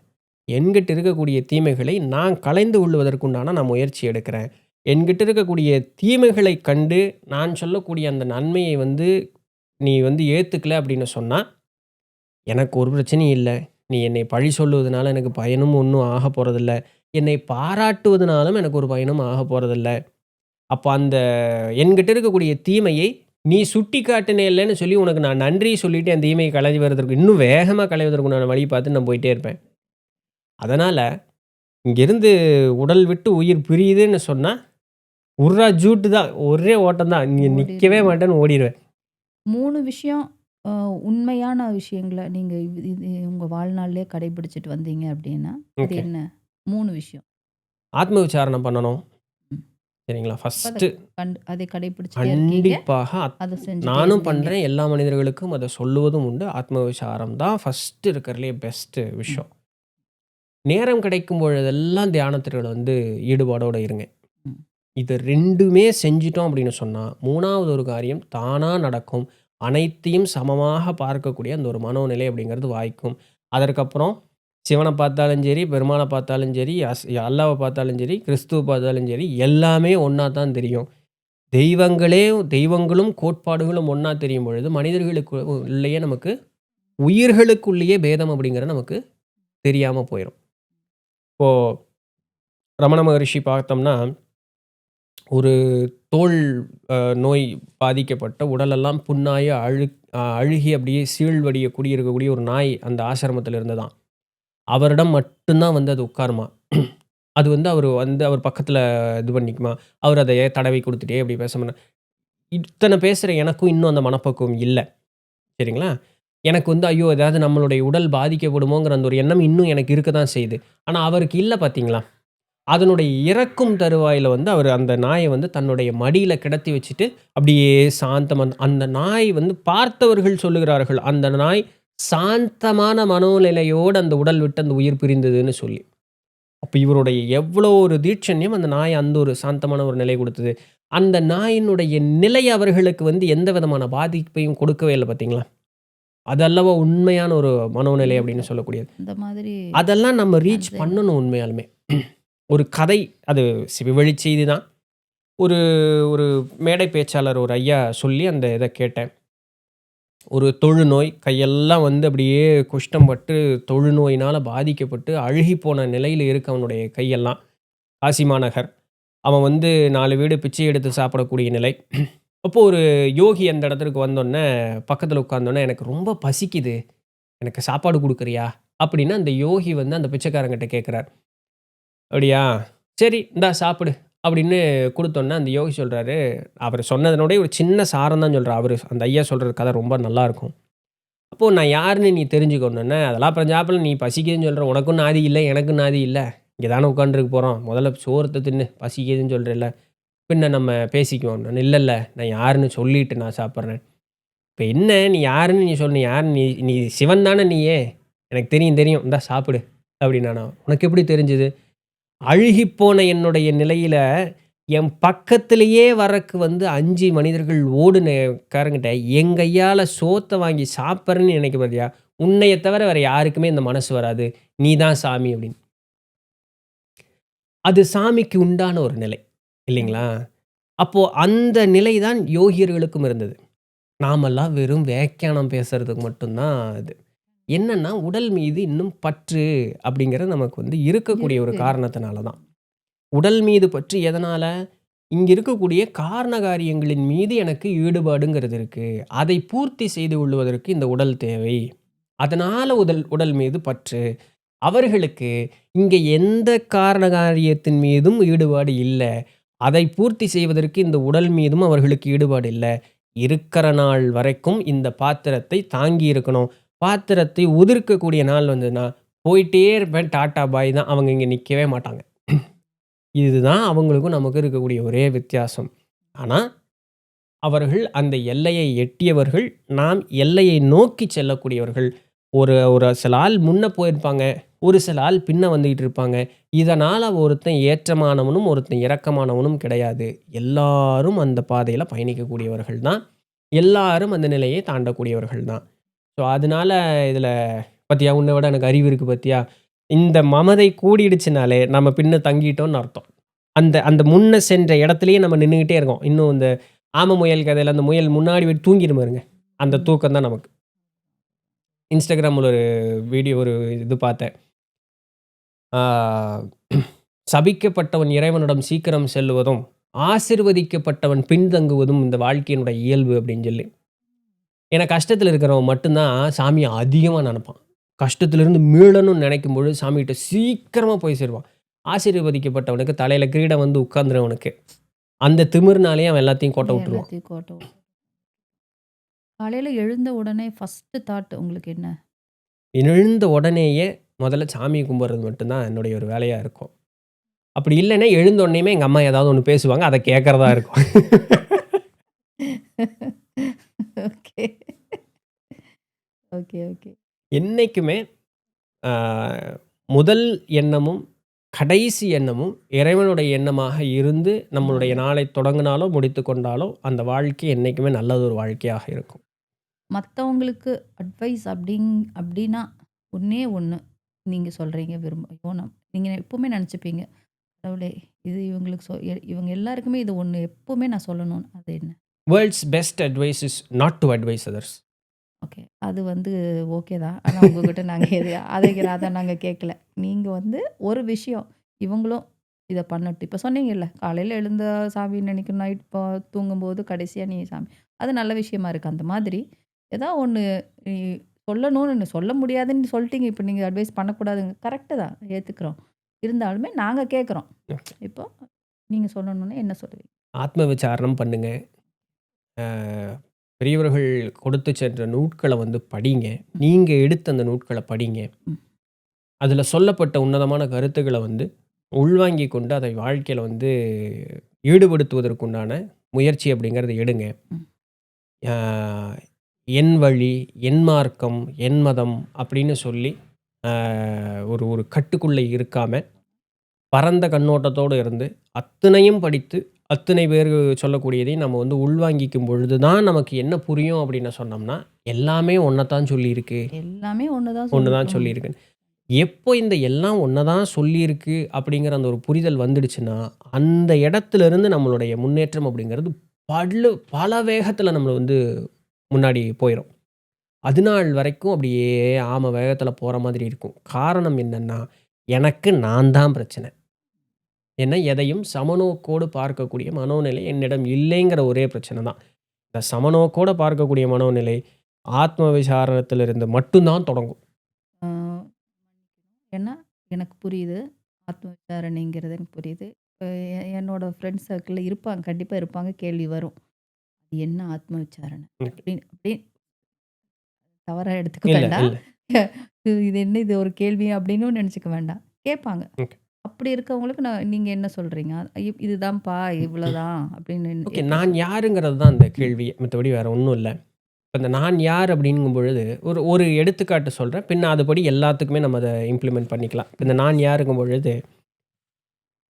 என்கிட்ட இருக்கக்கூடிய தீமைகளை நான் களைந்து கொள்வதற்குண்டான நான் முயற்சி எடுக்கிறேன். என்கிட்ட இருக்கக்கூடிய தீமைகளை கண்டு, நான் சொல்லக்கூடிய அந்த நன்மையை வந்து, நீ வந்து ஏத்துக்கல அப்படின்னு சொன்னா, எனக்கு ஒரு பிரச்சனையும் இல்ல. நீ என்னை பழி சொல்லுவதனால எனக்கு பயனும் ஒண்ணும் ஆகப் போறதில்ல. என்னை பாராட்டுவதனாலும் எனக்கு ஒரு பயனும் ஆகப் போறதில்ல. அப்ப அந்த என்கிட்ட இருக்கக்கூடிய தீமையை நீ சுட்டி காட்டினேல்லன்னு சொல்லி உனக்கு நான் நன்றி சொல்லிட்டு அந்த தீமையை களைவதற்கு இன்னும் வேகமா களைவதற்குண்டான வழி பார்த்து நான் போயிட்டே இருப்பேன். அதனால இங்கேருந்து உடல் விட்டு உயிர் பிரியுதுன்னு சொன்னா, உர்ரா ஜூட்டு தான். ஒரே ஓட்டம் தான். இங்க நிக்கவே ஓடிருவீங்க. மாட்டேன்னு ஓடிருவேன். 3 விஷயம் அ உண்மையான விஷயங்கள நீங்க இது உங்க வாழ்நாள்லயே கடைபிடிச்சுட்டு வந்தீங்க அப்டின்னா, அது ஓகே. என்ன? 3 விஷயம். ஆத்ம விசாரணை பண்ணணும். ம். சரிங்களா? அப்ப அத ஃபர்ஸ்ட்டு அதை கடைபிடிச்சுட்டே இருக்கீங்க. கண்டிப்பாக அத செஞ்சுட்டே நானும் இருந்தீங்க. பண்றேன். எல்லா மனிதர்களுக்கும் அத சொல்லுவதும் உண்டு. ஆத்ம விசாரம் தான் ஃபர்ஸ்ட்டு இருக்கிறதுலயே பெஸ்ட்டு ம். விஷயம். நேரம் கிடைக்கும் பொழுதெல்லாம் தியானத்தில வந்து ஈடுபாடோட இருங்க. ம். இது 2மே செஞ்சுட்டோம் அப்படின்னு சொன்னா, 3வது ஒரு காரியம் தானா நடக்கும். அனைத்தையும் சமமாக பார்க்கக்கூடிய அந்த ஒரு மனோநிலை அப்படிங்கிறது வாய்க்கும். அதற்கப்புறம் சிவன பார்த்தாலும் சரி, பெருமாள பார்த்தாலும் சரி, அல்லாஹ்வ பார்த்தாலும் சரி, கிறிஸ்துவ பார்த்தாலும் சரி, எல்லாமே ஒண்ணா தான் தெரியும். தெய்வங்களே தெய்வங்களும், கோட்பாடுகளும் ஒண்ணா தெரியும் பொழுது, மனிதர்களுக்கு உள்ளேயே நமக்கு உயிர்களுக்குள்ளேயே பேதம் அப்படிங்கிறது நமக்கு தெரியாம போயிரும். இப்போ ரமண மகரிஷி பார்த்தோம்னா, ஒரு தோல் நோய் பாதிக்கப்பட்ட உடலெல்லாம் புண்ணாகி அழுகி அப்படியே சீழ்வடியக்கூடிய இருக்கக்கூடிய ஒரு நாய் அந்த ஆசிரமத்தில இருந்ததாம். அவரிடம் மட்டும் தான் வந்து அது உட்காருமாம். அது வந்து அவரு வந்து அவர் பக்கத்தில இது பண்ணிக்குமா, அவர் அத தடவி குடுத்துட்டே அப்படி பேச இத்தன பேசுற எனக்கும் இன்னும் அந்த மனப்பக்குவம் இல்ல. சரிங்களா? எனக்கு வந்து ஐயோ! ஏதாவது நம்மளுடைய உடல் பாதிக்கப்படுமோங்கிற அந்த ஒரு எண்ணம் இன்னும் எனக்கு இருக்க தான் செய்யுது. ஆனா அவருக்கு இல்ல பார்த்தீங்களா? அதனுடைய இறக்கும் தருவாயில வந்து அவரு அந்த நாய வந்து தன்னுடைய மடியில கிடத்தி வச்சுட்டு, அப்படியே சாந்தமா அந்த நாய் வந்து பார்த்தவர்கள் சொல்லுகிறார்கள். அந்த நாய் சாந்தமான மனோநிலையோடு அந்த உடல் விட்டு அந்த உயிர் பிரிந்ததுன்னு சொல்லி. அப்ப இவருடைய எவ்வளோ ஒரு தீட்சண்யம் அந்த நாய் அந்த ஒரு சாந்தமான ஒரு நிலை குடுத்தது. அந்த நாயினுடைய நிலை அவர்களுக்கு வந்து எந்த விதமான பாதிப்பையும் கொடுக்கவே இல்ல பார்த்தீங்களா? அது அல்லவா உண்மையான ஒரு மனோநிலை கண்டிப்பா. அப்படின்னு சொல்லக்கூடியது. அந்த மாதிரி அதெல்லாம் நம்ம ரீச் அந்த பண்ணணும் உண்மையாலுமே. ஒரு கதை அது செவிவழி செய்தி தான். ஒரு ஒரு மேடை பேச்சாளர் ஒரு ஐயா சொல்லி அந்த இத கேட்டேன். ஒரு தொழுநோய் கையெல்லாம் வந்து அப்படியே குஷ்டம் பட்டு தொழுநோயினால பாதிக்கப்பட்டு அழுகிப்போன நிலையில இருக்கு அவனுடைய கையெல்லாம். காசி மாநகர். அவன் வந்து 4 வீடு பிச்சை எடுத்து சாப்பிடக்கூடிய நிலை. அப்போ ஒரு யோகி அந்த இடத்திற்கு வந்தோன்னே, பக்கத்தில உட்கார்ந்தோன்னே, "எனக்கு ரொம்ப பசிக்குது. எனக்கு சாப்பாடு குடுக்குறியா?" அப்படின்னு அந்த யோகி வந்து அந்த பிச்சைக்காரங்கிட்ட கேட்கிறார். "அப்படியா? சரி இந்தா சாப்பிடு." அப்படின்னு குடுத்தோன்னே, அந்த யோகி சொல்றாரு, அவரு சொன்னதனுடைய ஒரு சின்ன சாரம் தான் சொல்றாரு. அவரு அந்த ஐயா சொல்ற கதை ரொம்ப நல்லாருக்கும். அப்போ நான் யாருன்னு நீ தெரிஞ்சுக்கணுன்னே, "அதெல்லாம் அப்புறம் சாப்பிடலாம். நீ பசிக்குதுன்னு சொல்ற. உனக்கும் நாதி இல்ல, எனக்கும் நாதி இல்ல. இங்க தானே உட்காந்துருக்க போறோம். முதல்ல சோறத்த தின்னு. பசிக்குதுன்னு சொல்றல்ல." பின்ன நம்ம பேசிக்குவோம். இல்ல, இல்ல. நான் யாருன்னு சொல்லிட்டு நான் சாப்பிடுறேன். இப்ப என்ன நீ யாருன்னு நீ சொல்லு. நீ யாரு நீ நீ சிவன் தானே நீயு. எனக்கு தெரியும், தெரியும். இந்தா சாப்பிடு அப்டின்னானாம். உனக்கு எப்படி தெரிஞ்சது? அழுகிப்போன என்னுடைய நிலையில என் பக்கத்திலேயே வரக்கு வந்து 5 மனிதர்கள் ஓடுன காரங்கிட்ட என் கையால சோத்த வாங்கி சாப்பிடுறேன்னு நினைக்க பாத்தியா? உன்னைய தவிர வேற யாருக்குமே இந்த மனசு வராது. நீ தான் சாமி அப்டின்னு. அது சாமிக்கு உண்டான ஒரு நிலை. இல்லைங்களா? கண்டிப்பா. அப்போ அந்த நிலை தான் யோகியர்களுக்கும் இருந்தது. நாமெல்லாம் வெறும் வியாக்கியானம் பேசுறதுக்கு மட்டும் தான் இது. என்னன்னா, உடல் மீது இன்னும் பற்று அப்படிங்கிறது நமக்கு வந்து இருக்கக்கூடிய ஒரு இருக்கு. காரணத்தினால தான். உடல் மீது பற்று எதனால? இங்க இருக்கக்கூடிய காரண காரியங்களின் மீது எனக்கு ஈடுபாடுங்கிறது இருக்கு. அதை பூர்த்தி செய்து கொள்வதற்கு இந்த உடல் தேவை. அதனால உடல் உடல் மீது பற்று. அவர்களுக்கு இங்க எந்த காரண காரியத்தின் மீதும் ஈடுபாடு இல்ல. அதை பூர்த்தி செய்வதற்கு இந்த உடல் மீதும் அவர்களுக்கு ஈடுபாடு இல்ல. இருக்கிற நாள் வரைக்கும் இந்த பாத்திரத்தை தாங்கி இருக்கணும். பாத்திரத்தை உதிர்க்கக்கூடிய நாள் வந்ததுன்னா, போயிட்டே இருப்பேன். டாட்டா பாய் தான். அவங்க இங்க நிக்கவே மாட்டாங்க. இதுதான் அவங்களுக்கும் நமக்கும் இருக்கக்கூடிய ஒரே வித்தியாசம். ஆனா, அவர்கள் அந்த எல்லையை எட்டியவர்கள். நாம் எல்லையை நோக்கி செல்லக்கூடியவர்கள். ஒரு ஒரு சில ஆள் முன்ன போயிருப்பாங்க. ஒரு சில ஆள் பின்ன வந்துகிட்டு இருப்பாங்க. இதனால ஒருத்தன் ஏற்றமானவனும், ஒருத்தன் இறக்கமானவனும் கிடையாது. எல்லாரும் அந்த பாதையில பயணிக்கக்கூடியவர்கள் தான். எல்லாரும் அந்த நிலையை தாண்டக்கூடியவர்கள் தான். ஸோ, அதனால இதில "பாத்தியா உன்ன விட எனக்கு அறிவு இருக்கு பாத்தியா?" இந்த மமதை கூடிடுச்சுனாலே நம்ம பின்ன தங்கிட்டோம்னு அர்த்தம். அந்த அந்த முன்ன சென்ற இடத்திலேயே நம்ம நின்னுகிட்டே இருக்கோம். இன்னும் இந்த ஆம முயல் கதையில அந்த முயல் முன்னாடி போய் தூங்கிரும் பாருங்க. அந்த ம். தூக்கம் தான் நமக்கு. Instagramல ஒரு வீடியோ ஒரு இது பார்த்தேன். ஆ சபிக்கப்பட்டவன் இறைவனிடம் சீக்கிரம் செல்லுவதும், ஆசீர்வதிக்கப்பட்டவன் பின்தங்குவதும் இந்த வாழ்க்கையினுடைய இயல்பு அப்படின்னு சொல்லி. ஏன்னா கஷ்டத்துல இருக்கிறவன் மட்டும் தான் சாமிய அதிகமா நெனைப்பான். கஷ்டத்திலிருந்து மீளணும்னு நெனைக்கும் பொழுது சாமிகிட்ட சீக்கிரமா போய் சேருவான். ஆசீர்வதிக்கப்பட்டவனுக்கு தலையில கிரீடம் வந்து உட்கார்ந்துறவனுக்கு, அந்த திமிர்னாலேயே அவன் எல்லாத்தையும் கோட்ட விட்டுருவான். எல்லாத்தையும் கோட்டவும். காலையில எழுந்த உடனே ஃபர்ஸ்ட்டு தாட் உங்களுக்கு என்ன? எழுந்த உடனேயே முதல்ல சாமிய கும்பிடுறது மட்டும் தான் என்னுடைய ஒரு வேலையா இருக்கும். அப்படி இல்லன்னா எழுந்த உடனேயுமே எங்க அம்மா ஏதாவது ஒண்ணு பேசுவாங்க. அத கேட்கறதா இருக்கும். ஓகே. Okay, okay. என்னைக்குமே ஆ முதல் எண்ணமும், கடைசி எண்ணமும் இறைவனுடைய எண்ணமாக இருந்து நம்மளுடைய நாளை தொடங்குனாலோ, முடித்துக் கொண்டாலோ அந்த வாழ்க்கை என்னைக்குமே நல்லதொரு வாழ்க்கையாக இருக்கும். மத்தவங்களுக்கு அட்வைஸ் அப்டின்னா, ஒண்ணே ஒண்ணு நீங்க சொல்றீங்க நீங்க எப்பவுமே நெனச்சுப்பீங்க. கடவுளே! இது இவங்களுக்கு இவங்க எல்லாருக்குமே இது ஒண்ணு எப்பவுமே நான் சொல்லணும்னு. அது என்ன? World's best advice is not to advice others. Okay. அது ஓகே தான். ஆனா உங்ககிட்ட நாங்க அத நாங்க கேட்கல. நீங்க ஒரு விஷயம் இவங்களும் இத பண்ணட்டும். இப்ப சொன்னீங்கல்ல, காலையில எழுந்தா சாமி நினைக்கணும், நைட் தூங்கும்போது கடைசியா நீ சாமி. அது நல்ல விஷயமா இருக்கு. அந்த மாதிரி ஏதா ஒண்ணு இ சொல்லணும்னு சொல்ல முடியாதுன்னு சொல்ட்டீங்க. இப்ப நீங்க அட்வைஸ் பண்ணக்கூடாதுங்க. கரெக்ட்டு தான். ஏத்துக்கிறோம். இருந்தாலுமே நாங்க கேட்குறோம். இப்போ நீங்க சொல்லணும்னா என்ன சொல்லுவீங்க? ஆத்ம விசாரணம் பண்ணுங்க. ஆ பெரியவர்கள் கொடுத்து சென்ற நூட்கள வந்து படிங்க. ம். நீங்க எடுத்த அந்த நூட்கள படிங்க. ம். அதுல சொல்லப்பட்ட உன்னதமான கருத்துக்கள வந்து உள்வாங்கிக் கொண்டு அதை வாழ்க்கையில வந்து ஈடுபடுத்துவதற்குண்டான முயற்சி அப்படிங்கிறத எடுங்க. ம். ஆ என் வழி, என் மார்க்கம், என் மதம் அப்படின்னு சொல்லி ஆ ஒரு ஒரு கட்டுக்குள்ள இருக்காம, பரந்த கண்ணோட்டத்தோட இருந்து, அத்தனையும் படித்து, அத்தனை பேரு சொல்லக்கூடியதையும் நம்ம வந்து உள்வாங்கிக்கும் பொழுது தான் நமக்கு என்ன புரியும் அப்படின்னு சொன்னோம்னா, எல்லாமே ஒண்ணத்தான் சொல்லியிருக்கு. எல்லாமே ஒண்ணு தான் ஒண்ணு சொல்லு. தான் சொல்லியிருக்கு. எப்போ இந்த எல்லாம் ஒண்ண தான் சொல்லியிருக்கு அப்படிங்கிற அந்த ஒரு புரிதல் வந்துடுச்சுன்னா, அந்த இடத்திலிருந்து நம்மளுடைய முன்னேற்றம் அப்படிங்கிறது பல வேகத்தில நம்மள வந்து முன்னாடி போயிரும். அதுநாள் வரைக்கும் அப்படியே ஆம வேகத்தில போற மாதிரி இருக்கும். காரணம் என்னன்னா, எனக்கு நான் தான் பிரச்சனை. ஏன்னா எதையும் சமநோக்கோடு பார்க்கக்கூடிய மனோநிலை என்னிடம் இல்லைங்கிற ஒரே பிரச்சனை தான். இந்த சமநோக்கோட பார்க்கக்கூடிய மனோநிலை, ஆத்ம விசாரணத்திலிருந்து மட்டும் தான் தொடங்கும். ஆ ஏன்னா, எனக்கு புரியுது. ஆத்ம விசாரணைங்கிறது எனக்கு புரியுது. இப்ப என்னோட ஃப்ரெண்ட்ஸ் சர்க்கிள்ல இருப்பாங்க. கண்டிப்பா இருப்பாங்க. கேள்வி வரும். "அது என்ன ஆத்ம விசாரணை?" ம். அப்படின்னு அப்படி தவறா எடுத்துக்க இல்ல, வேண்டாம். இல்ல. இது என்ன இது ஒரு கேள்வி அப்படின்னு நெனச்சுக்க வேண்டாம். கேட்பாங்க. ஓகே. அப்படி இருக்கவங்களுக்கு நீங்க என்ன சொல்றீங்க? இதுதான்ப்பா, இவ்வளோதான் அப்படின்னு ஓகே. எப்படி நான் யாருங்கிறது தான் அந்த கேள்வியே. மத்தபடி வேற ஒண்ணும் இல்ல. இப்ப இந்த நான் யார் அப்படிங்கும் பொழுது, ஒரு ஒரு எடுத்துக்காட்டு சொல்றேன். பின்ன அதுபடி எல்லாத்துக்குமே நம்ம அத இம்ப்ளிமெண்ட் பண்ணிக்கலாம். இந்த நான் யாருங்கும் பொழுது,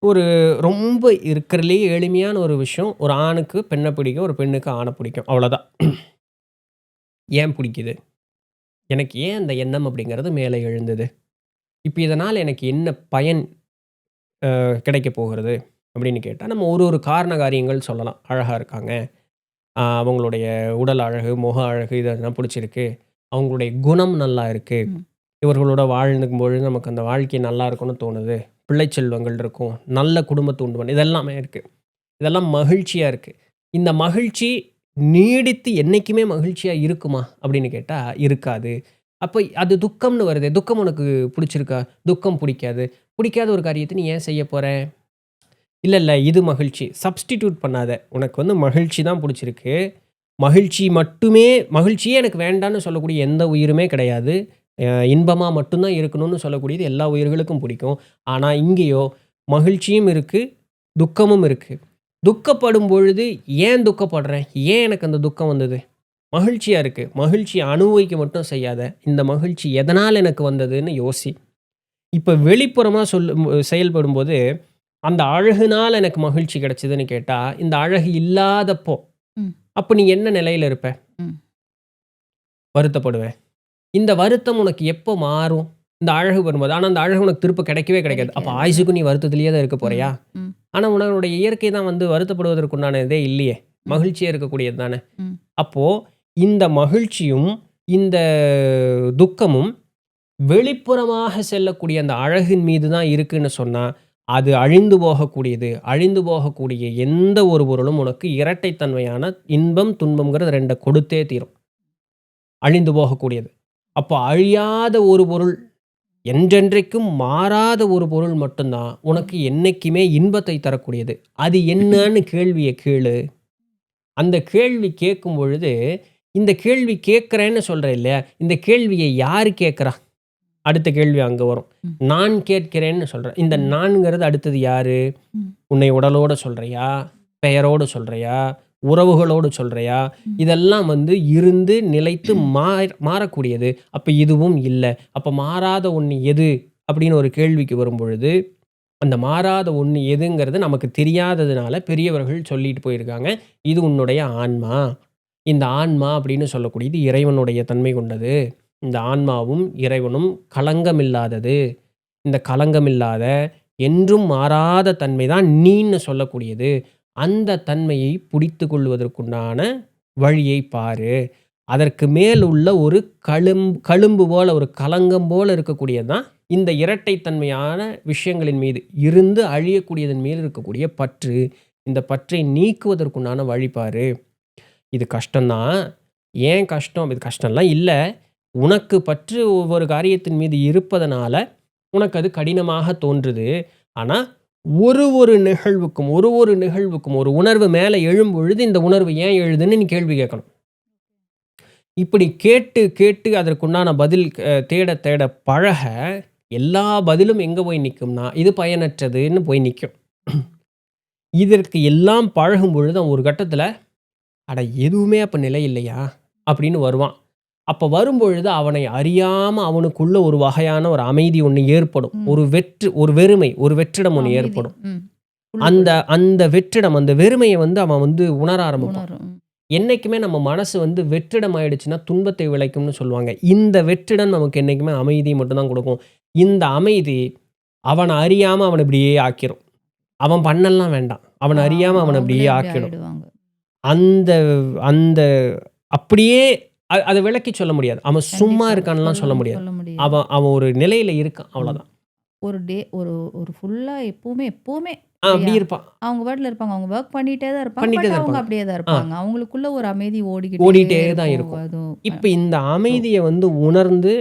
ஒரு ரொம்ப இருக்கிறதுலயே எளிமையான ஒரு விஷயம். ஒரு ஆணுக்கு பெண்ண பிடிக்கும். ஒரு பெண்ணுக்கு ஆண பிடிக்கும். அவ்வளோதான். ஏன் பிடிக்குது? எனக்கு ஏன் அந்த எண்ணம் அப்படிங்கிறது மேலே எழுந்தது? இப்ப இதனால எனக்கு என்ன பயன் கிடைக்கப் போகிறது? அப்படின்னு கேட்டா, நம்ம ஒரு ஒரு காரண காரியங்கள் சொல்லலாம். அழகா இருக்காங்க. அவங்களுடைய உடல் அழகு, முக அழகு இதெல்லாம் பிடிச்சிருக்கு. அவங்களுடைய குணம் நல்லா இருக்கு. ம். இவர்களோட வாழ்ந்துக்கும்பொழுது நமக்கு அந்த வாழ்க்கை நல்லா இருக்கும்னு தோணுது. பிள்ளை செல்வங்கள் இருக்கும். நல்ல குடும்பத்த உண்டு பண்ணு. இதெல்லாமே இருக்கு. இதெல்லாம் மகிழ்ச்சியா இருக்கு. இந்த மகிழ்ச்சி நீடித்து என்னைக்குமே மகிழ்ச்சியா இருக்குமா? அப்படின்னு கேட்டா இருக்காது. அப்ப அது துக்கம்னு வருதே. துக்கம் உனக்கு பிடிச்சிருக்கா? துக்கம் பிடிக்காது. பிடிக்காத ஒரு காரியத்த நீ ஏன் செய்ய போற? இல்ல, இல்ல. இது மகிழ்ச்சி. சப்ஸ்டிட்யூட் பண்ணாத. உனக்கு வந்து மகிழ்ச்சி தான் புடிச்சிருக்கு. மகிழ்ச்சியே எனக்கு வேண்டான்னு சொல்லக்கூடிய எந்த உயிருமே கிடையாது. இன்பமா மட்டும் தான் இருக்கணும்னு சொல்லக்கூடியது எல்லா உயிர்களுக்கும் பிடிக்கும். ஆனா இங்கேயோ மகிழ்ச்சியும் இருக்கு, துக்கமும் இருக்கு. துக்கப்படும் பொழுது ஏன் துக்கப்படுறேன்? ஏன் எனக்கு அந்த துக்கம் வந்தது? மகிழ்ச்சியா இருக்கு. மகிழ்ச்சிய அனுபவிக்க மட்டும் செய்யாத. இந்த மகிழ்ச்சி எதனால எனக்கு வந்ததுன்னு யோசி. இப்ப வெளிப்புறமா செயல்படும்போது அந்த அழகுனால எனக்கு மகிழ்ச்சி கிடைச்சதுன்னு கேட்டா, இந்த அழகு இல்லாதப்போ, ம். அப்ப நீ என்ன நிலையில இருப்ப? ம். வருத்தப்படுவ. இந்த வருத்தம் உனக்கு எப்போ மாறும்? இந்த அழகு வரும்போது. ஆனா, அந்த அழகு உனக்கு திரும்ப கிடைக்கவே கிடைக்காது. அப்ப கிடைக்காது. ஆயுசுக்கும் நீ வருத்தத்திலேயே தான் இருக்க ம். போறியா? ம். ஆனா, உன்னுடைய இயற்கை தான் வந்து வருத்தப்படுவதற்கு உண்டான இதே இல்லையே! ம். மகிழ்ச்சியா இருக்கக்கூடியது தானே! ம். அப்போ இந்த மகிழ்ச்சியும், இந்த துக்கமும் வெளிப்புறமாக செல்லக்கூடிய அந்த அழகின் மீது தான் இருக்குன்னு சொன்னா, அது அழிந்து போகக்கூடியது. அழிந்து போகக்கூடிய எந்த ஒரு பொருளும் உனக்கு இரட்டைத்தன்மையான இன்பம், துன்பம்ங்கிறது 2 கொடுத்தே தீரும். அழிந்து போகக்கூடியது. அப்போ அழியாத ஒரு பொருள், என்றென்றைக்கும் மாறாத ஒரு பொருள் மட்டும் தான் உனக்கு என்னைக்குமே இன்பத்தை தரக்கூடியது. அது என்னன்னு கேள்விய கேளு. அந்த கேள்வி கேட்கும் பொழுது, இந்த கேள்வி கேட்கிறேன்னு சொல்றேன் இல்லையா? இந்த கேள்விய யாரு கேட்கிறா? அடுத்த கேள்வி அங்க வரும். ம். நான் கேட்கிறேன்னு சொல்றேன். இந்த ம். நான்ங்கிறது அடுத்தது யாரு? ம். உன்னை உடலோட சொல்றியா? பெயரோடு சொல்றியா? உறவுகளோடு சொல்றியா? ம். இதெல்லாம் வந்து இருந்து நிலைத்து மாறக்கூடியது. அப்ப இதுவும் இல்ல. அப்ப மாறாத ஒண்ணு எது? அப்படின்னு ஒரு கேள்விக்கு வரும்பொழுது, அந்த மாறாத ஒண்ணு எதுங்கிறது நமக்கு தெரியாததுனால பெரியவர்கள் சொல்லிட்டு போயிருக்காங்க. இது உன்னுடைய ஆன்மா. இந்த ஆன்மா அப்படின்னு சொல்லக்கூடியது இறைவனுடைய தன்மை கொண்டது. இந்த ஆன்மாவும் இறைவனும் களங்கமில்லாதது. இந்த களங்கமில்லாத, என்றும் மாறாத தன்மை தான் நீன்னு சொல்லக்கூடியது. அந்த தன்மையை புடித்துக் கொள்வதற்குண்டான வழியை பாரு. அதற்கு மேல் உள்ள ஒரு களும்பு போல, ஒரு களங்கம் போல இருக்கக்கூடியது தான் இந்த இரட்டைத்தன்மையான விஷயங்களின் மீது இருந்து அழியக்கூடியதன் மேல் இருக்கக்கூடிய பற்று. இந்த பற்றை நீக்குவதற்குண்டான வழி பாரு. இது கஷ்டம் தான். ஏன் கஷ்டம்? இது கஷ்டம்லாம் இல்ல. உனக்கு பற்று ஒவ்வொரு காரியத்தின் மீது இருப்பதனால, உனக்கு அது கடினமாக தோன்றுது. ஆனா, ஒரு நிகழ்வுக்கும் ஒரு உணர்வு மேல எழும்பொழுது, இந்த உணர்வு ஏன் எழுதுன்னு நீ கேள்வி கேட்கணும். இப்படி கேட்டு, கேட்டு அதற்குண்டான பதில் தேட, தேட பழக, எல்லா பதிலும் எங்க போய் நிக்கும்னா, இது பயனற்றதுன்னு போய் நிக்கும். இதற்கு எல்லாம் பழகும் பொழுது, அவன் ஒரு கட்டத்தில, "அட எதுவுமே அப்ப நிலை இல்லையா?" அப்படின்னு வருவான். அப்ப வரும்பொழுது அவனை அறியாம அவனுக்குள்ள ஒரு வகையான ஒரு அமைதி ஒண்ணு ஏற்படும். ம். ஒரு வெறுமை, ஒரு வெற்றிடம் ஒண்ணு அமைதி. ஏற்படும். ம். அந்த உள்ளுக்குள்ள அந்த வெற்றிடம், அந்த வெறுமைய வந்து அவன் வந்து உணர ஆரம்பிப்பான். உணரும். என்னைக்குமே நம்ம மனசு வந்து வெற்றிடம் ஆயிடுச்சுன்னா, துன்பத்தை விளைக்கும்னு சொல்லுவாங்க. இந்த வெற்றிடம் நமக்கு என்னைக்குமே அமைதிய மட்டும் தான் குடுக்கும். இந்த அமைதி அவன அறியாம அவன இப்படியே ஆக்கிரும். அவன் பண்ணல்லாம் வேண்டாம். அவன அறியாம அவன அவங்களே அப்படியே இப்படி ஆக்கிடும். ஆயிடுவாங்க. அந்த அந்த அப்படியே அத விளக்கி சொல்ல முடியாது. அவன் சும்மா கண்டிப்பா. இருக்கான்னுலாம் சொல்ல முடியாது. சொல்ல முடியாது. அவன் அவன் ஒரு நிலையில இருக்கான். ம். அவ்வளோதான். ஒரு டே ஒரு ஒரு ஃபுல்லா எப்பவுமே அப்படி இல்லையா? இருப்பான். அவங்க பாட்டுல இருப்பாங்க. அவங்க வொர்க் பண்ணிட்டே தான் இருப்பாங்க. பண்ணிட்டே பட் தான் அவங்க இருப்பாங்க. அப்படியே தான் ஆ. இருப்பாங்க. அவங்களுக்குள்ள ஒரு அமைதி ஓடிக்கிட்டே ஓடிட்டே தான் இருக்கும். இருக்கும். அதுவும் இப்ப இந்த அமைதிய வந்து உணர்ந்து,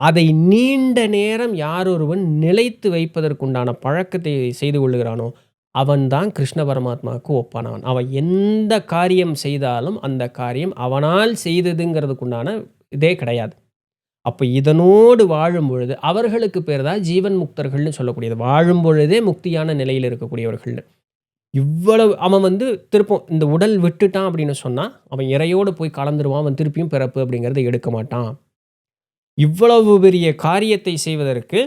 அதை நீண்ட நேரம் யார் ஒருவன் நிலைத்து வைப்பதற்குண்டான பழக்கத்தை செய்து கொள்ளுகிறானோ, அவன் தான் கிருஷ்ண பரமாத்மாவுக்கு ஒப்பானவன். அவன் எந்த காரியம் செய்தாலும், அந்த காரியம் அவனால் செய்ததுங்கிறதுக்குண்டான இதே கிடையாது. அப்ப இதனோடு வாழும் பொழுது, அவர்களுக்கு பேர் தான் ஜீவன் முக்தர்கள்னு சொல்லக்கூடியது. வாழும் பொழுதே முக்தியான நிலையில இருக்கக்கூடியவர்கள்னு. இவ்வளவு அவன் வந்து திருப்பும் இந்த உடல் விட்டுட்டான் அப்படின்னு சொன்னா, அவன் இறையோடு போய் கலந்துருவான். அவன் திருப்பியும் பிறப்பு அப்படிங்கிறத எடுக்க மாட்டான். இவ்வளவு பெரிய காரியத்தை செய்வதற்கு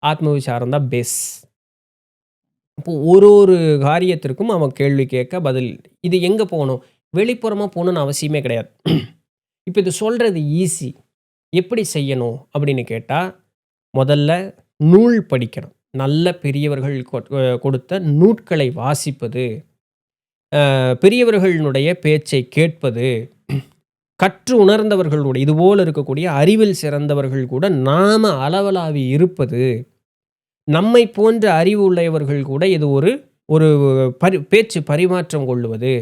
ஆத்ம விசாரம் தான் பெஸ். இப்போ ஒரு காரியத்திற்கும் அவன் கேள்வி கேட்க பதில் இது எங்க போணும்? வெளிப்புறமா போணும்னு அவசியமே கிடையாது. இப்ப இது சொல்றது ஈஸி. எப்படி செய்யணும் அப்படின்னு கேட்டா, முதல்ல நூல் படிக்கணும். நல்ல பெரியவர்கள் கொடுத்த நூட்களை வாசிப்பது, பெரியவர்களுடைய பேச்சை கேட்பது, கற்று உணர்ந்தவர்களுடைய இதுபோல இருக்கக்கூடிய அறிவில் சிறந்தவர்கள் கூட நாம அளவளாவி இருப்பது, நம்மை போன்ற அறிவு உள்ளவர்கள் கூட இது ஒரு ஒரு பேச்சு பரிமாற்றம் கொள்ளுவது,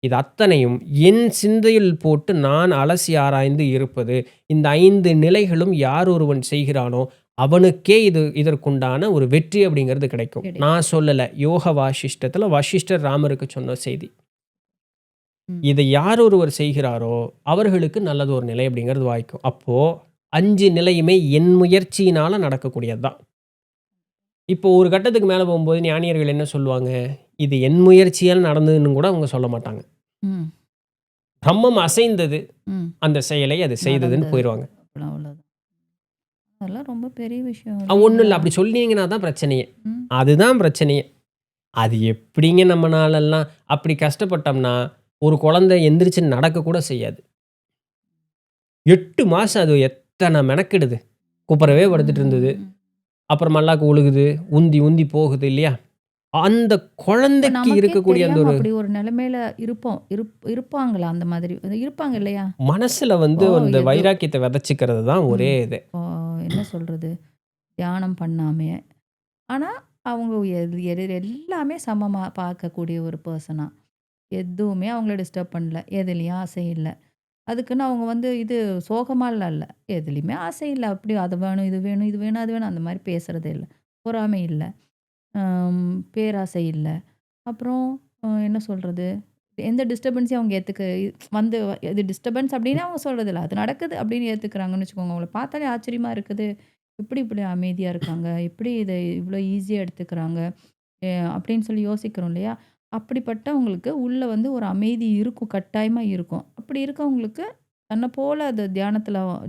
இது அத்தனையும் என் சிந்தையில் போட்டு நான் அலசி ஆராய்ந்து இருப்பது. இந்த 5 நிலைகளும் யார் ஒருவன் செய்கிறானோ, அவனுக்கே இதற்குண்டான ஒரு வெற்றி அப்படிங்கிறது கிடைக்கும். கிடைக்கும். நான் சொல்லல. யோக வாசிஷ்டத்துல வசிஷ்டர் ராமருக்கு சொன்ன செய்தி. ம். இதை யார் ஒருவர் செய்கிறாரோ, அவர்களுக்கு நல்லது ஒரு நிலை அப்படிங்கிறது வாய்க்கும். அப்போ 5 நிலையுமே என் முயற்சியினால நடக்கக்கூடியது தான். இப்போ ஒரு கட்டத்துக்கு மேல போகும்போது ஞானியர்கள் என்ன சொல்லுவாங்க? இது என் முயற்சியால் நடந்ததுன்னு கூட அவங்க சொல்ல மாட்டாங்க. ம். பிரம்மம் அசைந்தது. ம். அந்த செயலை அது செய்ததுன்னு நடந்தது. போயிருவாங்க. அவ்வளவுதான். அதெல்லாம் ரொம்ப பெரிய விஷயம் ஒண்ணும் இல்ல. இல்லைங்களா? அப்படி சொன்னீங்கன்னா தான் பிரச்சனையே. ம். அதுதான் பிரச்சனையே. அது எப்படிங்க நம்மனாலலாம் அப்படி கஷ்டப்பட்டோம்னா, ஒரு குழந்தை எந்திரிச்சு நடக்க கூட செய்யாது. 8 மாசம் அது எத்தன மெனக்கெடுது. குப்புறவே படுத்துட்டு இருந்தது. ம். அப்புறம் மல்லாக்கு உழுகுது. உந்தி உந்தி போகுது இல்லையா? அந்த இப்ப குழந்தைக்கு நமக்கே இருக்கக்கூடிய அந்த தெரியாம ஒரு அப்படி ஒரு நிலைமையில இருப்போம். இருப்பாங்களா அந்த மாதிரி? இருப்பாங்க இல்லையா? மனசுல வந்து இப்போ அந்த ஏதோ வைராக்கியத்த விதைச்சுக்கிறது தான் ஒரே ம். இது. இப்போ என்ன சொல்றது? தியானம் பண்ணாமயே ஆனா, அவங்க எல்லாமே சமமா பார்க்கக்கூடிய ஒரு பெர்சனா. எதுவுமே அவங்கள டிஸ்டர்ப் பண்ணல. எதுலயும் ஆசை இல்ல. அதுக்குன்னு அவங்க வந்து இது சோகமாலாம் இல்ல. எதுலயுமே ஆசை இல்ல. அப்படி அது வேணும், இது வேணும், இது வேணும், அது வேணும் அந்த மாரி பேசுறதே இல்ல. பொறாமை இல்ல. பேராசை இல்ல. அப்புறம் என்ன சொல்றது? எந்த டிஸ்டர்பன்ஸையும் அவங்க வந்து இது டிஸ்டர்பன்ஸ் அப்படின்னு அவங்க சொல்றதில்ல. அது நடக்குது அப்படின்னு ஏத்துக்கிறாங்கன்னு வச்சுக்கோங்க. அவங்கள பார்த்தாலே ஆச்சரியமா இருக்குது. எப்படி இப்படி அமைதியா இருக்காங்க? எப்படி இத இவ்வளோ ஈஸியா எடுத்துக்கிறாங்க? அப்படின்னு சொல்லி யோசிக்கிறோம் இல்லையா? அப்படிப்பட்டவங்களுக்கு உள்ள வந்து ஒரு அமைதி இருக்கும். கட்டாயமா இருக்கும். அப்படி இருக்கவங்களுக்கு தன்ன போல அது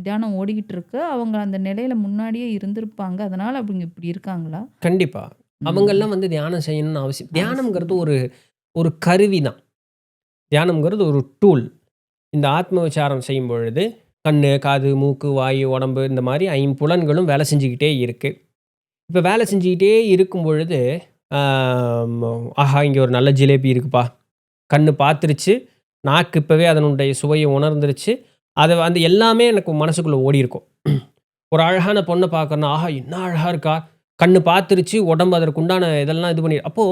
தியானம் ஓடிக்கிட்டு இருக்கு. அவங்க அந்த நிலையில முன்னாடியே இருந்திருப்பாங்க. அதனால அவங்க இப்படி இருக்காங்களா? கண்டிப்பா. ம். அவங்கலாம் வந்து தியானம் செய்யணும்னு அவசியம் அவசியம் தியானம்ங்கிறது இல்ல. ஒரு ஒரு கருவி தான். தியானம்ங்கிறது ஒரு டூல். இந்த ஆத்ம விசாரம் செய்யும் பொழுது, கண்ணு, காது, மூக்கு, வாயு, உடம்பு இந்த மாரி ஐம்புலன்களும் வேலை செஞ்சுக்கிட்டே இருக்கு. இப்ப வேலை செஞ்சுக்கிட்டே இருக்கும் பொழுது, ஆம் ஆஹா! இங்க ஒரு நல்ல ஜிலேபி இருக்குப்பா. கண்ணு பார்த்துருச்சு. நாக்கு இப்பவே அதனுடைய சுவைய உணர்ந்துருச்சு. அது வந்து எல்லாமே எனக்கு மனசுக்குள்ள ஓடியிருக்கும். ஒரு அழகான பொண்ண பார்க்கறேன்னா, ஆஹா! என்ன அழகா இருக்கா! கண்ணு பார்த்துருச்சு. உடம்பு அதற்குண்டான இதெல்லாம் இது பண்ணி அப்போ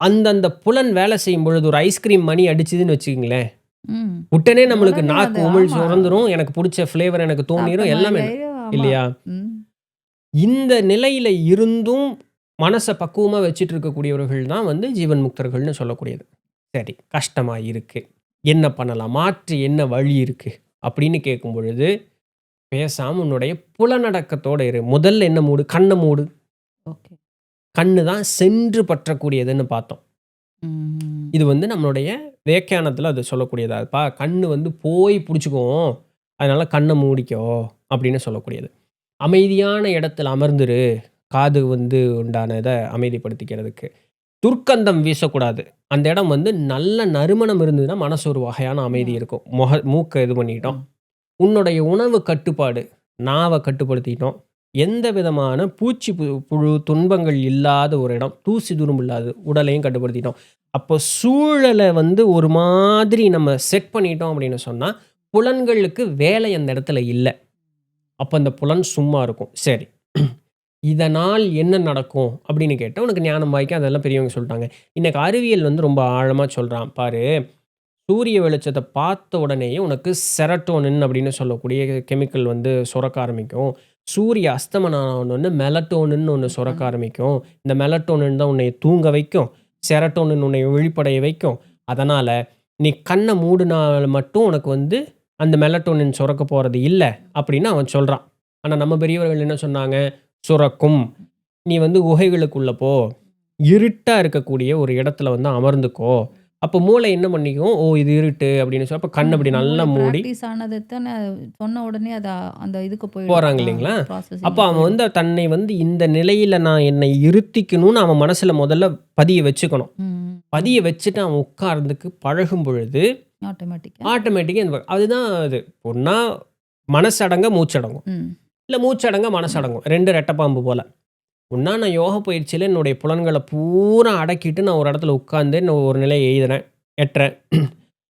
அந்தந்த புலன் வேலை செய்யும் பொழுது ஒரு ஐஸ்கிரீம் மணி அடிச்சுதுன்னு வச்சுக்கங்களேன், ம். உடனே நம்மளுக்கு உடனே நாக்கு அது உமிழ் ஆமா. சுரந்துரும். எனக்கு புடிச்ச ஃப்ளேவர் எனக்கு சாப்பிட்ட தோணிரும். மாரி எல்லாமே ஆயிரும். ஆமா. இல்லையா? ம். இந்த நிலையில இருந்தும் மனச பக்குவமா வச்சுட்டு இருக்கக்கூடியவர்கள் தான் வந்து ஜீவன் முக்தர்கள்னு சொல்லக்கூடியது. சரி, கஷ்டமா இருக்கு. என்ன பண்ணலாம்? மாற்று என்ன வழி இருக்கு? அப்படின்னு கேட்கும் பொழுது, பேசாம உன்னுடைய புலனடக்கத்தோட இரு. முதல்ல என்ன மூடு? கண்ண மூடு. ஓகே. கண்ணு தான் சென்று பற்றக்கூடியதுன்னு பார்த்தோம். ம். இது வந்து நம்மளுடைய வியாக்கியானத்தில அது சொல்லக்கூடியதா, "அப்பா கண்ணு வந்து போய் புடிச்சுக்கும். அதனால கண்ண மூடிக்கோ" அப்படின்னு சொல்லக்கூடியது. அமைதியான இடத்துல அமர்ந்துரு. காது வந்து உண்டான இத அமைதிப்படுத்திக்கிறதுக்கு. துர்க்கந்தம் வீசக்கூடாது. அந்த இடம் வந்து நல்ல நறுமணம் இருந்ததுன்னா, மனசு ஒரு வகையான அமைதி ஆ. இருக்கும். மூக்க இது பண்ணிட்டோம். ம். உன்னுடைய உணவு கட்டுப்பாடு. நாவ கட்டுப்படுத்திட்டோம். எந்த விதமான பூச்சி புழு துன்பங்கள் இல்லாத ஒரு இடம். தூசி துரும்பு இல்லாதது. உடலையும் கட்டுப்படுத்திட்டோம். அப்போ சூழல வந்து ஒரு மாதிரி நம்ம செட் பண்ணிட்டோம் அப்படின்னு சொன்னா, புலன்களுக்கு வேலை அந்த இடத்துல இல்ல. அப்ப அந்த புலன் சும்மா இருக்கும். சரி. இதனால் என்ன நடக்கும்? அப்படின்னு கேட்டா, உனக்கு ஞானம் வாய்க்கும். அதெல்லாம் பெரியவங்க சொல்ட்டாங்க. இன்னைக்கு அறிவியல் வந்து ரொம்ப ஆழமா சொல்றான். பாரு, சூரிய வெளிச்சத்த பார்த்த உடனேயே உனக்கு செரட்டோனின் அப்படின்னு சொல்லக்கூடிய கெமிக்கல் வந்து சுரக்க ஆரம்பிக்கும். சூரிய அஸ்தமனம் ஆனோனே மெலட்டோனின்னு ஒண்ணு சுரக்க ஆமா. ஆரம்பிக்கும். இந்த மெலட்டோனின் தான் உன்னைய தூங்க வைக்கும். செரட்டோனின் உன்னைய விழிப்படைய வைக்கும். அதனால நீ கண்ண மூடுனால் மட்டும் உனக்கு வந்து அந்த மெலட்டோனின் சுரக்க போறது இல்ல, அப்படின்னு அவன் சொல்றான். ஆனா நம்ம பெரியவர்கள் என்ன சொன்னாங்க? சுரக்கும். நீ வந்து குகைகளுக்குள்ள போ. இருட்டா இருக்கக்கூடிய ஒரு இடத்துல வந்து அமர்ந்துக்கோ. அப்போ மூளை என்ன பண்ணிக்கும், "ஓ! இது இருட்டு" அப்படின்னு அப்ப கண்ண இப்படி நல்லா மூளை மூடி பிராக்டிஸ் ஆனது தானே சொன்ன உடனே அந்த இதுக்கு போயிடும். போறாங்க இல்லைங்களா? அப்ப ப்ராசஸிங்ல அவன் போயிடும். வந்து தன்னை வந்து இந்த நிலையில நான் என்னை இருத்திக்கணும்னு அவன் மனசுல முதல்ல பதிய வச்சுக்கணும். ம். பதிய வச்சுட்டு அவன் உட்கார்ந்துக்கு பழகும் பொழுது, ஆட்டோமேட்டிக்கா. ஆட்டோமேட்டிக்கா இந்த அதுதான் அது. ஒண்ணா மனசடங்க மூச்சடங்கும். ம். இல்ல மூச்சடங்க மனசடங்கும். 2 ரெட்டை பாம்பு போல. ஒண்ணா நான் யோகா பயிற்சியில என்னுடைய புலன்கள பூரா அடக்கிட்டு நான் ஒரு இடத்துல உட்கார்ந்து நான் ஒரு நிலைய எய்துறேன், எட்டுறேன்.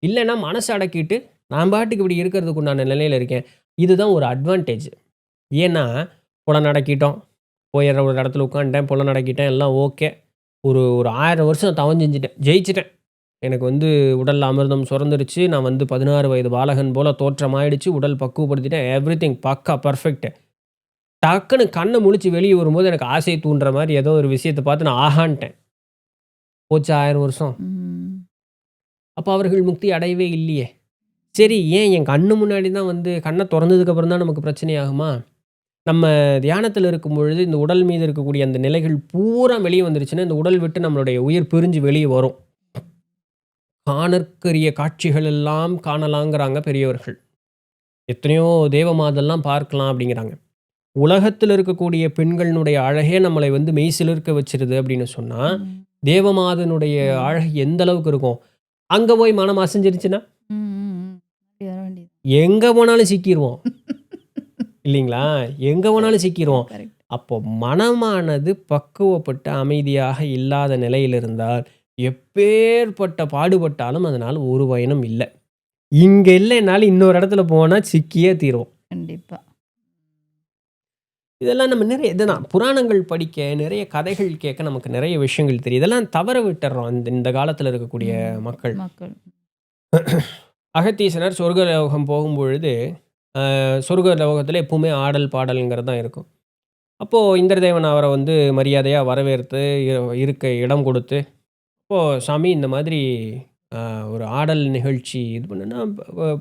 இல்லன்னா மனச அடக்கிட்டு நான் பாட்டுக்கு இப்படி இருக்கிறதுக்கு உண்டான நிலையில இருக்கேன். இதுதான் ஒரு அட்வான்டேஜ். ஏன்னா, புலன் அடக்கிட்டோம். போய் ஒரு இடத்துல உட்காந்துட்டேன், புலன் அடக்கிட்டேன், எல்லாம் ஓகே. ஒரு ஒரு 1000 வருஷம் தவம் செஞ்சுட்டேன். ஜெயிச்சுட்டேன். எனக்கு வந்து உடல்ல அமிர்தம் சுரந்துருச்சு. நான் வந்து 16 வயது பாலகன் போல தோற்றமாயிடுச்சு. உடல் பக்குவப்படுத்திட்டேன். எவ்ரிதிங் பக்கா பெர்ஃபெக்ட். டக்குனு கண்ண முழிச்சு வெளிய வரும்போது எனக்கு ஆசைய தூண்டுற மாரி ஏதோ ஒரு விஷயத்த பார்த்து நான் ஆஹான்ட்டேன். போச்சா 1000 வருஷம். ம். அப்ப அவர்கள் முக்தி அடையவே இல்லையே! சரி ஏன் என் கண்ணு முன்னாடி தான் வந்து கண்ண தொறந்ததுக்கு அப்புறம் தான் நமக்கு பிரச்சனை ஆகுமா? நம்ம தியானத்தில இருக்கும்பொழுது இந்த உடல் மீது இருக்கக்கூடிய அந்த நிலைகள் பூரா வெளிய வந்துருச்சுன்னா, இந்த உடல் விட்டு நம்மளுடைய உயிர் பிரிஞ்சு வெளிய வரும். "காணற்கரிய காட்சிகள் எல்லாம் காணலாங்கிறாங்க பெரியவர்கள். எத்தனையோ தேவமாதெல்லாம் பார்க்கலாம்" அப்படிங்கிறாங்க. உலகத்துல இருக்கக்கூடிய பெண்களினுடைய அழகே நம்மளை வந்து மெய் சிலிர்க்க வச்சிருது அப்படின்னு சொன்னா, ம். தேவமாதனுடைய ம். அழகு எந்த அளவுக்கு இருக்கும்? அங்க போய் மனம் அசஞ்சிருச்சுன்னா, ம். ம். அப்படி வர வேண்டியது. எங்க போனாலும் சிக்கிருவோம். இல்லீங்களா? எங்க போனாலும் சிக்கிருவோம். கரெக்ட். அப்போ மனமானது பக்குவப்பட்டு அமைதியாக இல்லாத நிலையில் இருந்தால், எப்பேர்ப்பட்ட பாடுபட்டாலும் அதனால ஒரு பயனும் இல்ல. இங்க இல்லைனாலும் இன்னொரு இடத்துல போனா சிக்கியே தீருவோம். கண்டிப்பா. இதெல்லாம் நம்ம நிறைய இதுதான் புராணங்கள் படிக்க, நிறைய கதைகள் கேட்க நமக்கு நிறைய விஷயங்கள் தெரியும். இதெல்லாம் தவற விட்டுர்றோம் இந்த காலத்துல இருக்கக்கூடிய மக்கள். மக்கள். அகத்தீசனர் சொர்க்கலோகம் போகும்பொழுது, சொர்க்கலோகத்தில எப்பவுமே ஆடல், பாடல்ங்கிறது தான் இருக்கும். அப்போ இந்திரதேவன் அவர வந்து மரியாதையா வரவேற்று, இருக்க இடம் கொடுத்து, "அப்போ சாமி இந்த மாதிரி அ ஒரு ஆடல் நிகழ்ச்சி இது பண்ணுனா,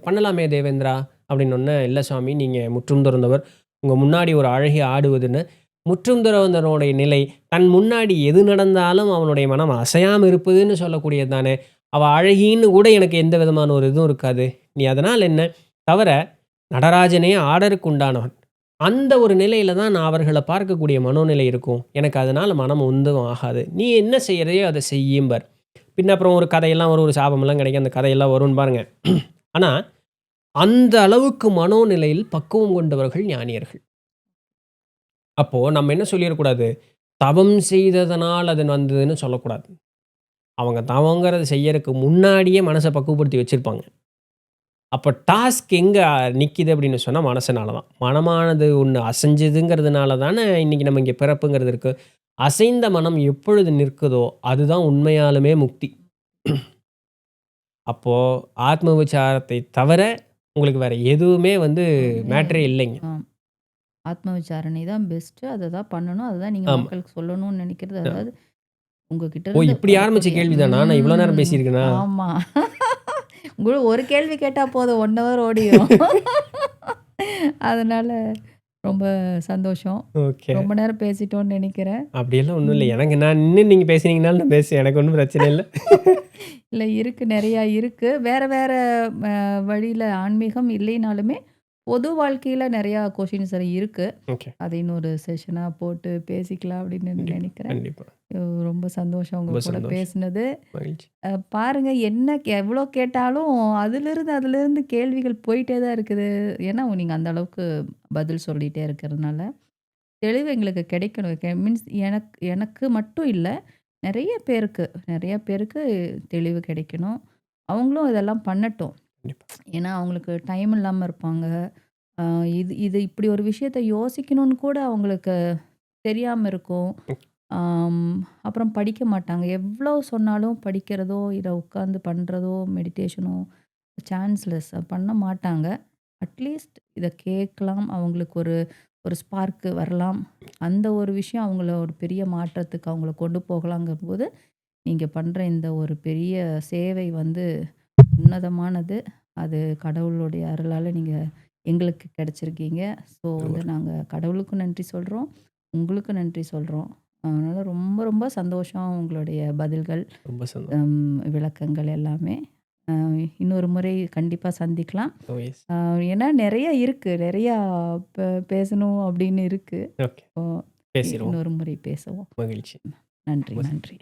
பண்ணலாமே தேவேந்திரா" அப்படின்னோன்னே, "இல்ல சாமி, நீங்க முற்றும் துறந்தவர். உங்க முன்னாடி ஒரு அழகி ஆடுவதுன்னு" முற்றும் துறந்தவனுடைய நிலை, தன் முன்னாடி எது நடந்தாலும் அவனுடைய மனம் அசையாம இருப்பதுன்னு சொல்லக்கூடியது தானே. அவ அழகின்னு கூட எனக்கு எந்த விதமான ஒரு இதுவும் இருக்காது. நீ அதனால என்ன? தவிர நடராஜனே ஆடற்கு உண்டானவன். அந்த ஒரு நிலையில தான் நான் அவர்கள பார்க்கக்கூடிய மனோநிலை இருக்கும். எனக்கு அதனால மனம் உந்தும் ஆகாது. நீ என்ன செய்யறியோ அத செய்யும்பார். பின்ன அப்புறம் ஒரு கதையெல்லாம் வரும். ஒரு சாபமெல்லாம் கிடைக்கும். அந்த கதையெல்லாம் வரும்ன்னு பாருங்க. ஆனா, அந்த அளவுக்கு மனோநிலையில் பக்குவம் கொண்டவர்கள் ஞானியர்கள். அப்போ நம்ம என்ன சொல்லிறக்கூடாது, தவம் செய்ததனால் அது வந்ததுன்னு சொல்லக்கூடாது. அவங்க தவங்கிறத செய்யறக்கு முன்னாடியே மனச பக்குவப்படுத்தி வச்சிருப்பாங்க. அப்ப டாஸ்க் எங்க நிக்கிது அப்படின்னு சொன்னா மனசுனால தான். மனமானது ஒண்ணு அசைஞ்சதுங்கிறதுனால தானே இன்னைக்கு நம்ம இங்க பிறப்புங்கிறது இருக்கு. அசைந்த மனம் எப்பொழுது நிற்குதோ, அதுதான் உண்மையாலுமே முக்தி. அப்போ ஆத்ம விசாரத்தை தவிர உங்களுக்கு வேற எதுவுமே வந்து மேட்டரே இல்லைங்க. ஆம். ஆத்ம விசாரணை தான் பெஸ்ட்டு. அத தான் பண்ணணும். அதுதான் நீங்க ஆமா. மக்களுக்கு சொல்லணும்னு நினைக்கிறது. அதாவது உங்ககிட்ட ஓ! இருந்து இப்படி ஆரம்பிச்ச வரக்கூடிய கேள்வி தானா? நான் இவ்வளோ நேரம் பேசியிருக்கேனா? ஆமா. ஒரு கேள்வி கேட்டா போதும் 1 ஹவர் ஓடிரும். அதனால ரொம்ப சந்தோஷம். ஓகே. ரொம்ப நேரம் பேசிட்டோம்னு நெனைக்கிறேன். அப்படியெல்லாம் ஒண்ணும் இல்ல. ம். எனக்கு நான் நின்னு நீங்க பேசினீங்கனாலும் நான் பேசுவேன். எனக்கு ஒண்ணும் பிரச்சனை இல்ல. இல்ல இருக்கு. நெறையா இருக்கு. வேற வேற அ வழியில ஆன்மீகம் இல்லைனாலுமே, பொது வாழ்க்கையில நெறையா கொஷின்ஸ் இருக்கு. ஓகே. அது இன்னொரு செஷனா போட்டு பேசிக்கலாம் அப்படின்னு கண்டிப்பா, நெனைக்கிறேன். கண்டிப்பா. ரொம்ப சந்தோஷம் உங்க ரொம்ப கூட சந்தோஷம். பேசினது. மகிழ்ச்சி. பாருங்க என்ன எவ்வளோ கேட்டாலும் அதிலிருந்து கேள்விகள் போயிட்டே தான் இருக்குது. ஏன்னா நீங்க அந்த அளவுக்கு பதில் சொல்லிட்டே இருக்கிறதுனால. தெளிவு எங்களுக்கு கிடைக்கணும். மீன்ஸ் எனக்கு எனக்கு மட்டும் இல்ல. நெறைய பேருக்கு தெளிவு கிடைக்கணும். அவங்களும் இதெல்லாம் பண்ணட்டும். கண்டிப்பா. ஏன்னா அவங்களுக்கு டைம் இல்லாம இருப்பாங்க. அ இது இது இப்படி ஒரு விஷயத்த யோசிக்கணும்னு கூட அவங்களுக்கு தெரியாம இருக்கும். ஆம், அப்புறம் படிக்க மாட்டாங்க. எவ்வளோ சொன்னாலும் படிக்கிறதோ, இல்ல உட்காந்து பண்றதோ, மெடிடேஷனோ சான்ஸ்லெஸ் பண்ண மாட்டாங்க. அட்லீஸ்ட் இத கேட்கலாம். அவங்களுக்கு ஒரு ஒரு ஸ்பார்க் வரலாம். அந்த ஒரு விஷயம் அவங்கள ஒரு பெரிய மாற்றத்துக்கு அவங்கள கொண்டு போகலாங்கும்போது, நீங்க பண்ற இந்த ஒரு பெரிய சேவை வந்து உன்னதமானது. அது கடவுளுடைய அருளால நீங்க எங்களுக்கு கிடைச்சிருக்கீங்க. ஸோ வந்து ஒரு நாங்க கடவுளுக்கும் நன்றி சொல்றோம். உங்களுக்கும் நன்றி சொல்றோம். அதனால ரொம்ப ரொம்ப சந்தோஷம் உங்களுடைய பதில்கள், ரொம்ப சந்தோஷம். விளக்கங்கள் எல்லாமே. அ இன்னொரு முறை கண்டிப்பா சந்திக்கலாம். ஓ எஸ். ஏன்னா நெறைய இருக்கு. நெறையா பேசணும் அப்படின்னு இருக்கு. ஓகே. ஓ பேசிருவோம். இன்னொரு முறை பேசுவோம். மகிழ்ச்சி. நன்றி, ரொம்ப நன்றி.